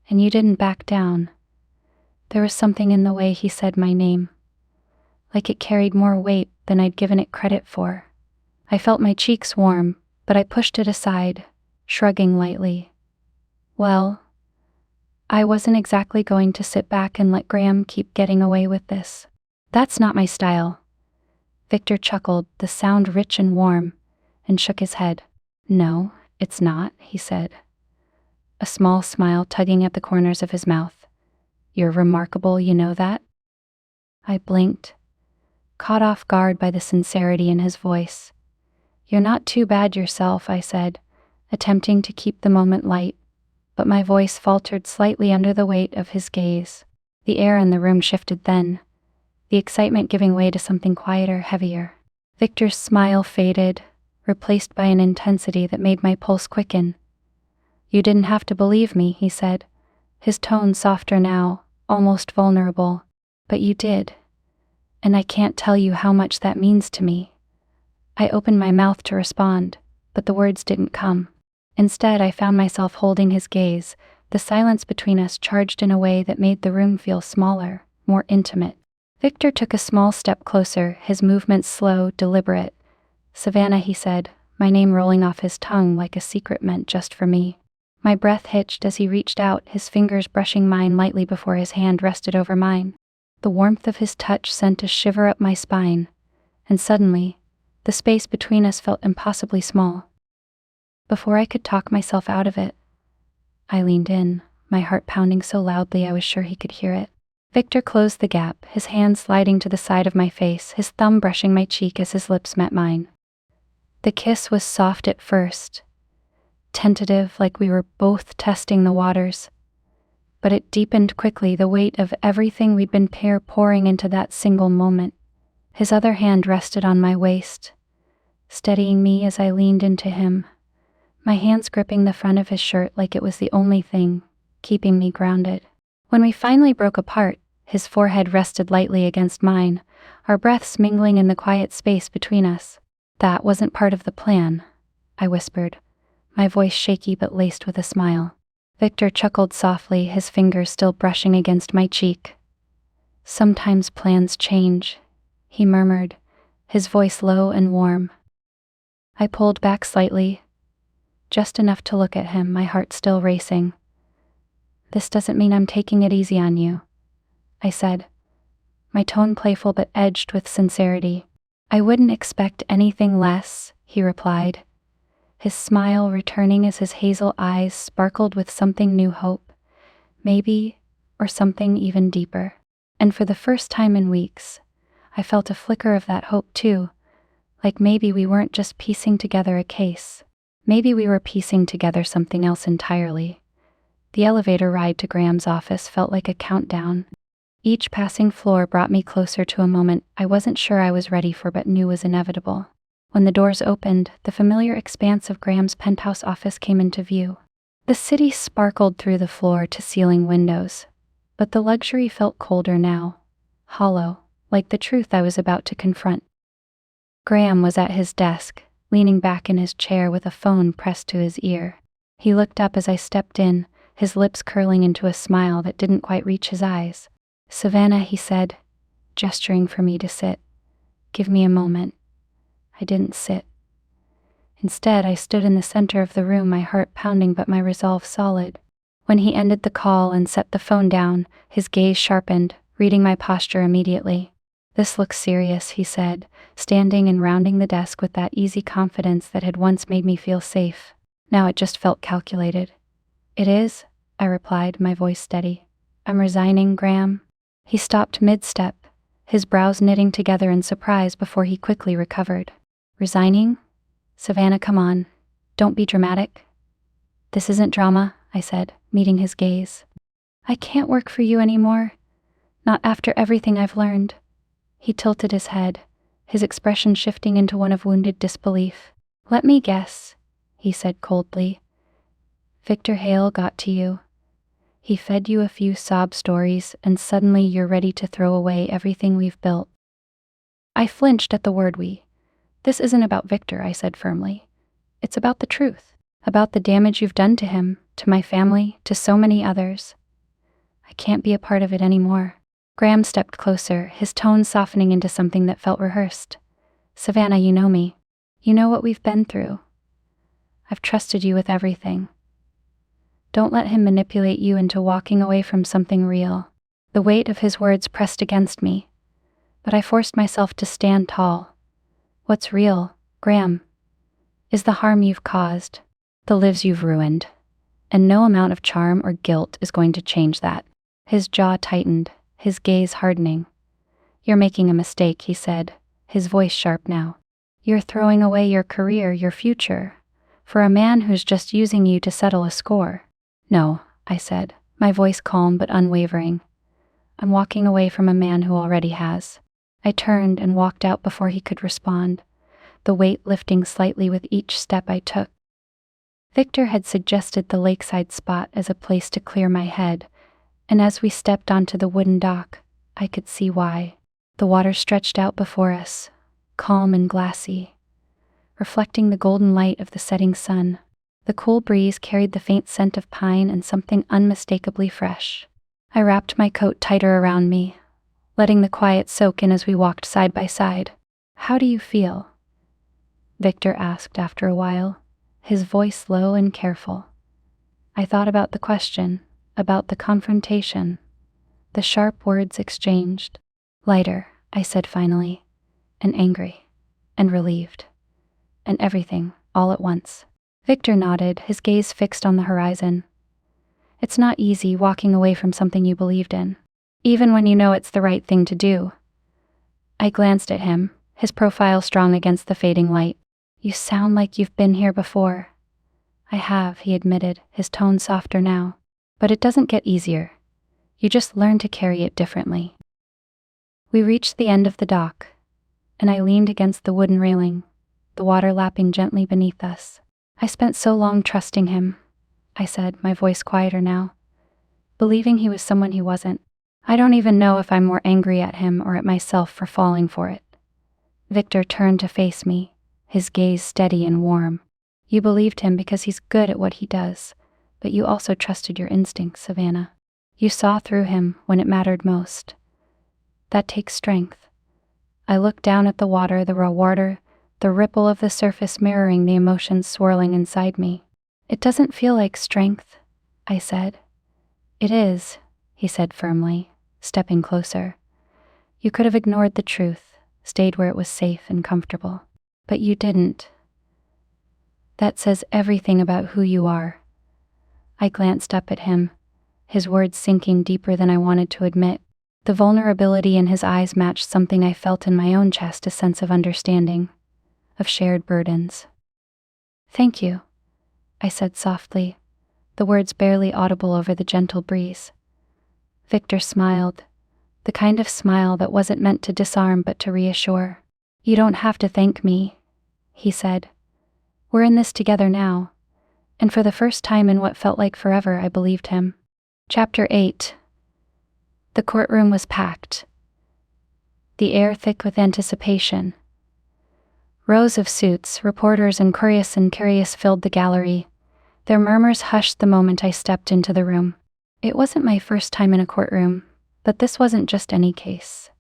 And you didn't back down." There was something in the way he said my name, like it carried more weight than I'd given it credit for. I felt my cheeks warm, but I pushed it aside, shrugging lightly. Well, I wasn't exactly going to sit back and let Graham keep getting away with this. "That's not my style." Victor chuckled, the sound rich and warm, and shook his head. "No, it's not," he said, a small smile tugging at the corners of his mouth. "You're remarkable, you know that?" I blinked, caught off guard by the sincerity in his voice. "You're not too bad yourself," I said, attempting to keep the moment light, but my voice faltered slightly under the weight of his gaze. The air in the room shifted then, the excitement giving way to something quieter, heavier. Victor's smile faded, replaced by an intensity that made my pulse quicken. "You didn't have to believe me," he said, his tone softer now, almost vulnerable. "But you did. And I can't tell you how much that means to me." I opened my mouth to respond, but the words didn't come. Instead, I found myself holding his gaze, the silence between us charged in a way that made the room feel smaller, more intimate. Victor took a small step closer, his movements slow, deliberate. "Savannah," he said, my name rolling off his tongue like a secret meant just for me. My breath hitched as he reached out, his fingers brushing mine lightly before his hand rested over mine. The warmth of his touch sent a shiver up my spine, and suddenly, the space between us felt impossibly small. Before I could talk myself out of it, I leaned in, my heart pounding so loudly I was sure he could hear it. Victor closed the gap, his hand sliding to the side of my face, his thumb brushing my cheek as his lips met mine. The kiss was soft at first, tentative, like we were both testing the waters. But it deepened quickly, the weight of everything we'd been pouring into that single moment. His other hand rested on my waist, steadying me as I leaned into him, my hands gripping the front of his shirt like it was the only thing keeping me grounded. When we finally broke apart, his forehead rested lightly against mine, our breaths mingling in the quiet space between us. "That wasn't part of the plan," I whispered, my voice shaky but laced with a smile. Victor chuckled softly, his fingers still brushing against my cheek. "Sometimes plans change," he murmured, his voice low and warm. I pulled back slightly, just enough to look at him, my heart still racing. "This doesn't mean I'm taking it easy on you," I said, my tone playful but edged with sincerity. "I wouldn't expect anything less," he replied, his smile returning as his hazel eyes sparkled with something new, hope, maybe, or something even deeper. And for the first time in weeks, I felt a flicker of that hope too, like maybe we weren't just piecing together a case. Maybe we were piecing together something else entirely. The elevator ride to Graham's office felt like a countdown. Each passing floor brought me closer to a moment I wasn't sure I was ready for but knew was inevitable. When the doors opened, the familiar expanse of Graham's penthouse office came into view. The city sparkled through the floor-to-ceiling windows, but the luxury felt colder now, hollow, like the truth I was about to confront. Graham was at his desk, leaning back in his chair with a phone pressed to his ear. He looked up as I stepped in, his lips curling into a smile that didn't quite reach his eyes. "Savannah," he said, gesturing for me to sit. "Give me a moment." I didn't sit. Instead, I stood in the center of the room, my heart pounding but my resolve solid. When he ended the call and set the phone down, his gaze sharpened, reading my posture immediately. "This looks serious," he said, standing and rounding the desk with that easy confidence that had once made me feel safe. Now it just felt calculated. "It is?" I replied, my voice steady. "I'm resigning, Graham." He stopped mid-step, his brows knitting together in surprise before he quickly recovered. "Resigning? Savannah, come on. Don't be dramatic." "This isn't drama," I said, meeting his gaze. "I can't work for you anymore. Not after everything I've learned." He tilted his head, his expression shifting into one of wounded disbelief. "Let me guess," he said coldly. "Victor Hale got to you. He fed you a few sob stories, and suddenly you're ready to throw away everything we've built." I flinched at the word "we." "This isn't about Victor," I said firmly. "It's about the truth, about the damage you've done to him, to my family, to so many others. I can't be a part of it anymore." Graham stepped closer, his tone softening into something that felt rehearsed. "Savannah, you know me. You know what we've been through. I've trusted you with everything. Don't let him manipulate you into walking away from something real." The weight of his words pressed against me, but I forced myself to stand tall. "What's real, Graham, is the harm you've caused, the lives you've ruined, and no amount of charm or guilt is going to change that." His jaw tightened, his gaze hardening. "You're making a mistake," he said, his voice sharp now. "You're throwing away your career, your future, for a man who's just using you to settle a score." "No," I said, my voice calm but unwavering. "I'm walking away from a man who already has." I turned and walked out before he could respond, the weight lifting slightly with each step I took. Victor had suggested the lakeside spot as a place to clear my head, and as we stepped onto the wooden dock, I could see why. The water stretched out before us, calm and glassy, reflecting the golden light of the setting sun. The cool breeze carried the faint scent of pine and something unmistakably fresh. I wrapped my coat tighter around me, letting the quiet soak in as we walked side by side. "How do you feel?" Victor asked after a while, his voice low and careful. I thought about the question, about the confrontation, the sharp words exchanged. "Lighter," I said finally, "and angry, and relieved, and everything, all at once." Victor nodded, his gaze fixed on the horizon. "It's not easy walking away from something you believed in, even when you know it's the right thing to do." I glanced at him, his profile strong against the fading light. "You sound like you've been here before." "I have," he admitted, his tone softer now. "But it doesn't get easier. You just learn to carry it differently." We reached the end of the dock, and I leaned against the wooden railing, the water lapping gently beneath us. "I spent so long trusting him," I said, my voice quieter now, "believing he was someone he wasn't. I don't even know if I'm more angry at him or at myself for falling for it." Victor turned to face me, his gaze steady and warm. "You believed him because he's good at what he does, but you also trusted your instincts, Savannah. You saw through him when it mattered most. That takes strength." I looked down at the water, the raw water, the ripple of the surface mirroring the emotions swirling inside me. "It doesn't feel like strength," I said. "It is," he said firmly, stepping closer. "You could have ignored the truth, stayed where it was safe and comfortable. But you didn't. That says everything about who you are." I glanced up at him, his words sinking deeper than I wanted to admit. The vulnerability in his eyes matched something I felt in my own chest, a sense of understanding, of shared burdens. "Thank you," I said softly, the words barely audible over the gentle breeze. Victor smiled, the kind of smile that wasn't meant to disarm but to reassure. "You don't have to thank me," he said. "We're in this together now." And for the first time in what felt like forever, I believed him. Chapter 8. The courtroom was packed, the air thick with anticipation. Rows of suits, reporters, and curious filled the gallery. Their murmurs hushed the moment I stepped into the room. It wasn't my first time in a courtroom, but this wasn't just any case.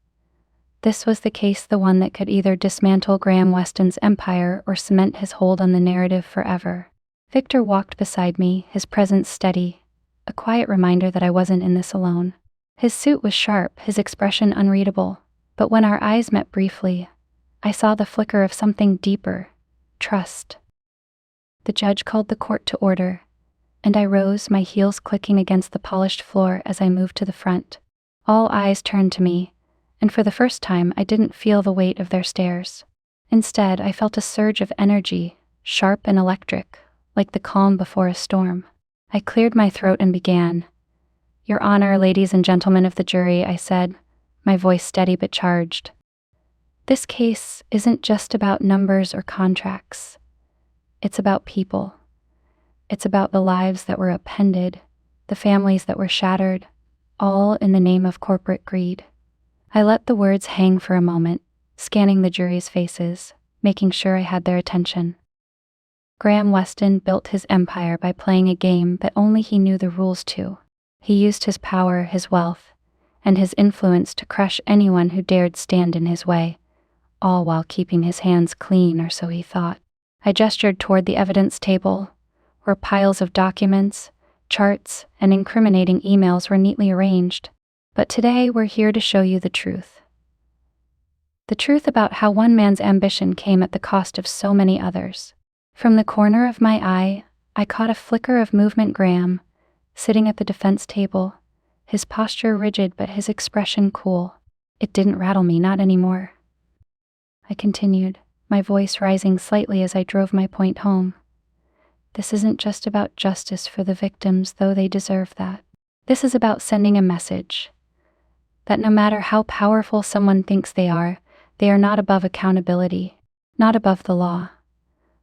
This was the case, the one that could either dismantle Graham Weston's empire or cement his hold on the narrative forever. Victor walked beside me, his presence steady, a quiet reminder that I wasn't in this alone. His suit was sharp, his expression unreadable, but when our eyes met briefly, I saw the flicker of something deeper: trust. The judge called the court to order, and I rose, my heels clicking against the polished floor as I moved to the front. All eyes turned to me, and for the first time I didn't feel the weight of their stares. Instead, I felt a surge of energy, sharp and electric, like the calm before a storm. I cleared my throat and began. "Your Honor, ladies and gentlemen of the jury," I said, my voice steady but charged. "This case isn't just about numbers or contracts. It's about people. It's about the lives that were upended, the families that were shattered, all in the name of corporate greed." I let the words hang for a moment, scanning the jury's faces, making sure I had their attention. Graham Weston built his empire by playing a game that only he knew the rules to. He used his power, his wealth, and his influence to crush anyone who dared stand in his way, all while keeping his hands clean, or so he thought. I gestured toward the evidence table, where piles of documents, charts, and incriminating emails were neatly arranged. But today we're here to show you the truth. The truth about how one man's ambition came at the cost of so many others. From the corner of my eye, I caught a flicker of movement. Graham, sitting at the defense table, his posture rigid but his expression cool. It didn't rattle me, not anymore. I continued, my voice rising slightly as I drove my point home. This isn't just about justice for the victims, though they deserve that. This is about sending a message that no matter how powerful someone thinks they are not above accountability, not above the law.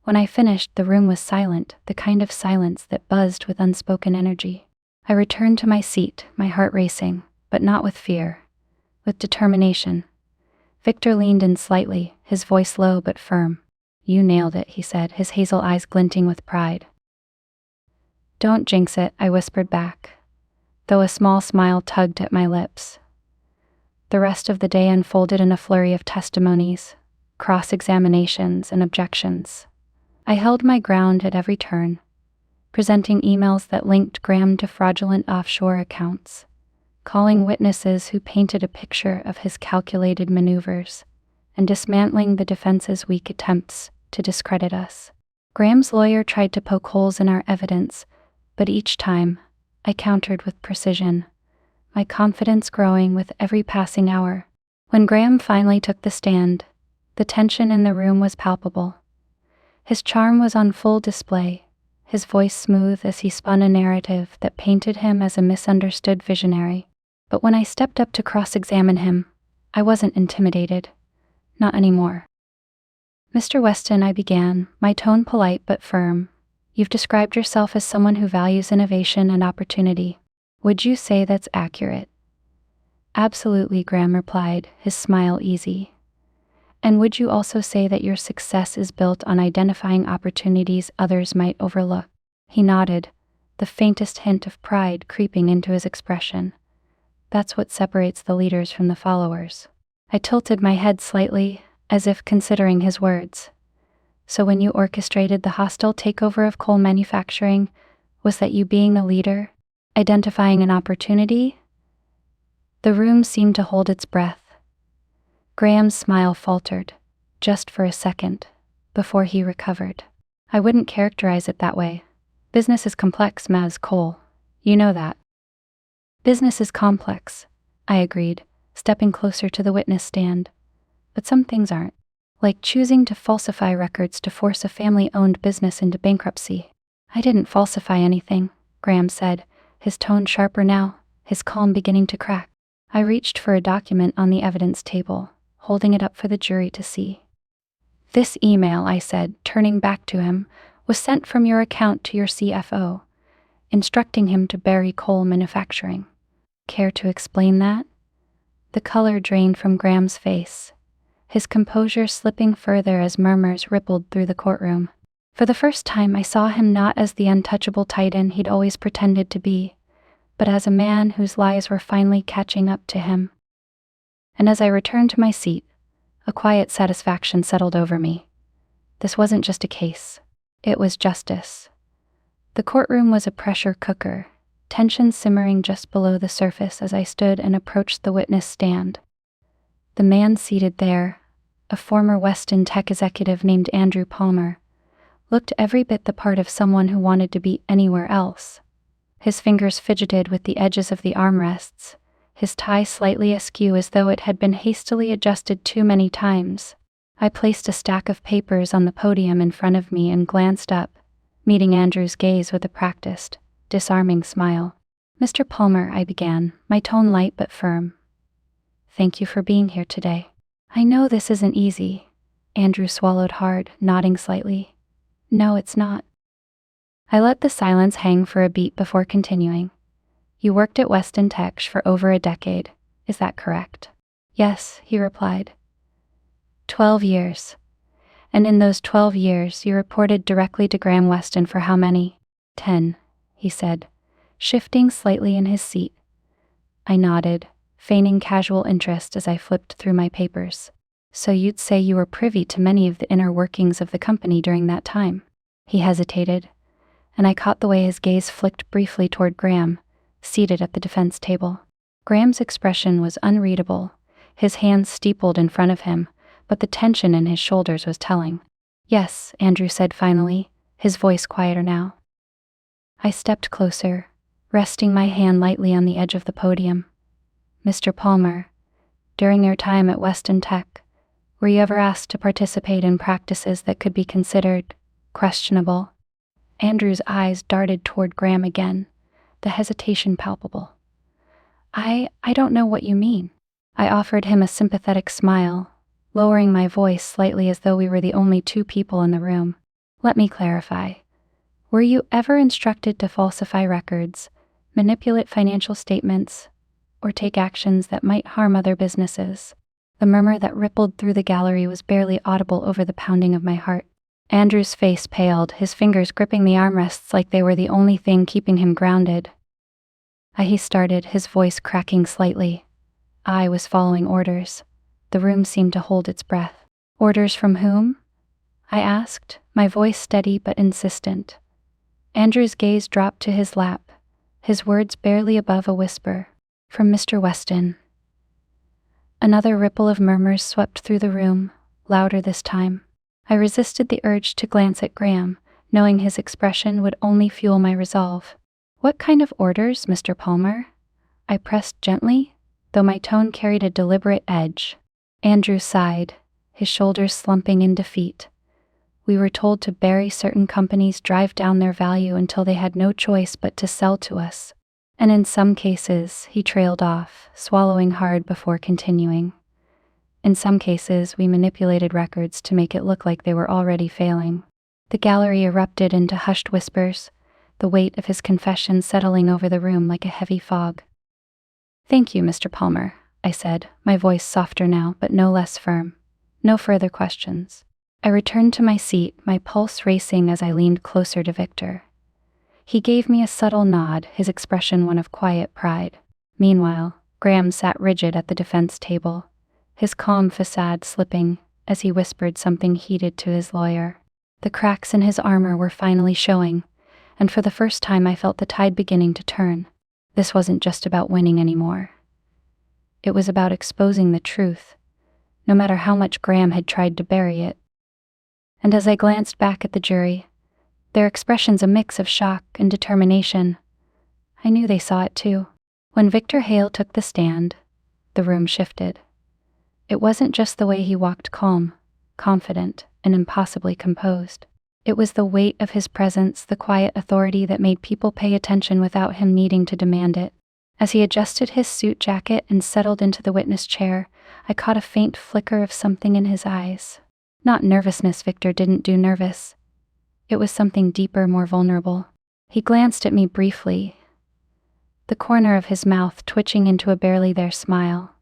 When I finished, the room was silent, the kind of silence that buzzed with unspoken energy. I returned to my seat, my heart racing, but not with fear, with determination. Victor leaned in slightly, his voice low but firm. "You nailed it," he said, his hazel eyes glinting with pride. "Don't jinx it," I whispered back, though a small smile tugged at my lips. The rest of the day unfolded in a flurry of testimonies, cross-examinations, and objections. I held my ground at every turn, presenting emails that linked Graham to fraudulent offshore accounts, calling witnesses who painted a picture of his calculated maneuvers, and dismantling the defense's weak attempts to discredit us. Graham's lawyer tried to poke holes in our evidence, but each time, I countered with precision, my confidence growing with every passing hour. When Graham finally took the stand, the tension in the room was palpable. His charm was on full display, his voice smooth as he spun a narrative that painted him as a misunderstood visionary. But when I stepped up to cross-examine him, I wasn't intimidated. Not anymore. "Mr. Weston," I began, my tone polite but firm, "you've described yourself as someone who values innovation and opportunity. Would you say that's accurate?" "Absolutely," Graham replied, his smile easy. "And would you also say that your success is built on identifying opportunities others might overlook?" He nodded, the faintest hint of pride creeping into his expression. "That's what separates the leaders from the followers." I tilted my head slightly, as if considering his words. "So when you orchestrated the hostile takeover of coal manufacturing, was that you being the leader, identifying an opportunity?" The room seemed to hold its breath. Graham's smile faltered, just for a second, before he recovered. "I wouldn't characterize it that way. Business is complex, Ms. Cole. You know that." "Business is complex," I agreed, stepping closer to the witness stand. "But some things aren't. Like choosing to falsify records to force a family-owned business into bankruptcy." "I didn't falsify anything," Graham said, his tone sharper now, his calm beginning to crack. I reached for a document on the evidence table, holding it up for the jury to see. "This email," I said, turning back to him, "was sent from your account to your CFO, instructing him to bury coal manufacturing. Care to explain that?" The color drained from Graham's face, his composure slipping further as murmurs rippled through the courtroom. For the first time, I saw him not as the untouchable titan he'd always pretended to be, but as a man whose lies were finally catching up to him. And as I returned to my seat, a quiet satisfaction settled over me. This wasn't just a case. It was justice. The courtroom was a pressure cooker, tension simmering just below the surface as I stood and approached the witness stand. The man seated there, a former Weston tech executive named Andrew Palmer, looked every bit the part of someone who wanted to be anywhere else. His fingers fidgeted with the edges of the armrests, his tie slightly askew as though it had been hastily adjusted too many times. I placed a stack of papers on the podium in front of me and glanced up, meeting Andrew's gaze with a practiced, disarming smile. "Mr. Palmer," I began, my tone light but firm. "Thank you for being here today. I know this isn't easy." Andrew swallowed hard, nodding slightly. "No, it's not." I let the silence hang for a beat before continuing. "You worked at Weston Tech for over a decade, is that correct?" "Yes," he replied. 12 years. And in those 12 years, you reported directly to Graham Weston for how many? 10, he said, shifting slightly in his seat. I nodded, feigning casual interest as I flipped through my papers. "So you'd say you were privy to many of the inner workings of the company during that time?" He hesitated, and I caught the way his gaze flicked briefly toward Graham, seated at the defense table. Graham's expression was unreadable, his hands steepled in front of him, but the tension in his shoulders was telling. "Yes," Andrew said finally, his voice quieter now. I stepped closer, resting my hand lightly on the edge of the podium. "Mr. Palmer, during your time at Weston Tech, were you ever asked to participate in practices that could be considered questionable?" Andrew's eyes darted toward Graham again, the hesitation palpable. I don't know what you mean." I offered him a sympathetic smile, lowering my voice slightly as though we were the only two people in the room. "Let me clarify. Were you ever instructed to falsify records, manipulate financial statements, or take actions that might harm other businesses?" The murmur that rippled through the gallery was barely audible over the pounding of my heart. Andrew's face paled, his fingers gripping the armrests like they were the only thing keeping him grounded. He started, his voice cracking slightly. I was following orders. The room seemed to hold its breath. "Orders from whom?" I asked, my voice steady but insistent. Andrew's gaze dropped to his lap, his words barely above a whisper. "From Mr. Weston." Another ripple of murmurs swept through the room, louder this time. I resisted the urge to glance at Graham, knowing his expression would only fuel my resolve. "What kind of orders, Mr. Palmer?" I pressed gently, though my tone carried a deliberate edge. Andrew sighed, his shoulders slumping in defeat. "We were told to bury certain companies, drive down their value until they had no choice but to sell to us. And in some cases," he trailed off, swallowing hard before continuing. "In some cases, we manipulated records to make it look like they were already failing." The gallery erupted into hushed whispers, the weight of his confession settling over the room like a heavy fog. "Thank you, Mr. Palmer," I said, my voice softer now but no less firm. "No further questions." I returned to my seat, my pulse racing as I leaned closer to Victor. He gave me a subtle nod, his expression one of quiet pride. Meanwhile, Graham sat rigid at the defense table, his calm facade slipping as he whispered something heated to his lawyer. The cracks in his armor were finally showing, and for the first time I felt the tide beginning to turn. This wasn't just about winning anymore. It was about exposing the truth, no matter how much Graham had tried to bury it. And as I glanced back at the jury, their expressions a mix of shock and determination, I knew they saw it too. When Victor Hale took the stand, the room shifted. It wasn't just the way he walked calm, confident, and impossibly composed. It was the weight of his presence, the quiet authority that made people pay attention without him needing to demand it. As he adjusted his suit jacket and settled into the witness chair, I caught a faint flicker of something in his eyes. Not nervousness, Victor didn't do nervous. It was something deeper, more vulnerable. He glanced at me briefly, the corner of his mouth twitching into a barely there smile,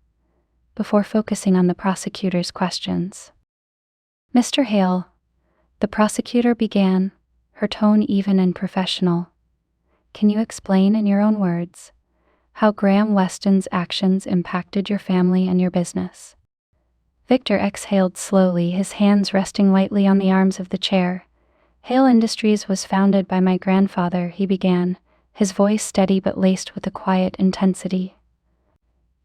before focusing on the prosecutor's questions. "Mr. Hale," the prosecutor began, her tone even and professional, "can you explain in your own words How Graham Weston's actions impacted your family and your business. Victor exhaled slowly, his hands resting lightly on the arms of the chair. Hale Industries was founded by my grandfather, he began, his voice steady but laced with a quiet intensity.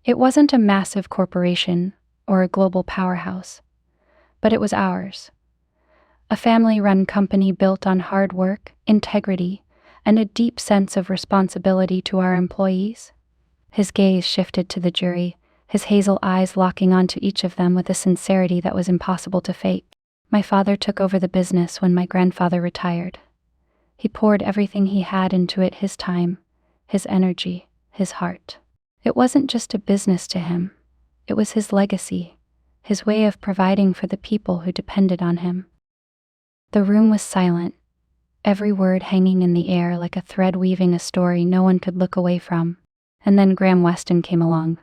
It wasn't a massive corporation or a global powerhouse, but it was ours. A family-run company built on hard work, integrity, and a deep sense of responsibility to our employees. His gaze shifted to the jury, his hazel eyes locking onto each of them with a sincerity that was impossible to fake. My father took over the business when my grandfather retired. He poured everything he had into it, his time, his energy, his heart. It wasn't just a business to him. It was his legacy, his way of providing for the people who depended on him. The room was silent, every word hanging in the air like a thread weaving a story no one could look away from. And then Graham Weston came along.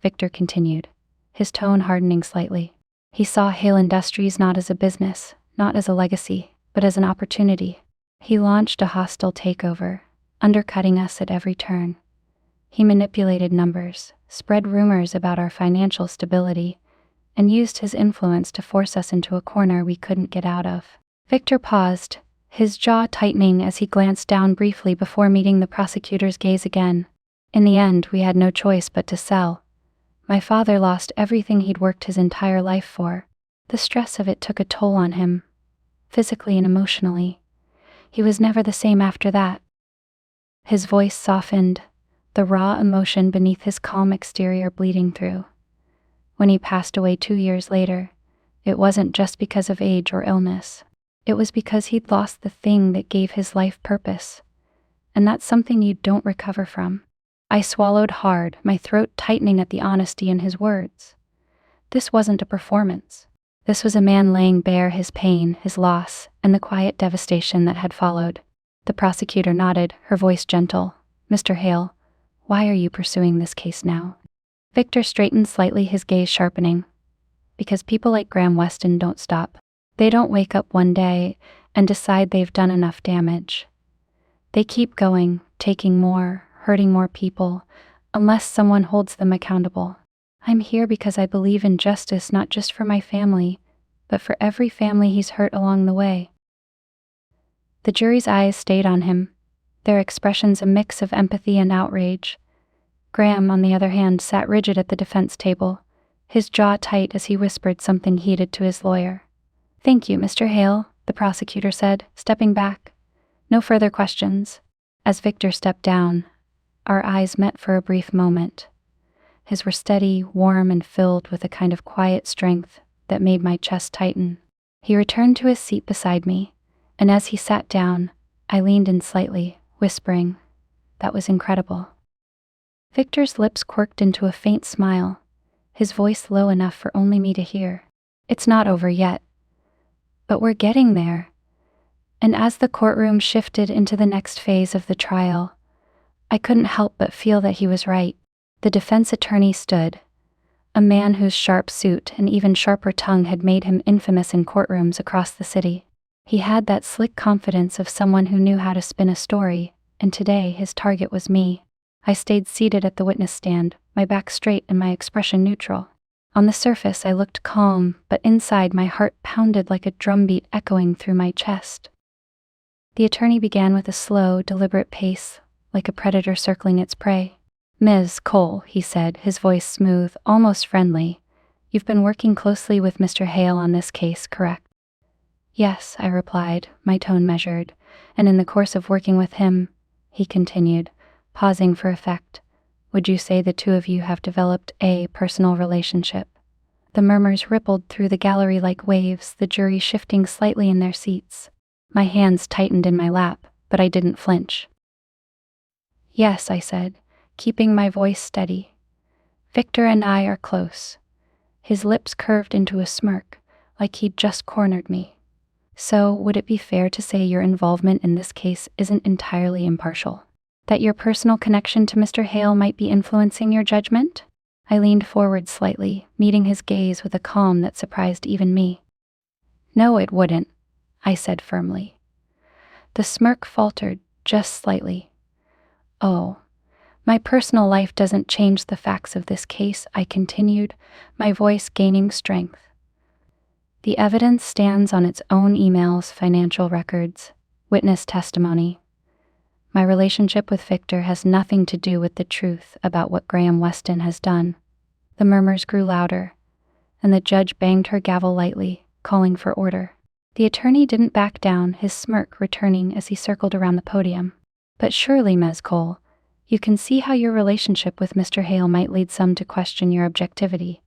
Victor continued, his tone hardening slightly. He saw Hale Industries not as a business, not as a legacy, but as an opportunity. He launched a hostile takeover, undercutting us at every turn. He manipulated numbers, spread rumors about our financial stability, and used his influence to force us into a corner we couldn't get out of. Victor paused, his jaw tightening as he glanced down briefly before meeting the prosecutor's gaze again. In the end, we had no choice but to sell. My father lost everything he'd worked his entire life for. The stress of it took a toll on him, physically and emotionally. He was never the same after that. His voice softened, the raw emotion beneath his calm exterior bleeding through. When he passed away 2 years later, it wasn't just because of age or illness. It was because he'd lost the thing that gave his life purpose. And that's something you don't recover from. I swallowed hard, my throat tightening at the honesty in his words. This wasn't a performance. This was a man laying bare his pain, his loss, and the quiet devastation that had followed. The prosecutor nodded, her voice gentle. Mr. Hale, why are you pursuing this case now? Victor straightened slightly, his gaze sharpening. Because people like Graham Weston don't stop. They don't wake up one day and decide they've done enough damage. They keep going, taking more, hurting more people, unless someone holds them accountable. I'm here because I believe in justice not just for my family, but for every family he's hurt along the way. The jury's eyes stayed on him, their expressions a mix of empathy and outrage. Graham, on the other hand, sat rigid at the defense table, his jaw tight as he whispered something heated to his lawyer. Thank you, Mr. Hale, the prosecutor said, stepping back. No further questions. As Victor stepped down, our eyes met for a brief moment. His were steady, warm, and filled with a kind of quiet strength that made my chest tighten. He returned to his seat beside me, and as he sat down, I leaned in slightly, whispering, "That was incredible." Victor's lips quirked into a faint smile, his voice low enough for only me to hear. It's not over yet. But we're getting there. And as the courtroom shifted into the next phase of the trial, I couldn't help but feel that he was right. The defense attorney stood, a man whose sharp suit and even sharper tongue had made him infamous in courtrooms across the city. He had that slick confidence of someone who knew how to spin a story, and today his target was me. I stayed seated at the witness stand, my back straight and my expression neutral. On the surface I looked calm, but inside my heart pounded like a drumbeat echoing through my chest. The attorney began with a slow, deliberate pace, like a predator circling its prey. "Ms. Cole," he said, his voice smooth, almost friendly. "You've been working closely with Mr. Hale on this case, correct?" "Yes," I replied, my tone measured. "And in the course of working with him," he continued, pausing for effect, "would you say the two of you have developed a personal relationship?" The murmurs rippled through the gallery like waves, the jury shifting slightly in their seats. My hands tightened in my lap, but I didn't flinch. "Yes," I said, keeping my voice steady. "Victor and I are close." His lips curved into a smirk, like he'd just cornered me. "So, would it be fair to say your involvement in this case isn't entirely impartial? That your personal connection to Mr. Hale might be influencing your judgment?" I leaned forward slightly, meeting his gaze with a calm that surprised even me. "No, it wouldn't," I said firmly. The smirk faltered, just slightly. "Oh, My personal life doesn't change the facts of this case, I continued, my voice gaining strength. The evidence stands on its own emails, financial records, witness testimony. My relationship with Victor has nothing to do with the truth about what Graham Weston has done. The murmurs grew louder, and the judge banged her gavel lightly, calling for order. The attorney didn't back down, his smirk returning as he circled around the podium. But surely, Ms. Cole, you can see how your relationship with Mr. Hale might lead some to question your objectivity.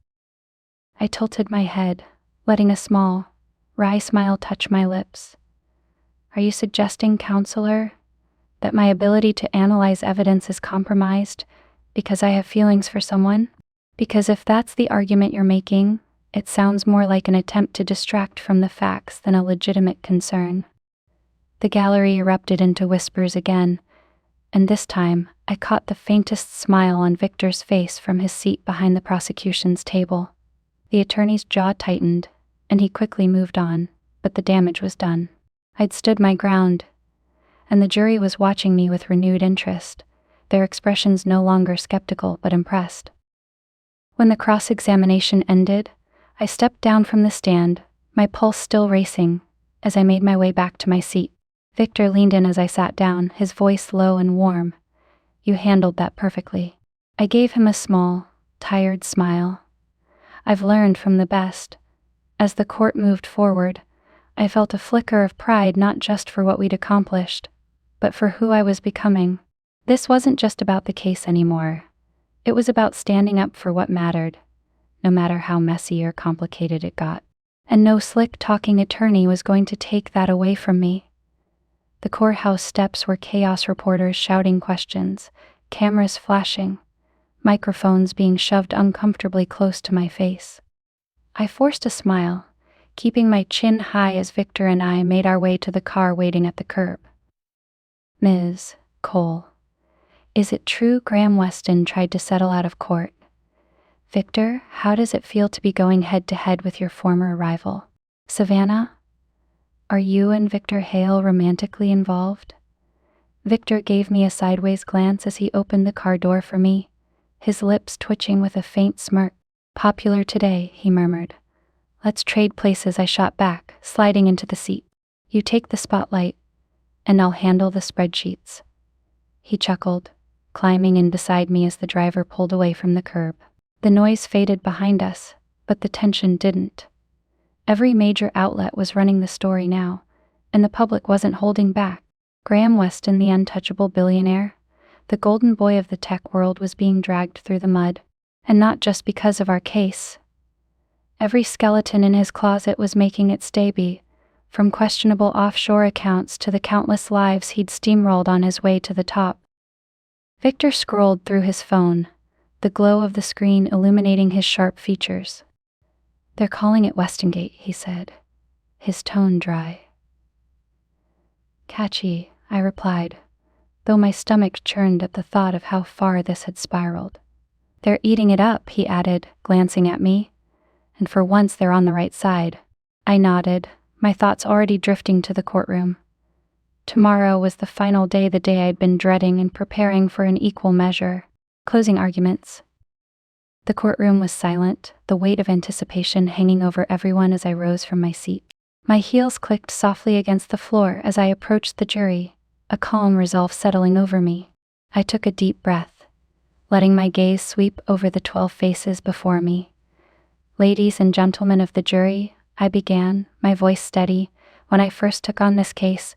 I tilted my head, letting a small, wry smile touch my lips. Are you suggesting, counselor, that my ability to analyze evidence is compromised because I have feelings for someone? Because if that's the argument you're making, it sounds more like an attempt to distract from the facts than a legitimate concern. The gallery erupted into whispers again, and this time I caught the faintest smile on Victor's face from his seat behind the prosecution's table. The attorney's jaw tightened, and he quickly moved on, but the damage was done. I'd stood my ground, and the jury was watching me with renewed interest, their expressions no longer skeptical but impressed. When the cross-examination ended, I stepped down from the stand, my pulse still racing, as I made my way back to my seat. Victor leaned in as I sat down, his voice low and warm. You handled that perfectly. I gave him a small, tired smile. I've learned from the best. As the court moved forward, I felt a flicker of pride not just for what we'd accomplished, but for who I was becoming. This wasn't just about the case anymore. It was about standing up for what mattered, no matter how messy or complicated it got. And no slick-talking attorney was going to take that away from me. The courthouse steps were chaos, reporters shouting questions, cameras flashing, microphones being shoved uncomfortably close to my face. I forced a smile, keeping my chin high as Victor and I made our way to the car waiting at the curb. Ms. Cole, is it true Graham Weston tried to settle out of court? Victor, how does it feel to be going head-to-head with your former rival? Savannah, are you and Victor Hale romantically involved? Victor gave me a sideways glance as he opened the car door for me, his lips twitching with a faint smirk. Popular today, he murmured. Let's trade places, I shot back, sliding into the seat. You take the spotlight, and I'll handle the spreadsheets. He chuckled, climbing in beside me as the driver pulled away from the curb. The noise faded behind us, but the tension didn't. Every major outlet was running the story now, and the public wasn't holding back. Graham Weston, the untouchable billionaire, the golden boy of the tech world, was being dragged through the mud, and not just because of our case. Every skeleton in his closet was making its debut, from questionable offshore accounts to the countless lives he'd steamrolled on his way to the top. Victor scrolled through his phone, the glow of the screen illuminating his sharp features. They're calling it Westongate, he said, his tone dry. Catchy, I replied, though my stomach churned at the thought of how far this had spiraled. They're eating it up, he added, glancing at me, and for once they're on the right side. I nodded, my thoughts already drifting to the courtroom. Tomorrow was the final day, the day I'd been dreading and preparing for in equal measure. Closing arguments. The courtroom was silent, the weight of anticipation hanging over everyone as I rose from my seat. My heels clicked softly against the floor as I approached the jury, a calm resolve settling over me. I took a deep breath, letting my gaze sweep over the 12 faces before me. Ladies and gentlemen of the jury, I began, my voice steady. When I first took on this case,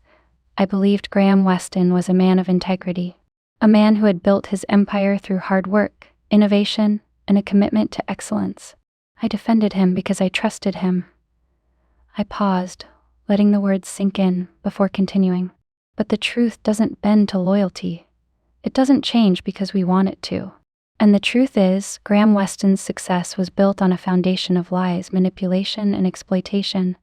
I believed Graham Weston was a man of integrity, a man who had built his empire through hard work, innovation, and a commitment to excellence. I defended him because I trusted him. I paused, letting the words sink in before continuing. But the truth doesn't bend to loyalty. It doesn't change because we want it to. And the truth is, Graham Weston's success was built on a foundation of lies, manipulation, and exploitation.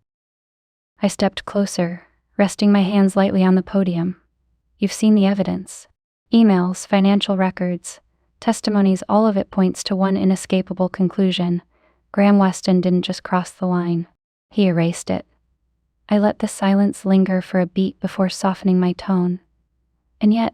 I stepped closer, resting my hands lightly on the podium. You've seen the evidence. Emails, financial records, testimonies, all of it points to one inescapable conclusion. Graham Weston didn't just cross the line. He erased it. I let the silence linger for a beat before softening my tone. And yet,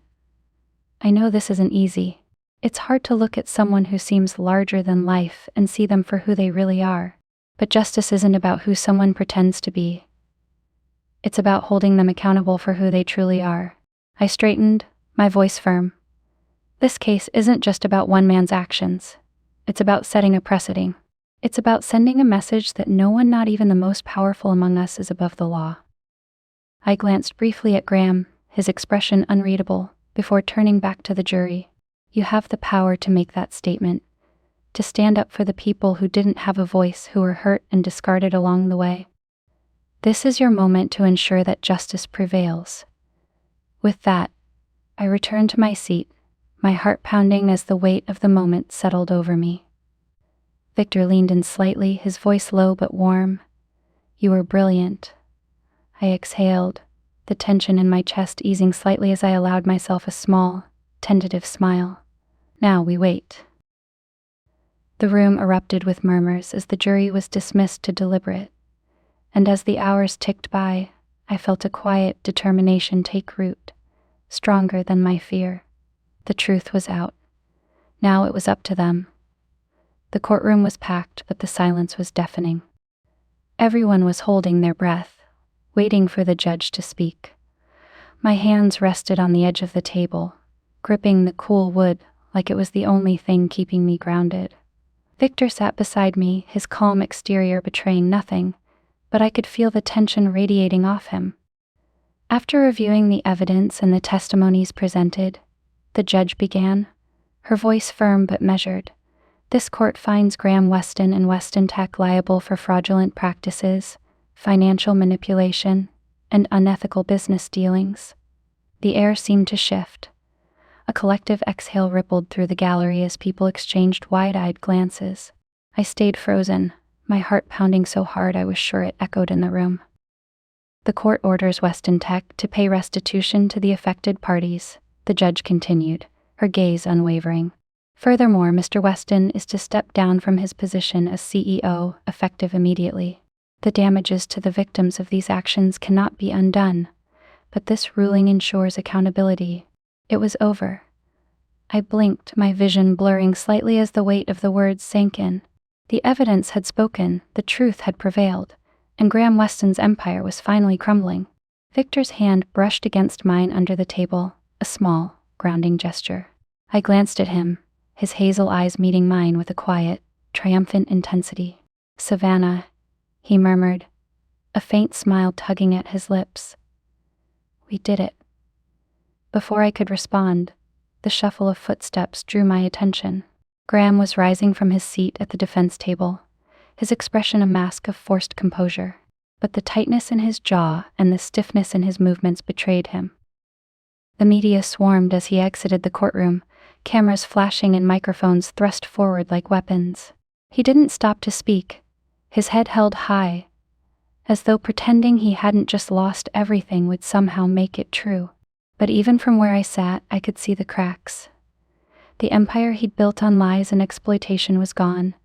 I know this isn't easy. It's hard to look at someone who seems larger than life and see them for who they really are. But justice isn't about who someone pretends to be. It's about holding them accountable for who they truly are. I straightened, my voice firm. This case isn't just about one man's actions. It's about setting a precedent. It's about sending a message that no one, not even the most powerful among us, is above the law. I glanced briefly at Graham, his expression unreadable, before turning back to the jury. You have the power to make that statement, to stand up for the people who didn't have a voice, who were hurt and discarded along the way. This is your moment to ensure that justice prevails. With that, I returned to my seat, my heart pounding as the weight of the moment settled over me. Victor leaned in slightly, his voice low but warm. You were brilliant. I exhaled, the tension in my chest easing slightly as I allowed myself a small, tentative smile. Now we wait. The room erupted with murmurs as the jury was dismissed to deliberate, and as the hours ticked by, I felt a quiet determination take root, stronger than my fear. The truth was out. Now it was up to them. The courtroom was packed, but the silence was deafening. Everyone was holding their breath, waiting for the judge to speak. My hands rested on the edge of the table, gripping the cool wood like it was the only thing keeping me grounded. Victor sat beside me, his calm exterior betraying nothing, but I could feel the tension radiating off him. After reviewing the evidence and the testimonies presented, the judge began, her voice firm but measured. This court finds Graham Weston and Weston Tech liable for fraudulent practices, financial manipulation, and unethical business dealings. The air seemed to shift. A collective exhale rippled through the gallery as people exchanged wide-eyed glances. I stayed frozen, my heart pounding so hard I was sure it echoed in the room. The court orders Weston Tech to pay restitution to the affected parties, the judge continued, her gaze unwavering. Furthermore, Mr. Weston is to step down from his position as CEO, effective immediately. The damages to the victims of these actions cannot be undone, but this ruling ensures accountability. It was over. I blinked, my vision blurring slightly as the weight of the words sank in. The evidence had spoken, the truth had prevailed, and Graham Weston's empire was finally crumbling. Victor's hand brushed against mine under the table, a small, grounding gesture. I glanced at him, his hazel eyes meeting mine with a quiet, triumphant intensity. Savannah, he murmured, a faint smile tugging at his lips. We did it. Before I could respond, the shuffle of footsteps drew my attention. Graham was rising from his seat at the defense table, his expression a mask of forced composure, but the tightness in his jaw and the stiffness in his movements betrayed him. The media swarmed as he exited the courtroom, cameras flashing and microphones thrust forward like weapons. He didn't stop to speak, his head held high, as though pretending he hadn't just lost everything would somehow make it true. But even from where I sat, I could see the cracks. The empire he'd built on lies and exploitation was gone,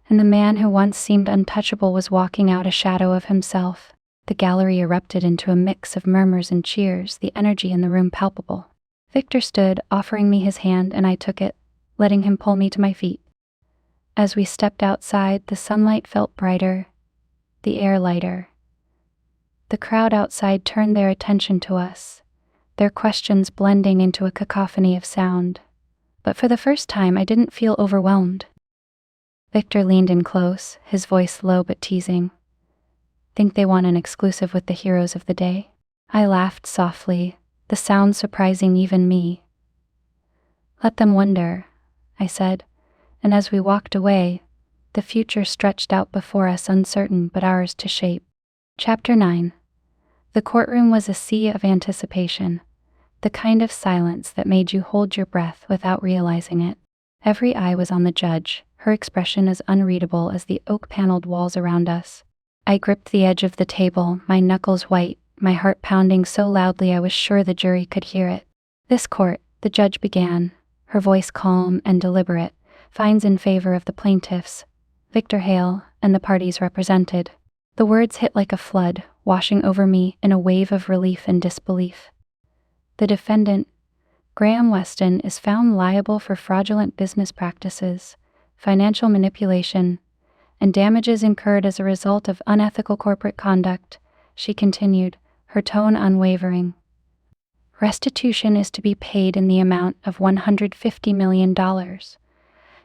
and the man who once seemed untouchable was walking out a shadow of himself. The gallery erupted into a mix of murmurs and cheers, the energy in the room palpable. Victor stood, offering me his hand, and I took it, letting him pull me to my feet. As we stepped outside, the sunlight felt brighter, the air lighter. The crowd outside turned their attention to us, their questions blending into a cacophony of sound. But for the first time, I didn't feel overwhelmed. Victor leaned in close, his voice low but teasing. Think they want an exclusive with the heroes of the day? I laughed softly, the sound surprising even me. Let them wonder, I said, and as we walked away, the future stretched out before us uncertain but ours to shape. Chapter 9. The courtroom was a sea of anticipation, the kind of silence that made you hold your breath without realizing it. Every eye was on the judge, her expression as unreadable as the oak-paneled walls around us. I gripped the edge of the table, my knuckles white, my heart pounding so loudly I was sure the jury could hear it. This court, the judge began, her voice calm and deliberate, finds in favor of the plaintiffs, Victor Hale, and the parties represented. The words hit like a flood, washing over me in a wave of relief and disbelief. The defendant, Graham Weston is found liable for fraudulent business practices, financial manipulation, and damages incurred as a result of unethical corporate conduct, she continued, her tone unwavering. Restitution is to be paid in the amount of $150 million,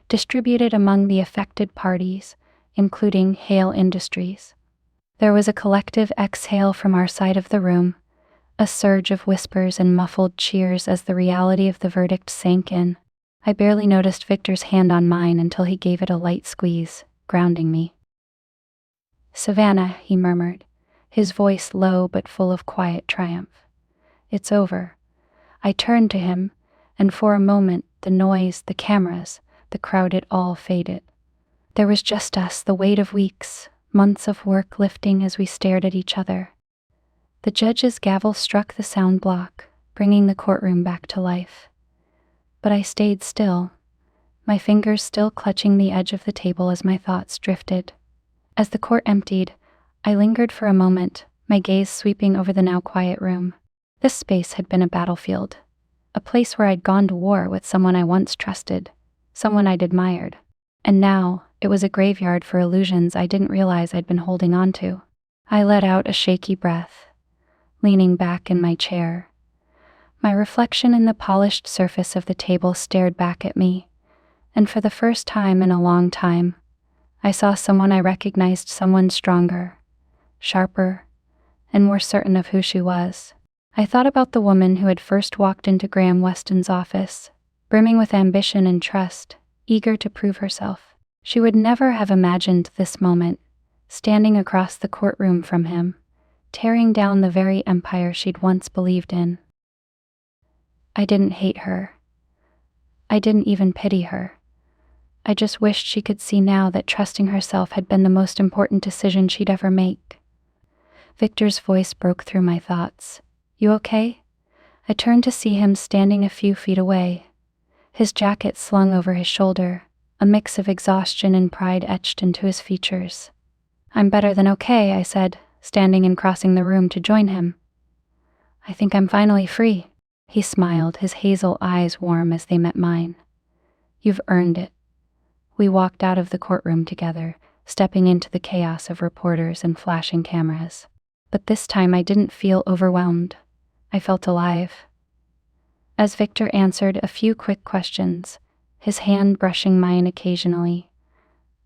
distributed among the affected parties, including Hale Industries. There was a collective exhale from our side of the room, a surge of whispers and muffled cheers as the reality of the verdict sank in. I barely noticed Victor's hand on mine until he gave it a light squeeze, grounding me. "Savannah," he murmured, his voice low but full of quiet triumph. "It's over." I turned to him, and for a moment, the noise, the cameras, the crowd, it all faded. There was just us, the weight of weeks, months of work lifting as we stared at each other. The judge's gavel struck the sound block, bringing the courtroom back to life. But I stayed still, my fingers still clutching the edge of the table as my thoughts drifted. As the court emptied, I lingered for a moment, my gaze sweeping over the now quiet room. This space had been a battlefield, a place where I'd gone to war with someone I once trusted, someone I'd admired. And now, it was a graveyard for illusions I didn't realize I'd been holding on to. I let out a shaky breath, leaning back in my chair. My reflection in the polished surface of the table stared back at me, and for the first time in a long time, I saw someone I recognized, someone stronger, sharper, and more certain of who she was. I thought about the woman who had first walked into Graham Weston's office, brimming with ambition and trust, eager to prove herself. She would never have imagined this moment, standing across the courtroom from him, tearing down the very empire she'd once believed in. I didn't hate her. I didn't even pity her. I just wished she could see now that trusting herself had been the most important decision she'd ever make. Victor's voice broke through my thoughts. "You okay?" I turned to see him standing a few feet away, his jacket slung over his shoulder, a mix of exhaustion and pride etched into his features. "I'm better than okay," I said, standing and crossing the room to join him. "I think I'm finally free." He smiled, his hazel eyes warm as they met mine. "You've earned it." We walked out of the courtroom together, stepping into the chaos of reporters and flashing cameras. But this time I didn't feel overwhelmed. I felt alive. As Victor answered a few quick questions, his hand brushing mine occasionally,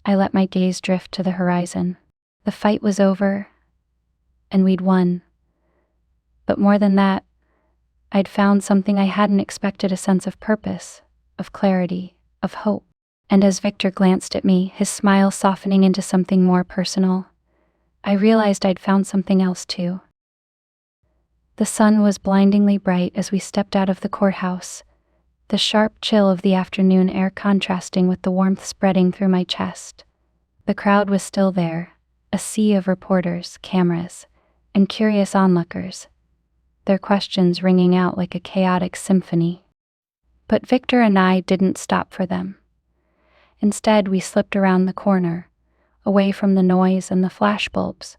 I let my gaze drift to the horizon. The fight was over, and we'd won. But more than that, I'd found something I hadn't expected, a sense of purpose, of clarity, of hope. And as Victor glanced at me, his smile softening into something more personal, I realized I'd found something else too. The sun was blindingly bright as we stepped out of the courthouse, the sharp chill of the afternoon air contrasting with the warmth spreading through my chest. The crowd was still there, a sea of reporters, cameras, and curious onlookers, their questions ringing out like a chaotic symphony. But Victor and I didn't stop for them. Instead, we slipped around the corner, away from the noise and the flashbulbs,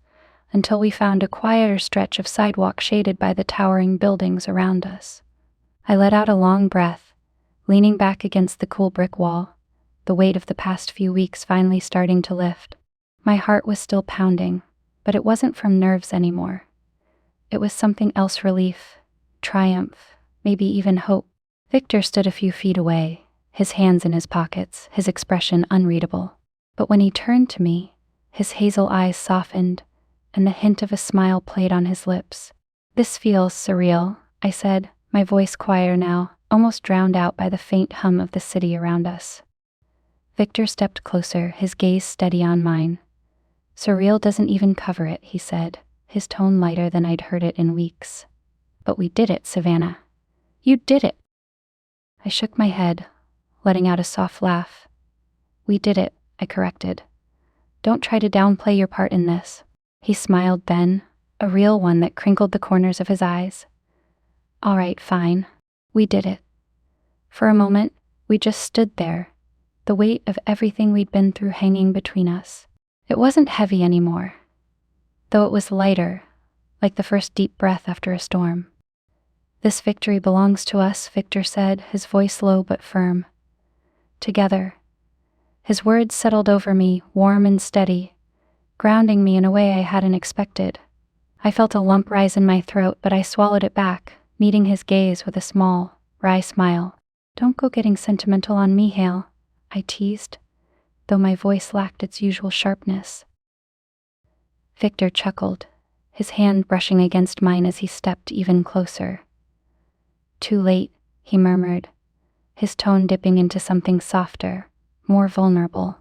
until we found a quieter stretch of sidewalk shaded by the towering buildings around us. I let out a long breath, leaning back against the cool brick wall, the weight of the past few weeks finally starting to lift. My heart was still pounding, but it wasn't from nerves anymore. It was something else: relief, triumph, maybe even hope. Victor stood a few feet away, his hands in his pockets, his expression unreadable. But when he turned to me, his hazel eyes softened, and the hint of a smile played on his lips. "This feels surreal," I said, my voice quieter now, almost drowned out by the faint hum of the city around us. Victor stepped closer, his gaze steady on mine. "Surreal doesn't even cover it," he said, his tone lighter than I'd heard it in weeks. "But we did it, Savannah. You did it." I shook my head, letting out a soft laugh. "We did it," I corrected. "Don't try to downplay your part in this." He smiled then, a real one that crinkled the corners of his eyes. "All right, fine. We did it." For a moment, we just stood there, the weight of everything we'd been through hanging between us. It wasn't heavy anymore, though it was lighter, like the first deep breath after a storm. "This victory belongs to us," Victor said, his voice low but firm. "Together." His words settled over me, warm and steady, grounding me in a way I hadn't expected. I felt a lump rise in my throat, but I swallowed it back, meeting his gaze with a small, wry smile. "Don't go getting sentimental on me, Hale," I teased, though my voice lacked its usual sharpness. Victor chuckled, his hand brushing against mine as he stepped even closer. "Too late," he murmured, his tone dipping into something softer, more vulnerable.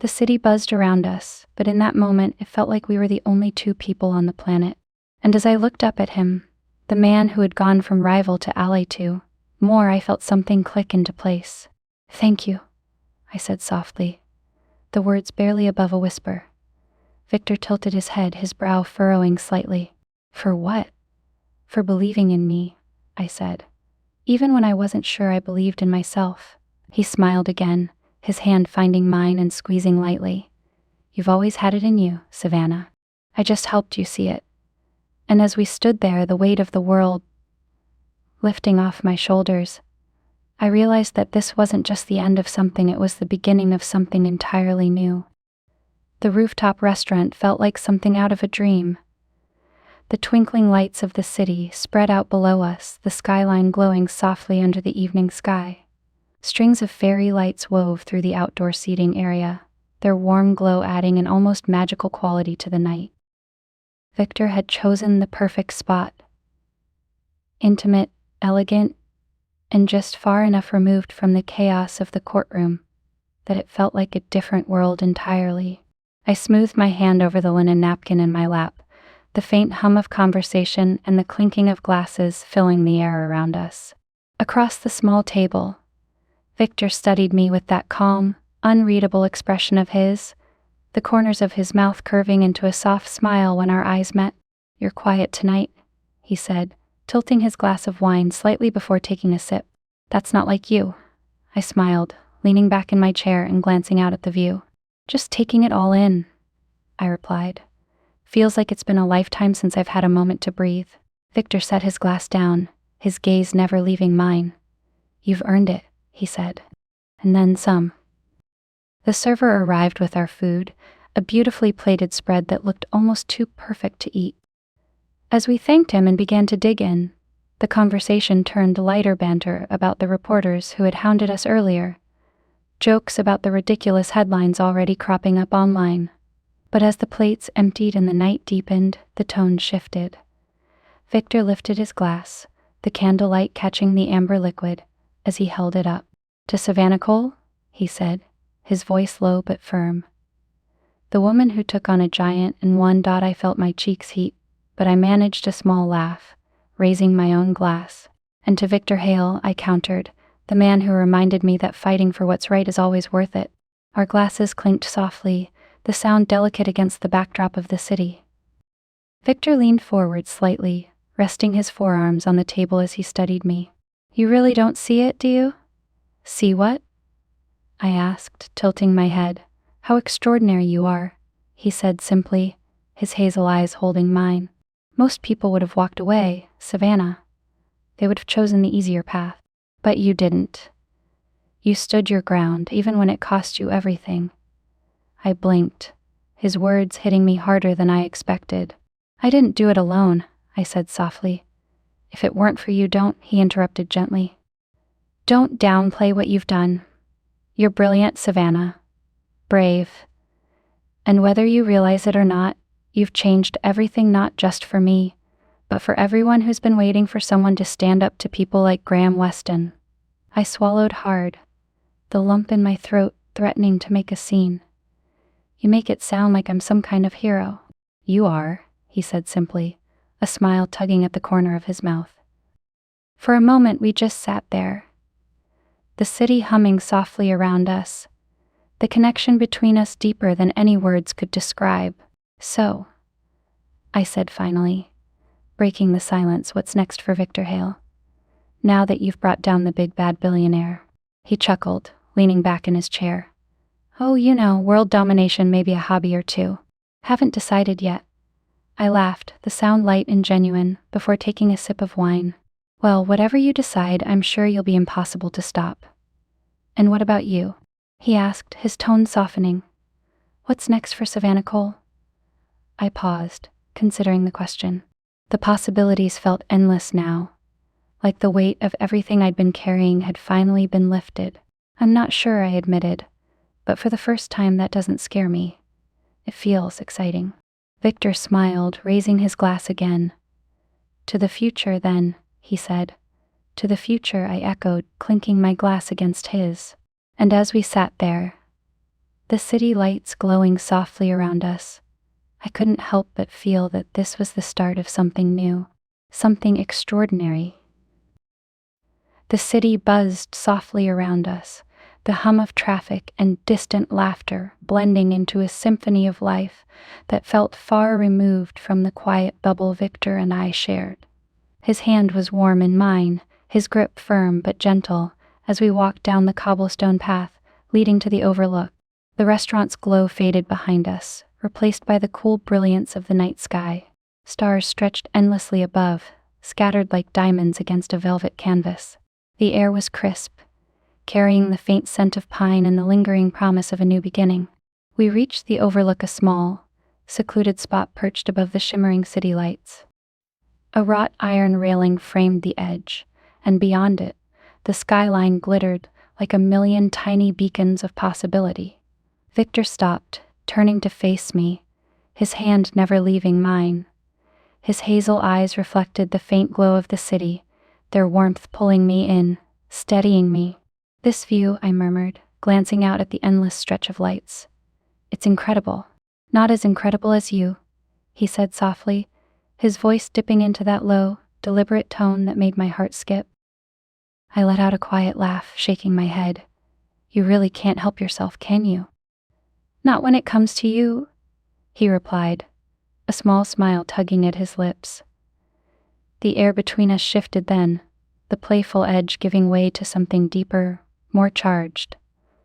The city buzzed around us, but in that moment it felt like we were the only two people on the planet. And as I looked up at him, the man who had gone from rival to ally to more, I felt something click into place. "Thank you," I said softly, the words barely above a whisper. Victor tilted his head, his brow furrowing slightly. "For what?" "For believing in me," I said, even when I wasn't sure I believed in myself. He smiled again, his hand finding mine and squeezing lightly. "You've always had it in you, Savannah. I just helped you see it." And as we stood there, the weight of the world lifting off my shoulders, I realized that this wasn't just the end of something, it was the beginning of something entirely new. The rooftop restaurant felt like something out of a dream. The twinkling lights of the city spread out below us, the skyline glowing softly under the evening sky. Strings of fairy lights wove through the outdoor seating area, their warm glow adding an almost magical quality to the night. Victor had chosen the perfect spot. Intimate, elegant, and just far enough removed from the chaos of the courtroom that it felt like a different world entirely. I smoothed my hand over the linen napkin in my lap, the faint hum of conversation and the clinking of glasses filling the air around us. Across the small table, Victor studied me with that calm, unreadable expression of his, the corners of his mouth curving into a soft smile when our eyes met. "You're quiet tonight," he said, tilting his glass of wine slightly before taking a sip. "That's not like you," I smiled, leaning back in my chair and glancing out at the view. "Just taking it all in," I replied. "Feels like it's been a lifetime since I've had a moment to breathe." Victor set his glass down, his gaze never leaving mine. "You've earned it," he said. "And then some." The server arrived with our food, a beautifully plated spread that looked almost too perfect to eat. As we thanked him and began to dig in, the conversation turned to lighter banter about the reporters who had hounded us earlier, jokes about the ridiculous headlines already cropping up online. But as the plates emptied and the night deepened, the tone shifted. Victor lifted his glass, the candlelight catching the amber liquid, as he held it up. "To Savannah Cole," he said, his voice low but firm. "The woman who took on a giant." And I felt my cheeks heat, but I managed a small laugh, raising my own glass. "And to Victor Hale," I countered, "the man who reminded me that fighting for what's right is always worth it." Our glasses clinked softly, the sound delicate against the backdrop of the city. Victor leaned forward slightly, resting his forearms on the table as he studied me. "You really don't see it, do you?" "See what?" I asked, tilting my head. "How extraordinary you are," he said simply, his hazel eyes holding mine. "Most people would have walked away, Savannah. They would have chosen the easier path. But you didn't. You stood your ground, even when it cost you everything." I blinked, his words hitting me harder than I expected. "I didn't do it alone," I said softly. "If it weren't for you, he interrupted gently. "Don't downplay what you've done. You're brilliant, Savannah. Brave. And whether you realize it or not, you've changed everything, not just for me, but for everyone who's been waiting for someone to stand up to people like Graham Weston." I swallowed hard, the lump in my throat threatening to make a scene. "You make it sound like I'm some kind of hero." "You are," he said simply, a smile tugging at the corner of his mouth. For a moment we just sat there, the city humming softly around us, the connection between us deeper than any words could describe. "So," I said finally, breaking the silence, "what's next for Victor Hale? Now that you've brought down the big bad billionaire?" He chuckled, leaning back in his chair. "Oh, world domination, maybe a hobby or two. Haven't decided yet." I laughed, the sound light and genuine, before taking a sip of wine. Well, whatever you decide, I'm sure you'll be impossible to stop. And what about you? He asked, his tone softening. What's next for Savannah Cole? I paused, considering the question. The possibilities felt endless now, like the weight of everything I'd been carrying had finally been lifted. I'm not sure, I admitted, but for the first time that doesn't scare me. It feels exciting. Victor smiled, raising his glass again. To the future, then, he said. To the future, I echoed, clinking my glass against his. And as we sat there, the city lights glowing softly around us, I couldn't help but feel that this was the start of something new, something extraordinary. The city buzzed softly around us, the hum of traffic and distant laughter blending into a symphony of life that felt far removed from the quiet bubble Victor and I shared. His hand was warm in mine, his grip firm but gentle, as we walked down the cobblestone path leading to the overlook. The restaurant's glow faded behind us, replaced by the cool brilliance of the night sky. Stars stretched endlessly above, scattered like diamonds against a velvet canvas. The air was crisp, carrying the faint scent of pine and the lingering promise of a new beginning. We reached the overlook, a small, secluded spot perched above the shimmering city lights. A wrought iron railing framed the edge, and beyond it, the skyline glittered like a million tiny beacons of possibility. Victor stopped, turning to face me, his hand never leaving mine. His hazel eyes reflected the faint glow of the city, their warmth pulling me in, steadying me. This view, I murmured, glancing out at the endless stretch of lights. It's incredible. Not as incredible as you, he said softly, his voice dipping into that low, deliberate tone that made my heart skip. I let out a quiet laugh, shaking my head. You really can't help yourself, can you? Not when it comes to you, he replied, a small smile tugging at his lips. The air between us shifted then, the playful edge giving way to something deeper, more charged.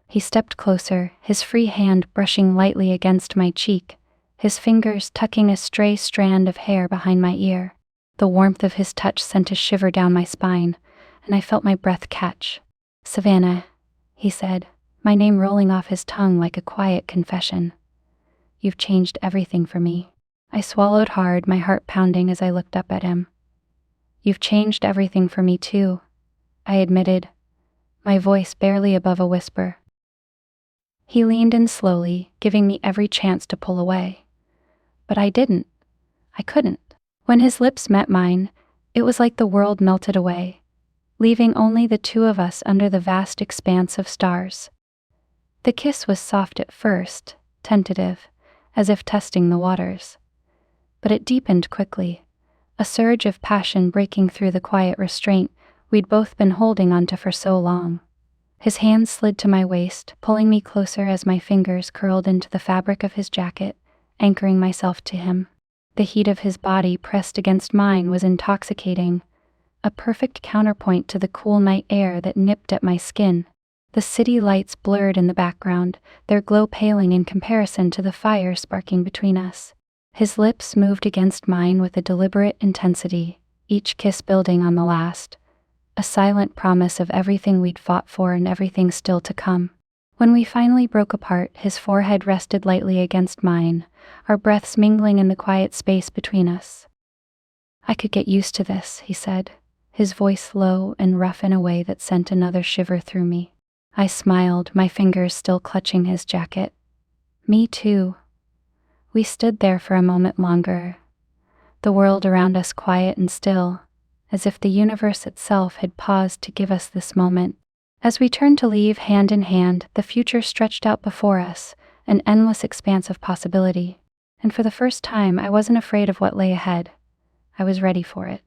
He stepped closer, his free hand brushing lightly against my cheek, his fingers tucking a stray strand of hair behind my ear. The warmth of his touch sent a shiver down my spine, and I felt my breath catch. Savannah, he said, my name rolling off his tongue like a quiet confession. You've changed everything for me. I swallowed hard, my heart pounding as I looked up at him. You've changed everything for me too, I admitted, my voice barely above a whisper. He leaned in slowly, giving me every chance to pull away. But I didn't. I couldn't. When his lips met mine, it was like the world melted away, leaving only the two of us under the vast expanse of stars. The kiss was soft at first, tentative, as if testing the waters. But it deepened quickly, a surge of passion breaking through the quiet restraint we'd both been holding onto for so long. His hand slid to my waist, pulling me closer as my fingers curled into the fabric of his jacket, anchoring myself to him. The heat of his body pressed against mine was intoxicating, a perfect counterpoint to the cool night air that nipped at my skin. The city lights blurred in the background, their glow paling in comparison to the fire sparking between us. His lips moved against mine with a deliberate intensity, each kiss building on the last, a silent promise of everything we'd fought for and everything still to come. When we finally broke apart, his forehead rested lightly against mine, our breaths mingling in the quiet space between us. I could get used to this, he said, his voice low and rough in a way that sent another shiver through me. I smiled, my fingers still clutching his jacket. Me too. We stood there for a moment longer, the world around us quiet and still, as if the universe itself had paused to give us this moment. As we turned to leave hand in hand, the future stretched out before us, an endless expanse of possibility. And for the first time, I wasn't afraid of what lay ahead. I was ready for it.